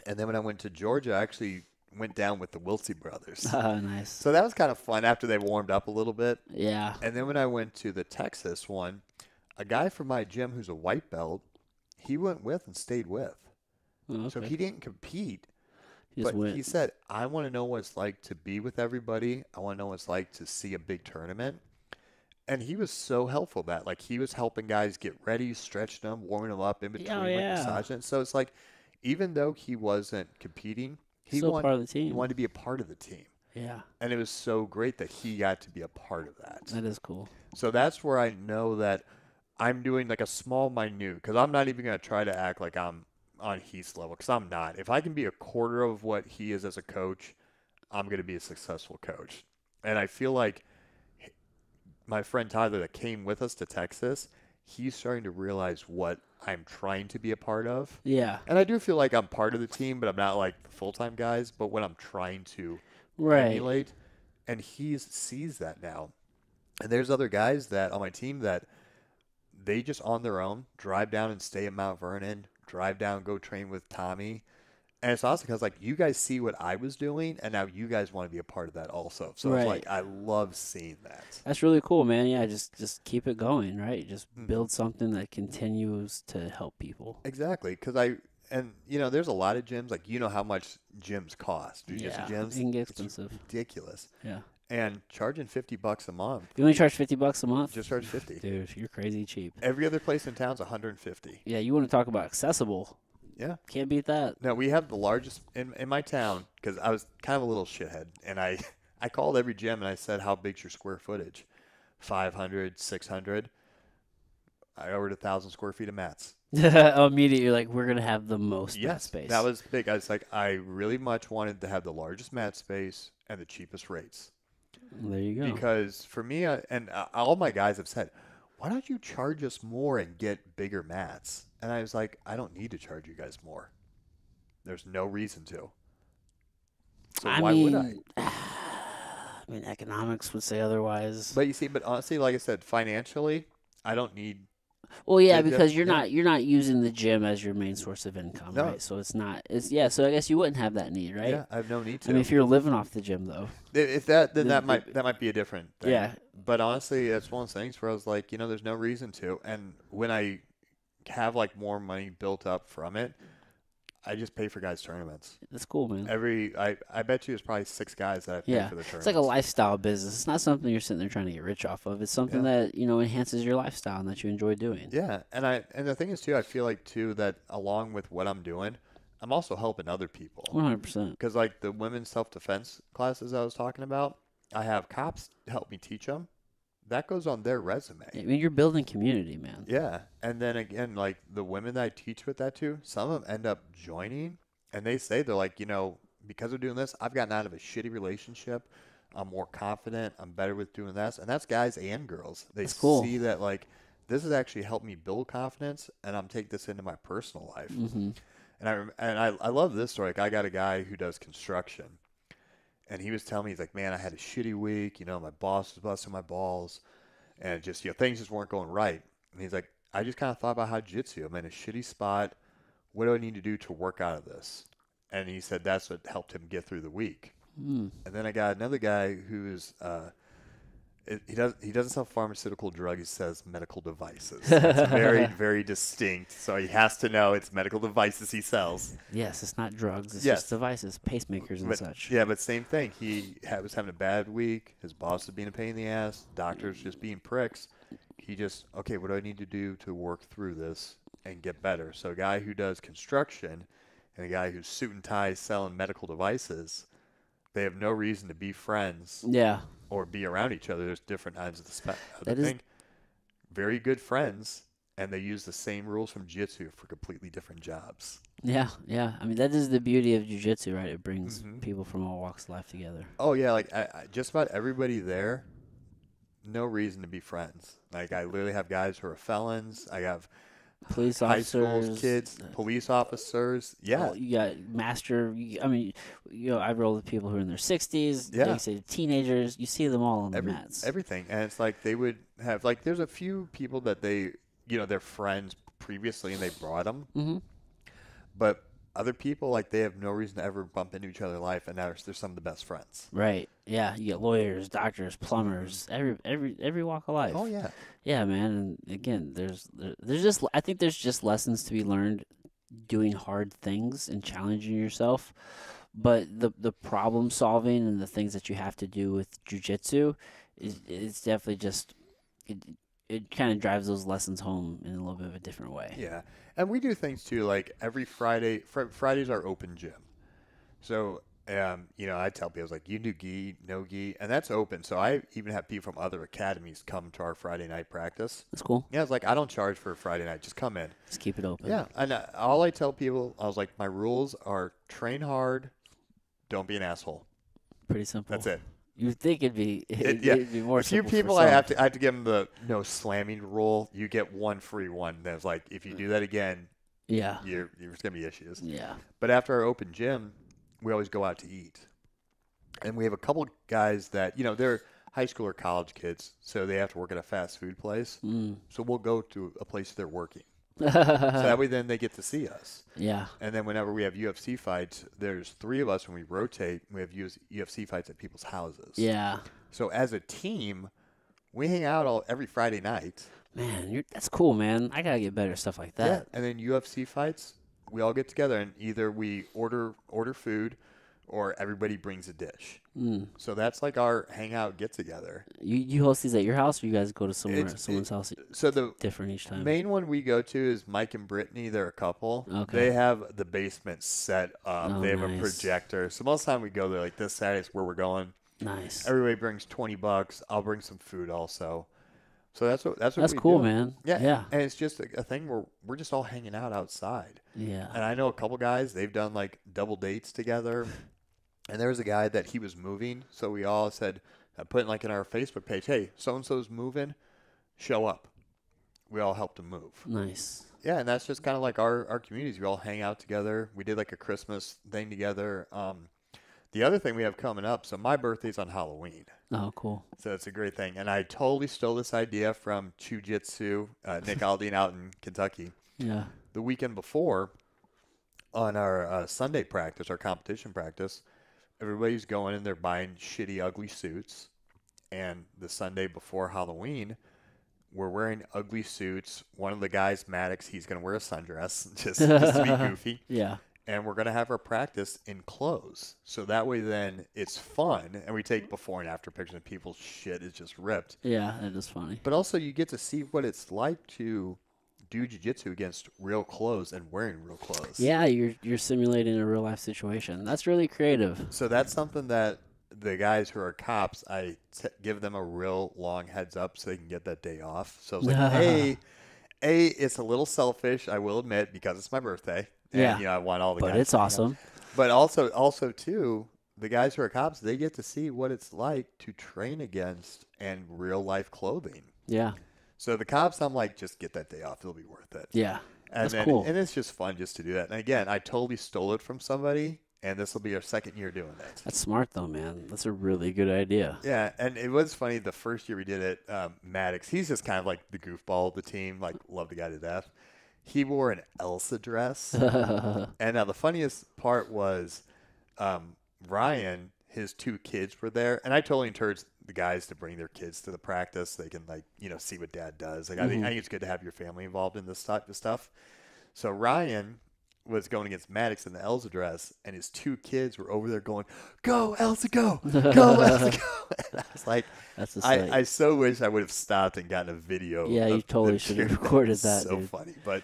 And then when I went to Georgia, I actually went down with the Wiltsey brothers. Nice. So that was kind of fun after they warmed up a little bit. Yeah. And then when I went to the Texas one, a guy from my gym who's a white belt, he went with and stayed with. Oh, okay. So he didn't compete, He just But went. he said, I want to know what it's like to be with everybody. I want to know what it's like to see a big tournament. And he was so helpful that like he was helping guys get ready, stretching them, warming them up in Oh between, like yeah, massaging. So it's like even though he wasn't competing, still part of the he team. wanted to be a part of the team. Yeah, And it was so great that he got to be a part of that. that is cool. So that's where I know that I'm doing like a small minute because I'm not even going to try to act like I'm on Heath's level because I'm not. If I can be a quarter of what he is as a coach, I'm going to be a successful coach. And I feel like my friend Tyler that came with us to Texas, he's starting to realize what I'm trying to be a part of. Yeah, And I do feel like I'm part of the team, but I'm not like the full-time guys, but what I'm trying to right. emulate. And he sees that now. And there's other guys that on my team that they just on their own drive down and stay at Mount Vernon, drive down, go train with Tommy. And it's awesome because like you guys see what I was doing, and now you guys want to be a part of that also. So it's Right. like I love seeing that. That's really cool, man. Yeah, just keep it going, right? Just Mhm. build something that continues to help people. Exactly, because there's a lot of gyms like how much gyms cost. Jiu-jitsu Yeah, gyms, it can get it's expensive. ridiculous. Yeah. And charging $50 a month, You only charge $50 a month? just charge 50. Dude, you're crazy cheap. Every other place in town's 150. Yeah, you want to talk about accessible. Yeah. Can't beat that. No, we have the largest in my town because I was kind of a little shithead, and I I called every gym and I said, "How big's your square footage?" 500, 600. I ordered 1,000 square feet of mats. Immediately, you're like, we're going to have the most mat Yes, space. that was big. I was like, I really much wanted to have the largest mat space and the cheapest rates. There you go. Because for me, all my guys have said, why don't you charge us more and get bigger mats? And I was like, I don't need to charge you guys more. There's no reason to. So why would I? I mean, economics would say otherwise. But honestly, like I said, financially, I don't need. Well, yeah, Yeah, because you're yeah. not using the gym as your main source of income, No. right? So it's not. So I guess you wouldn't have that need, right? Yeah, I have no need to. I mean, if you're living off the gym, though. If that, then the- that might be a different thing. Yeah. But honestly, that's one of those things where I was like, there's no reason to. And when I have like more money built up from it, I just pay for guys' tournaments. That's cool, man. I bet you there's probably 6 guys that I pay Yeah, for the tournaments. it's like a lifestyle business. It's not something you're sitting there trying to get rich off of. It's something that enhances your lifestyle and that you enjoy doing. Yeah, and the thing is too, I feel like too that along with what I'm doing, I'm also helping other people. 100%. Because like the women's self-defense classes I was talking about, I have cops help me teach them. That goes on their resume. I mean, you're building community, man. Yeah, and then again, like the women that I teach with that too, some of them end up joining, and they say they're like, because of doing this, I've gotten out of a shitty relationship. I'm more confident. I'm better with doing this, and that's guys and girls. They That's cool. see that like this has actually helped me build confidence, and I'm taking this into my personal life. Mm-hmm. And I love this story. Like I got a guy who does construction, and he was telling me, he's like, man, I had a shitty week. My boss was busting my balls, and just things just weren't going right. And he's like, I just kind of thought about how jiu-jitsu. I'm in a shitty spot. What do I need to do to work out of this? And he said that's what helped him get through the week. Mm. And then I got another guy who's he doesn't sell pharmaceutical drug. He says medical devices. It's very very distinct. So he has to know it's medical devices he sells. Yes, it's not drugs. It's Yes. just devices, pacemakers and But, such. yeah, but same thing. He was having a bad week. His boss was being a pain in the ass. Doctors just being pricks. He just, okay, what do I need to do to work through this and get better? So a guy who does construction and a guy who's suit and tie selling medical devices, they have no reason to be friends Yeah. or be around each other. There's different ends of the That is- thing. Very good friends, and they use the same rules from jiu-jitsu for completely different jobs. Yeah, yeah. I mean, that is the beauty of jiu-jitsu, right? It brings Mhm. people from all walks of life together. Oh yeah, like I just about everybody there, no reason to be friends. Like I literally have guys who are felons. I have Police high officers, schools, kids, police officers. Yeah, Oh, you got I mean, I roll with people who are in their 60s. Yeah. Like you say teenagers. You see them all on the mats. everything. And it's like they would have like there's a few people that they're friends previously and they brought them, Mm-hmm. but other people like they have no reason to ever bump into each other in life, and now they're some of the best friends. Right. Yeah. You get lawyers, doctors, plumbers, every walk of life. Oh yeah, Yeah, man. And again, I think there's just lessons to be learned doing hard things and challenging yourself. but the problem solving and the things that you have to do with jujitsu is definitely just it. It kind of drives those lessons home in a little bit of a different way. Yeah, and we do things too. Like every Friday, Friday's our open gym. So, I tell people, I was like, you do gi, no gi, and that's open. So I even have people from other academies come to our Friday night practice. That's cool. Yeah, it's like, I don't charge for a Friday night. Just come in. Just keep it open. Yeah, and all I tell people, I was like, my rules are train hard, don't be an asshole. Pretty simple. That's it. You'd think it'd be Yeah. it'd be more A few simple for people, some. I have to give them the no slamming rule. You get one free one. That's like, if you do that again, Yeah. there's gonna be issues. Yeah. But after our open gym, we always go out to eat. And we have a couple guys that, they're high school or college kids, so they have to work at a fast food place. Mm. So we'll go to a place they're working. So that way then they get to see us. Yeah. And then whenever we have UFC fights, there's 3 of us when we rotate. We have UFC fights at people's houses. Yeah. So as a team, we hang out every Friday night. Man, that's cool, man. I gotta get better at stuff like that. Yeah. And then UFC fights, we all get together and either we order food or everybody brings a dish. Mm. So that's like our hangout get together. You host these at your house, or you guys go to someone's house So the different each time? main one we go to is Mike and Brittany. They're a couple. Okay. They have the basement set up. Oh, they have a nice. projector. So most of the time we go there, like this Saturday is where we're going. Nice. Everybody brings $20. I'll bring some food also. So that's what That's we cool, do. man. Yeah. Yeah. And it's just a thing where we're just all hanging out outside. Yeah. And I know a couple guys, they've done like double dates together. And there was a guy that he was moving. So we all said, I put like in our Facebook page, hey, so-and-so's moving, show up. We all helped him move. Nice. Yeah, and that's just kind of like our communities. We all hang out together. We did like a Christmas thing together. The other thing we have coming up, so my birthday's on Halloween. Oh, cool. So it's a great thing. And I totally stole this idea from Jiu-Jitsu, Nick Aldine out in Kentucky. Yeah. The weekend before, on our Sunday practice, our competition practice, everybody's going and they're buying shitty, ugly suits. And the Sunday before Halloween, we're wearing ugly suits. One of the guys, Maddox, he's going to wear a sundress just to be goofy. Yeah. And we're going to have our practice in clothes. So that way then it's fun. And we take before and after pictures and people's shit is just ripped. Yeah, that is funny. But also you get to see what it's like to do jiu-jitsu against real clothes and wearing real clothes. Yeah, you're simulating a real life situation. That's really creative. So that's something that the guys who are cops, I give them a real long heads up so they can get that day off. So it's like, it's a little selfish, I will admit, because it's my birthday. And, Yeah. I want all the But guys. it's to hang out. awesome. But also too, the guys who are cops, they get to see what it's like to train against and real life clothing. Yeah. So the cops, I'm like, just get that day off. It'll be worth it. Yeah. And That's cool. And it's just fun just to do that. And again, I totally stole it from somebody, and this will be our second year doing it. That's smart though, man. That's a really good idea. Yeah, and it was funny. The first year we did it, Maddox, he's just kind of like the goofball of the team, like love the guy to death. He wore an Elsa dress. And now the funniest part was Ryan, his 2 kids were there, and I totally encouraged the guys to bring their kids to the practice so they can see what dad does. Like I think it's good to have your family involved in this type of stuff. So Ryan was going against Maddox in the Elsa dress, and his 2 kids were over there going, "Go Elsa, go, go Elsa, go!" And I was like, That's a sight. I so wish I would have stopped and gotten a video. Yeah, you of totally them should have cheering. recorded It's that, So dude. funny, but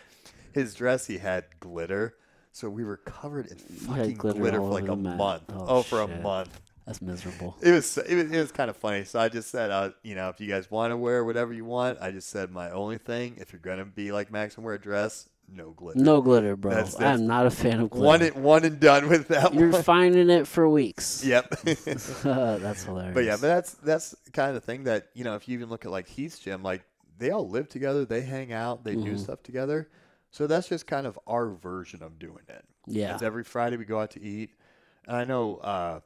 his dress he had glitter, so we were covered in had fucking glitter glitter all for like over a the mat. month. Oh, For a shit. month. That's miserable. It was kind of funny. So I just said, if you guys want to wear whatever you want, I just said my only thing, if you're gonna be like Max and wear a dress, no glitter. No glitter, bro. That's- I'm not a fan of glitter. One and done with that You're one. finding it for weeks. Yep. That's hilarious. But yeah, but that's kind of the thing that, if you even look at like Heath's gym, like they all live together, they hang out, they do stuff together. So that's just kind of our version of doing it. Yeah. It's every Friday we go out to eat. And I know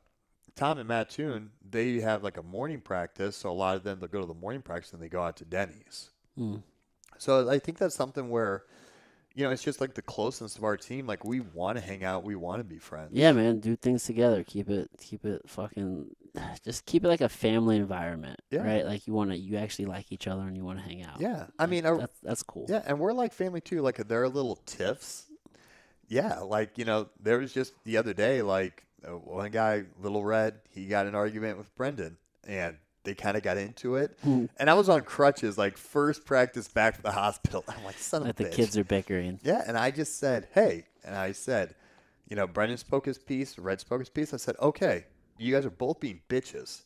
Tom and Matt Toon, they have like a morning practice. So a lot of them, they'll go to the morning practice and they go out to Denny's. Mm. So I think that's something where, it's just like the closeness of our team. Like we want to hang out. We want to be friends. Yeah, man. Do things together. Keep it fucking. Just keep it like a family environment, Yeah. right? Like you actually like each other and you want to hang out. Yeah. I mean, that's cool. yeah, and we're like family too. Like there are little tiffs. Yeah, like there was just the other day, like one guy, Little Red, he got in an argument with Brendan, and they kind of got into it. Hmm. And I was on crutches, like first practice back from the hospital. I'm like, son of a Like the bitch. kids are bickering. Yeah, and I just said, hey, and I said, Brendan spoke his piece, Red spoke his piece. I said, okay, you guys are both being bitches.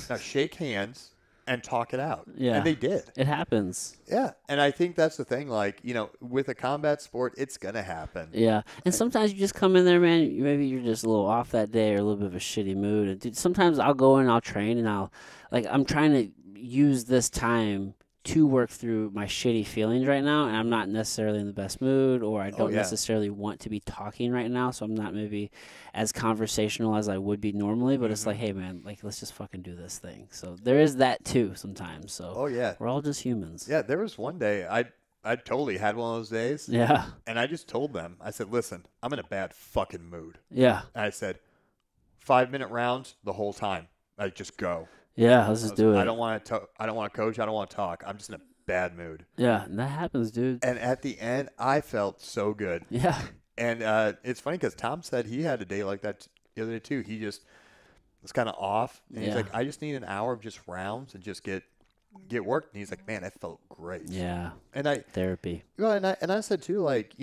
Now shake hands and talk it out. Yeah. And they did. It happens. Yeah, and I think that's the thing. Like, with a combat sport, it's going to happen. Yeah, and sometimes you just come in there, man. Maybe you're just a little off that day or a little bit of a shitty mood. And dude, sometimes I'll go in, I'll train, and I'm trying to use this time to work through my shitty feelings right now, and I'm not necessarily in the best mood, or I don't yeah. necessarily want to be talking right now, so I'm not maybe as conversational as I would be normally. But it's like, hey, man, like let's just fucking do this thing. So there is that too sometimes. So Oh, yeah. we're all just humans. Yeah, there was one day I totally had one of those days. Yeah. And I just told them, I said, listen, I'm in a bad fucking mood. Yeah. And I said, 5-minute rounds the whole time. Like, just go. Yeah. Let's just do it. I don't want to coach. I don't want to talk. I'm just in a bad mood. Yeah, and that happens, dude. And at the end, I felt so good. Yeah. And it's funny because Tom said he had a day like that the other day too. He just was kind of off. And he's Yeah. like, I just need an hour of just rounds and just get worked. And he's like, man, that felt great. Yeah. And Therapy. I said too, like,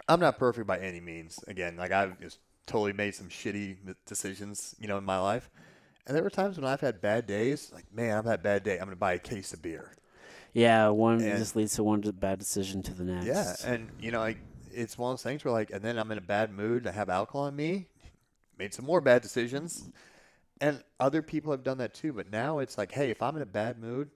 I'm not perfect by any means. Again, like I've just totally made some shitty decisions, in my life. And there were times when I've had bad days. Like, man, I've had a bad day. I'm going to buy a case of beer. Yeah, one And- just leads to one bad decision to the next. Yeah, and it's one of those things where like, and then I'm in a bad mood. I have alcohol in me. Made some more bad decisions, and other people have done that too. But now it's like, hey, if I'm in a bad mood,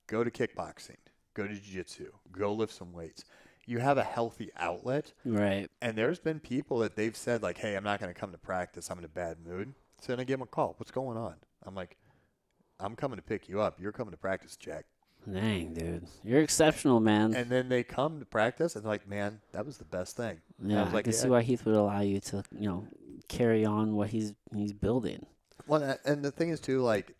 go to kickboxing, go to jiu-jitsu, go lift some weights. You have a healthy outlet, Right. and there's been people that they've said like, hey, I'm not going to come to practice. I'm in a bad mood. So then I give them a call. What's going on? I'm like, I'm coming to pick you up. You're coming to practice, Jack. Dang, dude. You're exceptional, man. And then they come to practice and they're like, man, that was the best thing. And Yeah, I was like, I can see why Heath would allow you to, carry on what he's building. Well, and the thing is too, like,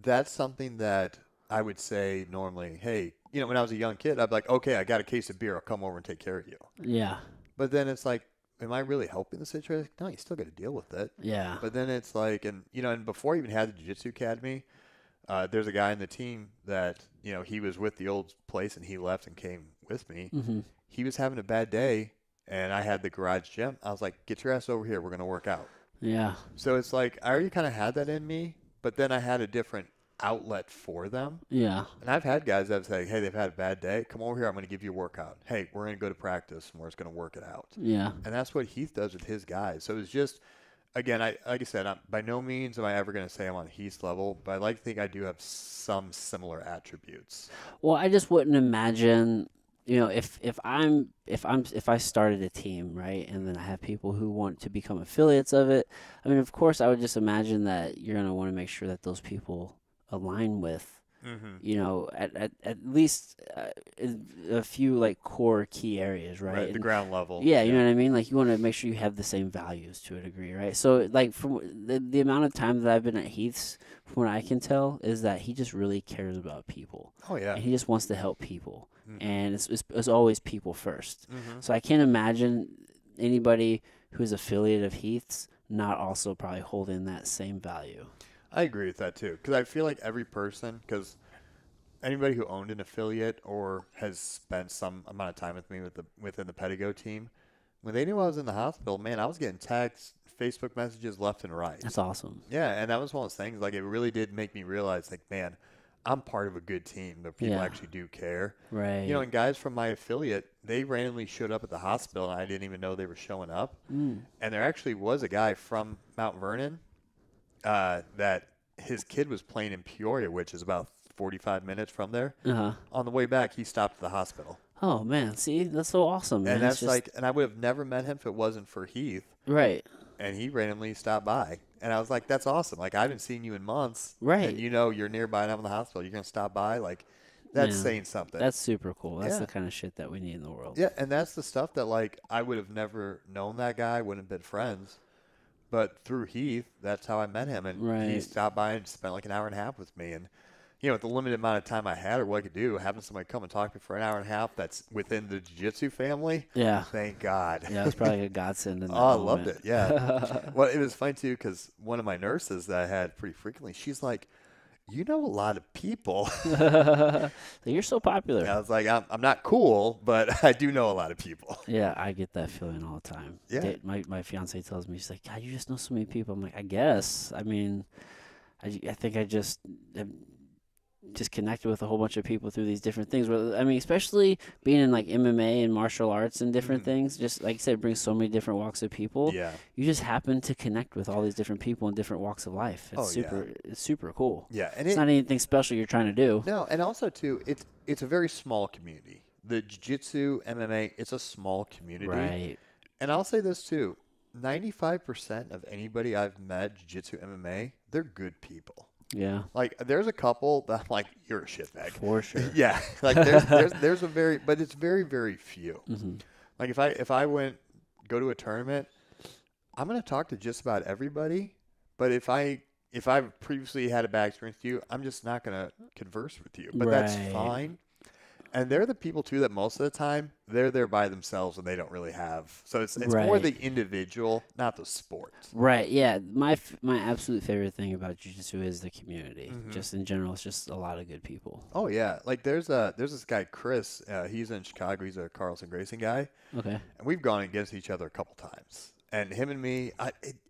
that's something that I would say normally, hey, when I was a young kid, I'd be like, okay, I got a case of beer. I'll come over and take care of you. Yeah. But then it's like, am I really helping the situation? No, you still got to deal with it. Yeah. But then it's like, and before I even had the Jiu-Jitsu Academy, there's a guy in the team that, he was with the old place and he left and came with me. Mm-hmm. He was having a bad day and I had the garage gym. I was like, get your ass over here. We're going to work out. Yeah. So it's like, I already kind of had that in me, but then I had a different outlet for them. Yeah. And I've had guys that say, hey, they've had a bad day. Come over here. I'm going to give you a workout. Hey, we're going to go to practice and we're just going to work it out. Yeah. And that's what Heath does with his guys. So it's just, again, like I said, by no means am I ever going to say I'm on Heath's level, but I like to think I do have some similar attributes. Well, I just wouldn't imagine, if I started a team, right, and then I have people who want to become affiliates of it. I mean, of course, I would just imagine that you're going to want to make sure that those people align with, at least a few like core key areas, right? Right, the And- ground level. Yeah, you know what I mean? Like, you want to make sure you have the same values to a degree, right? So, like, from the amount of time that I've been at Heath's, from what I can tell, is that he just really cares about people. Oh, yeah. And he just wants to help people. Mhm. And it's always people first. Mhm. So I can't imagine anybody who's affiliate of Heath's not also probably holding that same value. I agree with that too, because I feel like every person, because anybody who owned an affiliate or has spent some amount of time with me within the Pedigo team, when they knew I was in the hospital, man, I was getting texts, Facebook messages left and right. That's awesome. Yeah, and that was one of those things. Like, it really did make me realize, like, man, I'm part of a good team. The people Yeah. actually do care. Right. And guys from my affiliate, they randomly showed up at the hospital, and I didn't even know they were showing up. Mm. And there actually was a guy from Mount Vernon that his kid was playing in Peoria, which is about 45 minutes from there. Uh-huh. On the way back, he stopped at the hospital. Oh, man. See, that's so awesome, man. And It's that's like, and I would have never met him if it wasn't for Heath. right. And he randomly stopped by. And I was like, that's awesome. Like, I haven't seen you in months. Right. And you're nearby and I'm in the hospital. You're going to stop by. Like, that's Yeah. saying something. That's super cool. That's Yeah. the kind of shit that we need in the world. Yeah, and that's the stuff that, like, I would have never known that guy, wouldn't have been friends. But through Heath, that's how I met him. And he Right. stopped by and spent like an hour and a half with me. And, with the limited amount of time I had or what I could do, having somebody come and talk to me for an hour and a half that's within the jiu-jitsu family, Yeah. thank God. Yeah, it was probably a godsend in that Oh, I moment. loved it. Yeah. Well, it was funny too because one of my nurses that I had pretty frequently, she's like, "You know a lot of people." You're so popular. I was like, "I'm not cool, but I do know a lot of people." Yeah, I get that feeling all the time. Yeah. My fiance tells me, she's like, God, you just know so many people. I'm like, I guess. I mean, I think I just connected with a whole bunch of people through these different things. I mean, especially being in like MMA and martial arts and different things, just like I said, it brings so many different walks of people. Yeah. You just happen to connect with all these different people in different walks of life. It's it's super cool. Yeah. And It's not anything special you're trying to do. No, and also too, it's a very small community. The jiu-jitsu, MMA, it's a small community. Right. And I'll say this too, 95% of anybody I've met jiu-jitsu, MMA, they're good people. Yeah. Like there's a couple that I'm like, you're a shitbag. For sure. Yeah. Like there's a but it's very, very few. Mm-hmm. Like if I go to a tournament, I'm gonna talk to just about everybody. But if I've previously had a bad experience with you, I'm just not gonna converse with you. But that's Right. fine. And they're the people too that most of the time they're there by themselves and they don't really have. So it's more Right. the individual, not the sport. Right. Yeah. My absolute favorite thing about jiu-jitsu is the community. Mm-hmm. Just in general, it's just a lot of good people. Oh yeah, like there's this guy Chris. He's in Chicago. He's a Carlson Grayson guy, Okay. and we've gone against each other a couple times. And him and me,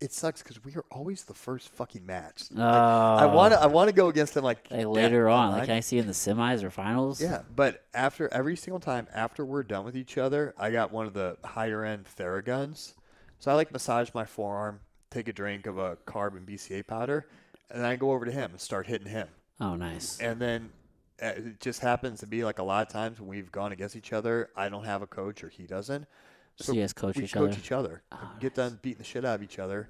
it sucks because we are always the first fucking match. Oh. I want to go against him like later down on. the Like, line. can I see in the semis or finals? Yeah, but after every single time after we're done with each other, I got one of the higher end Theraguns. So I like massage my forearm, take a drink of a carb and BCA powder, and then I go over to him and start hitting him. Oh, nice. And then it just happens to be like a lot of times when we've gone against each other, I don't have a coach or he doesn't. So you guys coach we each coach other? each other. Oh, Get done beating the shit out of each other.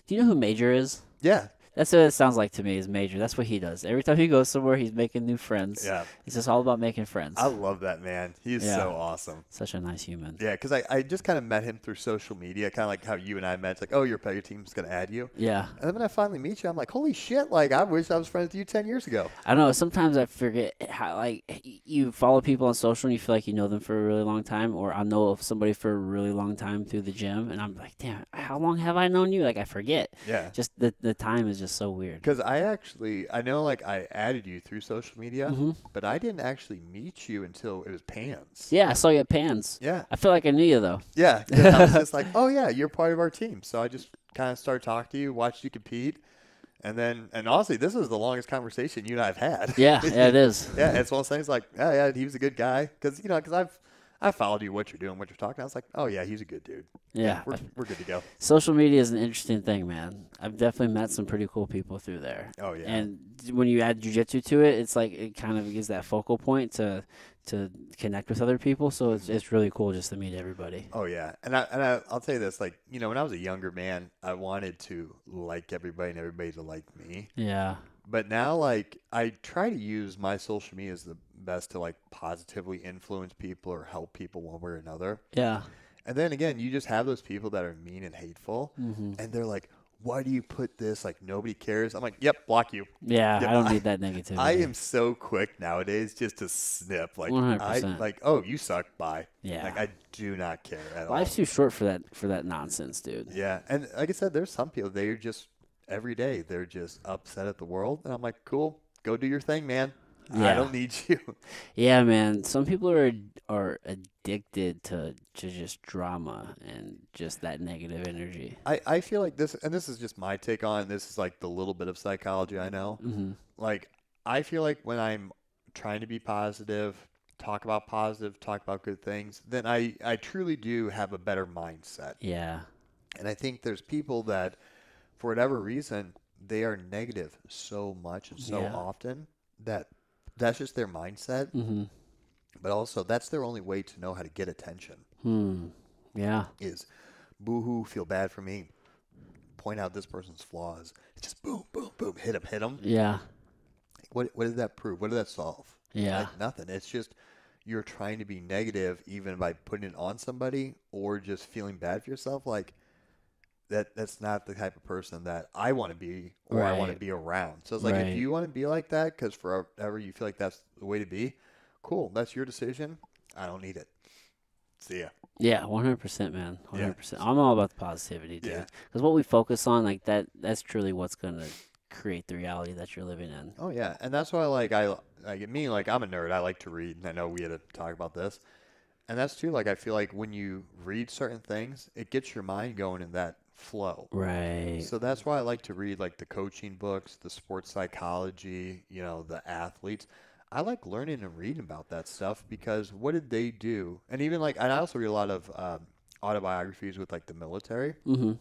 Do you know who Major is? Yeah. That's what it sounds like to me, is Major. That's what he does. Every time he goes somewhere, he's making new friends. Yeah. It's just all about making friends. I love that man. He's Yeah. so awesome. Such a nice human. Yeah, because I just kind of met him through social media, kind of like how you and I met. It's like, oh, your team's going to add you. Yeah. And then when I finally meet you, I'm like, holy shit, like, I wish I was friends with you 10 years ago. I don't know. Sometimes I forget how, like, you follow people on social and you feel like you know them for a really long time, or I know of somebody for a really long time through the gym, and I'm like, damn, how long have I known you? Like, I forget. Yeah. Just the time is just so weird. Because I know, like, I added you through social media, but I didn't actually meet you until it was Pans. Yeah, I saw you at Pans. Yeah. I feel like I knew you, though. Yeah. 'Cause I was just like, oh, yeah, you're part of our team. So I just kind of started talking to you, watched you compete. And honestly, this is the longest conversation you and I have had. Yeah, it is. Yeah, it's one of those things like, oh, yeah, he was a good guy. Because, I followed you, what you're doing, what you're talking. I was like, oh, yeah, he's a good dude. Yeah. We're good to go. Social media is an interesting thing, man. I've definitely met some pretty cool people through there. Oh, yeah. And when you add jiu-jitsu to it, it's like it kind of gives that focal point to connect with other people. So it's really cool just to meet everybody. Oh, yeah. And I'll tell you this, like, when I was a younger man, I wanted to like everybody and everybody to like me. Yeah. But now, like, I try to use my social media as the best to, like, positively influence people or help people one way or another. Yeah. And then, again, you just have those people that are mean and hateful. Mm-hmm. And they're like, why do you put this? Like, nobody cares. I'm like, yep, block you. Yeah, Yep, I don't need that negativity. I am so quick nowadays just to snip. Like, 100%. like, oh, you suck. Bye. Yeah. Like, I do not care at all. Life's too short for that nonsense, dude. Yeah. And like I said, there's some people, they're just, every day, they're just upset at the world. And I'm like, cool, go do your thing, man. Yeah. I don't need you. Yeah, man. Some people are addicted to just drama and just that negative energy. I feel like this, and this is just my take on it, this is like the little bit of psychology I know. Mm-hmm. Like, I feel like when I'm trying to be positive, talk about good things, then I truly do have a better mindset. Yeah. And I think there's people that, for whatever reason, they are negative so much and so Yeah. often that that's just their mindset. Mm-hmm. But also, that's their only way to know how to get attention. Yeah. Is boo-hoo, feel bad for me, point out this person's flaws. It's just boom, boom, boom, hit him. Yeah. What did that prove? What did that solve? Yeah. Like, nothing. It's just you're trying to be negative even by putting it on somebody or just feeling bad for yourself. Like, that's not the type of person that I want to be or I want to Right. be around. So it's like if Right. you want to be like that because forever you feel like that's the way to be, cool. That's your decision. I don't need it. See ya. Yeah, 100%, man. Yeah. 100%. I'm all about the positivity, Yeah. dude. Because what we focus on, like that's truly what's gonna create the reality that you're living in. Oh yeah, and that's why like me like I'm a nerd. I like to read, and I know we had to talk about this. And that's too, like, I feel like when you read certain things, it gets your mind going in that flow. Right. So that's why I like to read, like, the coaching books, the sports psychology, the athletes. I like learning and reading about that stuff because what did they do? And even, like, and I also read a lot of autobiographies with, like, the military. Mm-hmm.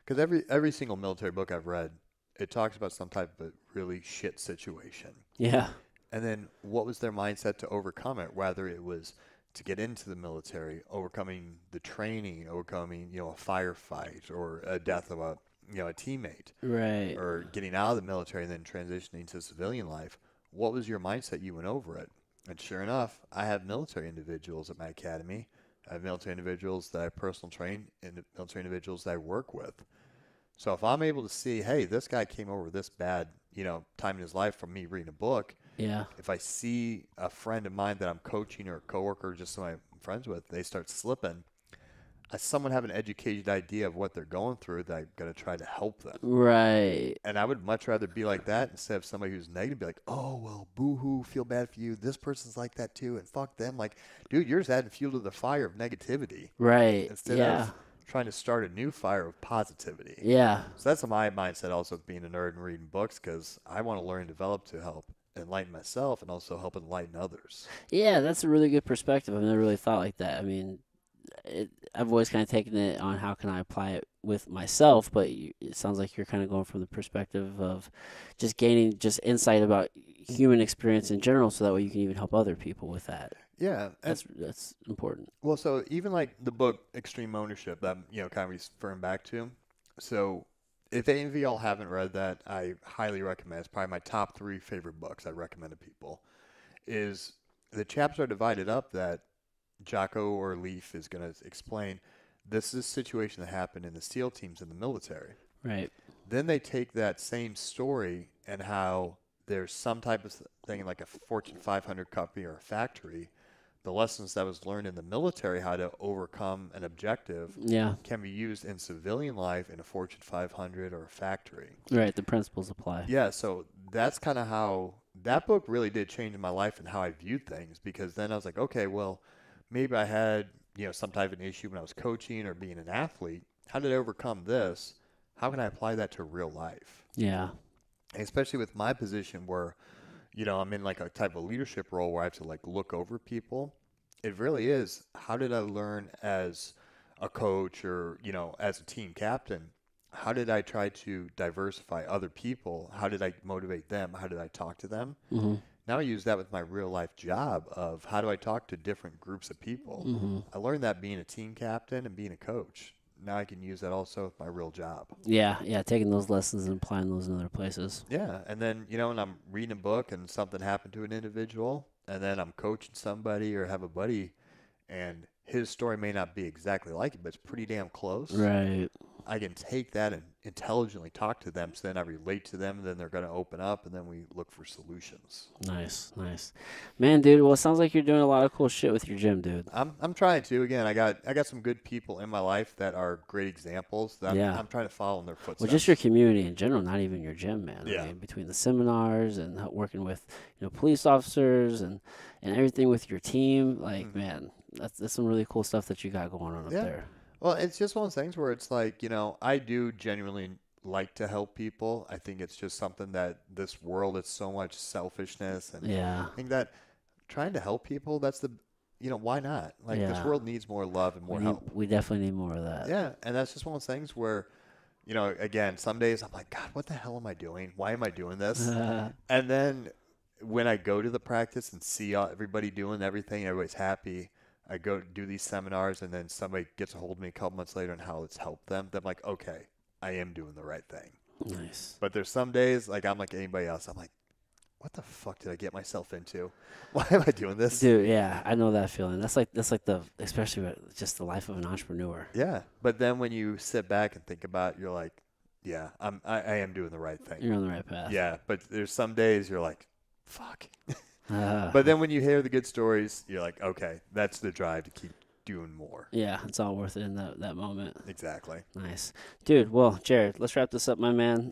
Because every single military book I've read, it talks about some type of really shit situation. Yeah. And then what was their mindset to overcome it? Whether it was to get into the military, overcoming the training, overcoming, a firefight or a death of a teammate, Right. or getting out of the military and then transitioning to civilian life. What was your mindset? You went over it. And sure enough, I have military individuals at my academy. I have military individuals that I personal train and military individuals that I work with. So if I'm able to see, hey, this guy came over this bad, time in his life from me reading a book, Yeah. if I see a friend of mine that I'm coaching or a coworker, just so I'm friends with, they start slipping, I someone have an educated idea of what they're going through that I'm going to try to help them. Right. And I would much rather be like that instead of somebody who's negative, be like, oh, well, boo-hoo, feel bad for you. This person's like that too, and fuck them. Like, dude, you're just adding fuel to the fire of negativity Right. instead Yeah. of trying to start a new fire of positivity. Yeah. So that's my mindset also with being a nerd and reading books because I want to learn and develop to help enlighten myself and also help enlighten others. Yeah, that's a really good perspective. I've never really thought like that. I mean, I've always kind of taken it on how can I apply it with myself, but it sounds like you're kind of going from the perspective of just gaining just insight about human experience in general, so that way you can even help other people with that. Yeah. That's important. Well, so even like the book Extreme Ownership that, kind of referring back to. So if any of y'all haven't read that, I highly recommend. It's probably my top 3 favorite books I recommend to people. Is the chapters are divided up that Jocko or Leaf is going to explain. This is a situation that happened in the SEAL teams in the military. Right. Then they take that same story and how there's some type of thing like a Fortune 500 company or a factory. The lessons that was learned in the military, how to overcome an objective, Yeah. can be used in civilian life in a Fortune 500 or a factory. Right. The principles apply. Yeah, so that's kind of how that book really did change my life and how I viewed things because then I was like, okay, well, maybe I had, some type of an issue when I was coaching or being an athlete. How did I overcome this? How can I apply that to real life? Yeah. And especially with my position where, I'm in like a type of leadership role where I have to like look over people. It really is. How did I learn as a coach or, as a team captain? How did I try to diversify other people? How did I motivate them? How did I talk to them? Mm-hmm. Now I use that with my real life job of how do I talk to different groups of people? Mm-hmm. I learned that being a team captain and being a coach. Now I can use that also with my real job. Yeah. Yeah. Taking those lessons and applying those in other places. Yeah, and then, when I'm reading a book and something happened to an individual, and then I'm coaching somebody or have a buddy, and his story may not be exactly like it, but it's pretty damn close. Right. I can take that and intelligently talk to them, so then I relate to them, and then they're going to open up, and then we look for solutions. Nice. Nice. Man, dude. Well, it sounds like you're doing a lot of cool shit with your gym, dude. I'm trying to. Again, I got some good people in my life that are great examples that Yeah. I'm trying to follow in their footsteps. Well, just your community in general, not even your gym, man. Yeah. I mean, between the seminars and working with, police officers and everything with your team, like, man, that's some really cool stuff that you got going on up Yeah. there. Well, it's just one of those things where it's like, I do genuinely like to help people. I think it's just something that this world, it's so much selfishness. And Yeah. I think that trying to help people, that's why not? Like, this Yeah. world needs more love and more help. We definitely need more of that. Yeah. And that's just one of those things where, again, some days I'm like, God, what the hell am I doing? Why am I doing this? And then when I go to the practice and see everybody doing everything, everybody's happy. I go do these seminars, and then somebody gets a hold of me a couple months later on how it's helped them. Then I'm like, okay, I am doing the right thing. Nice. But there's some days, like I'm like anybody else. I'm like, what the fuck did I get myself into? Why am I doing this? Dude, yeah, I know that feeling. That's like the especially with just the life of an entrepreneur. Yeah. But then when you sit back and think about it, you're like, yeah, I am doing the right thing. You're on the right path. Yeah. But there's some days you're like, fuck. Uh, But then when you hear the good stories, you're like, okay, that's the drive to keep doing more. yeah, it's all worth it in that moment. Exactly. Nice. Dude, well, Jared, let's wrap this up, my man.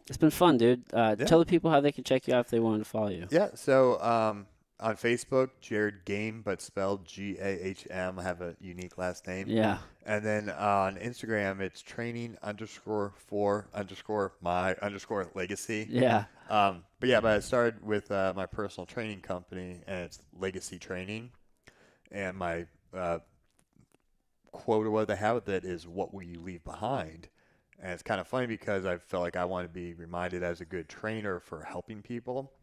It's been fun, dude. Tell the people how they can check you out if they wanted to follow you. Yeah. So on Facebook, Jared Game, but spelled Gahm. I have a unique last name. Yeah. And then on Instagram, it's training_for_my_legacy. Yeah. But I started with my personal training company, and it's Legacy Training. And my quote or what they have with it is, "What will you leave behind?" And it's kind of funny because I felt like I want to be reminded as a good trainer for helping people.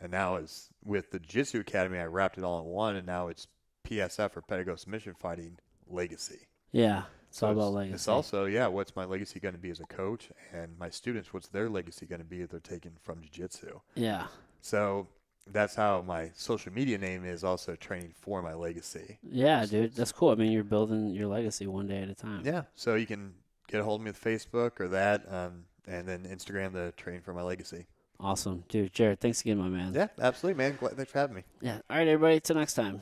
And now it's with the Jiu-Jitsu Academy, I wrapped it all in one, and now it's PSF or Pedigo Submission Fighting Legacy. Yeah. It's all So about legacy. It's also, what's my legacy going to be as a coach, and my students, what's their legacy going to be if they're taken from jiu-jitsu? Yeah. So that's how my social media name is also training for my legacy. Yeah, dude. That's cool. I mean, you're building your legacy one day at a time. Yeah. So you can get a hold of me with Facebook or that, and then Instagram, the Training for My Legacy. Awesome. Dude, Jared, thanks again, my man. Yeah, absolutely, man. Thanks for having me. Yeah. All right, everybody. Till next time.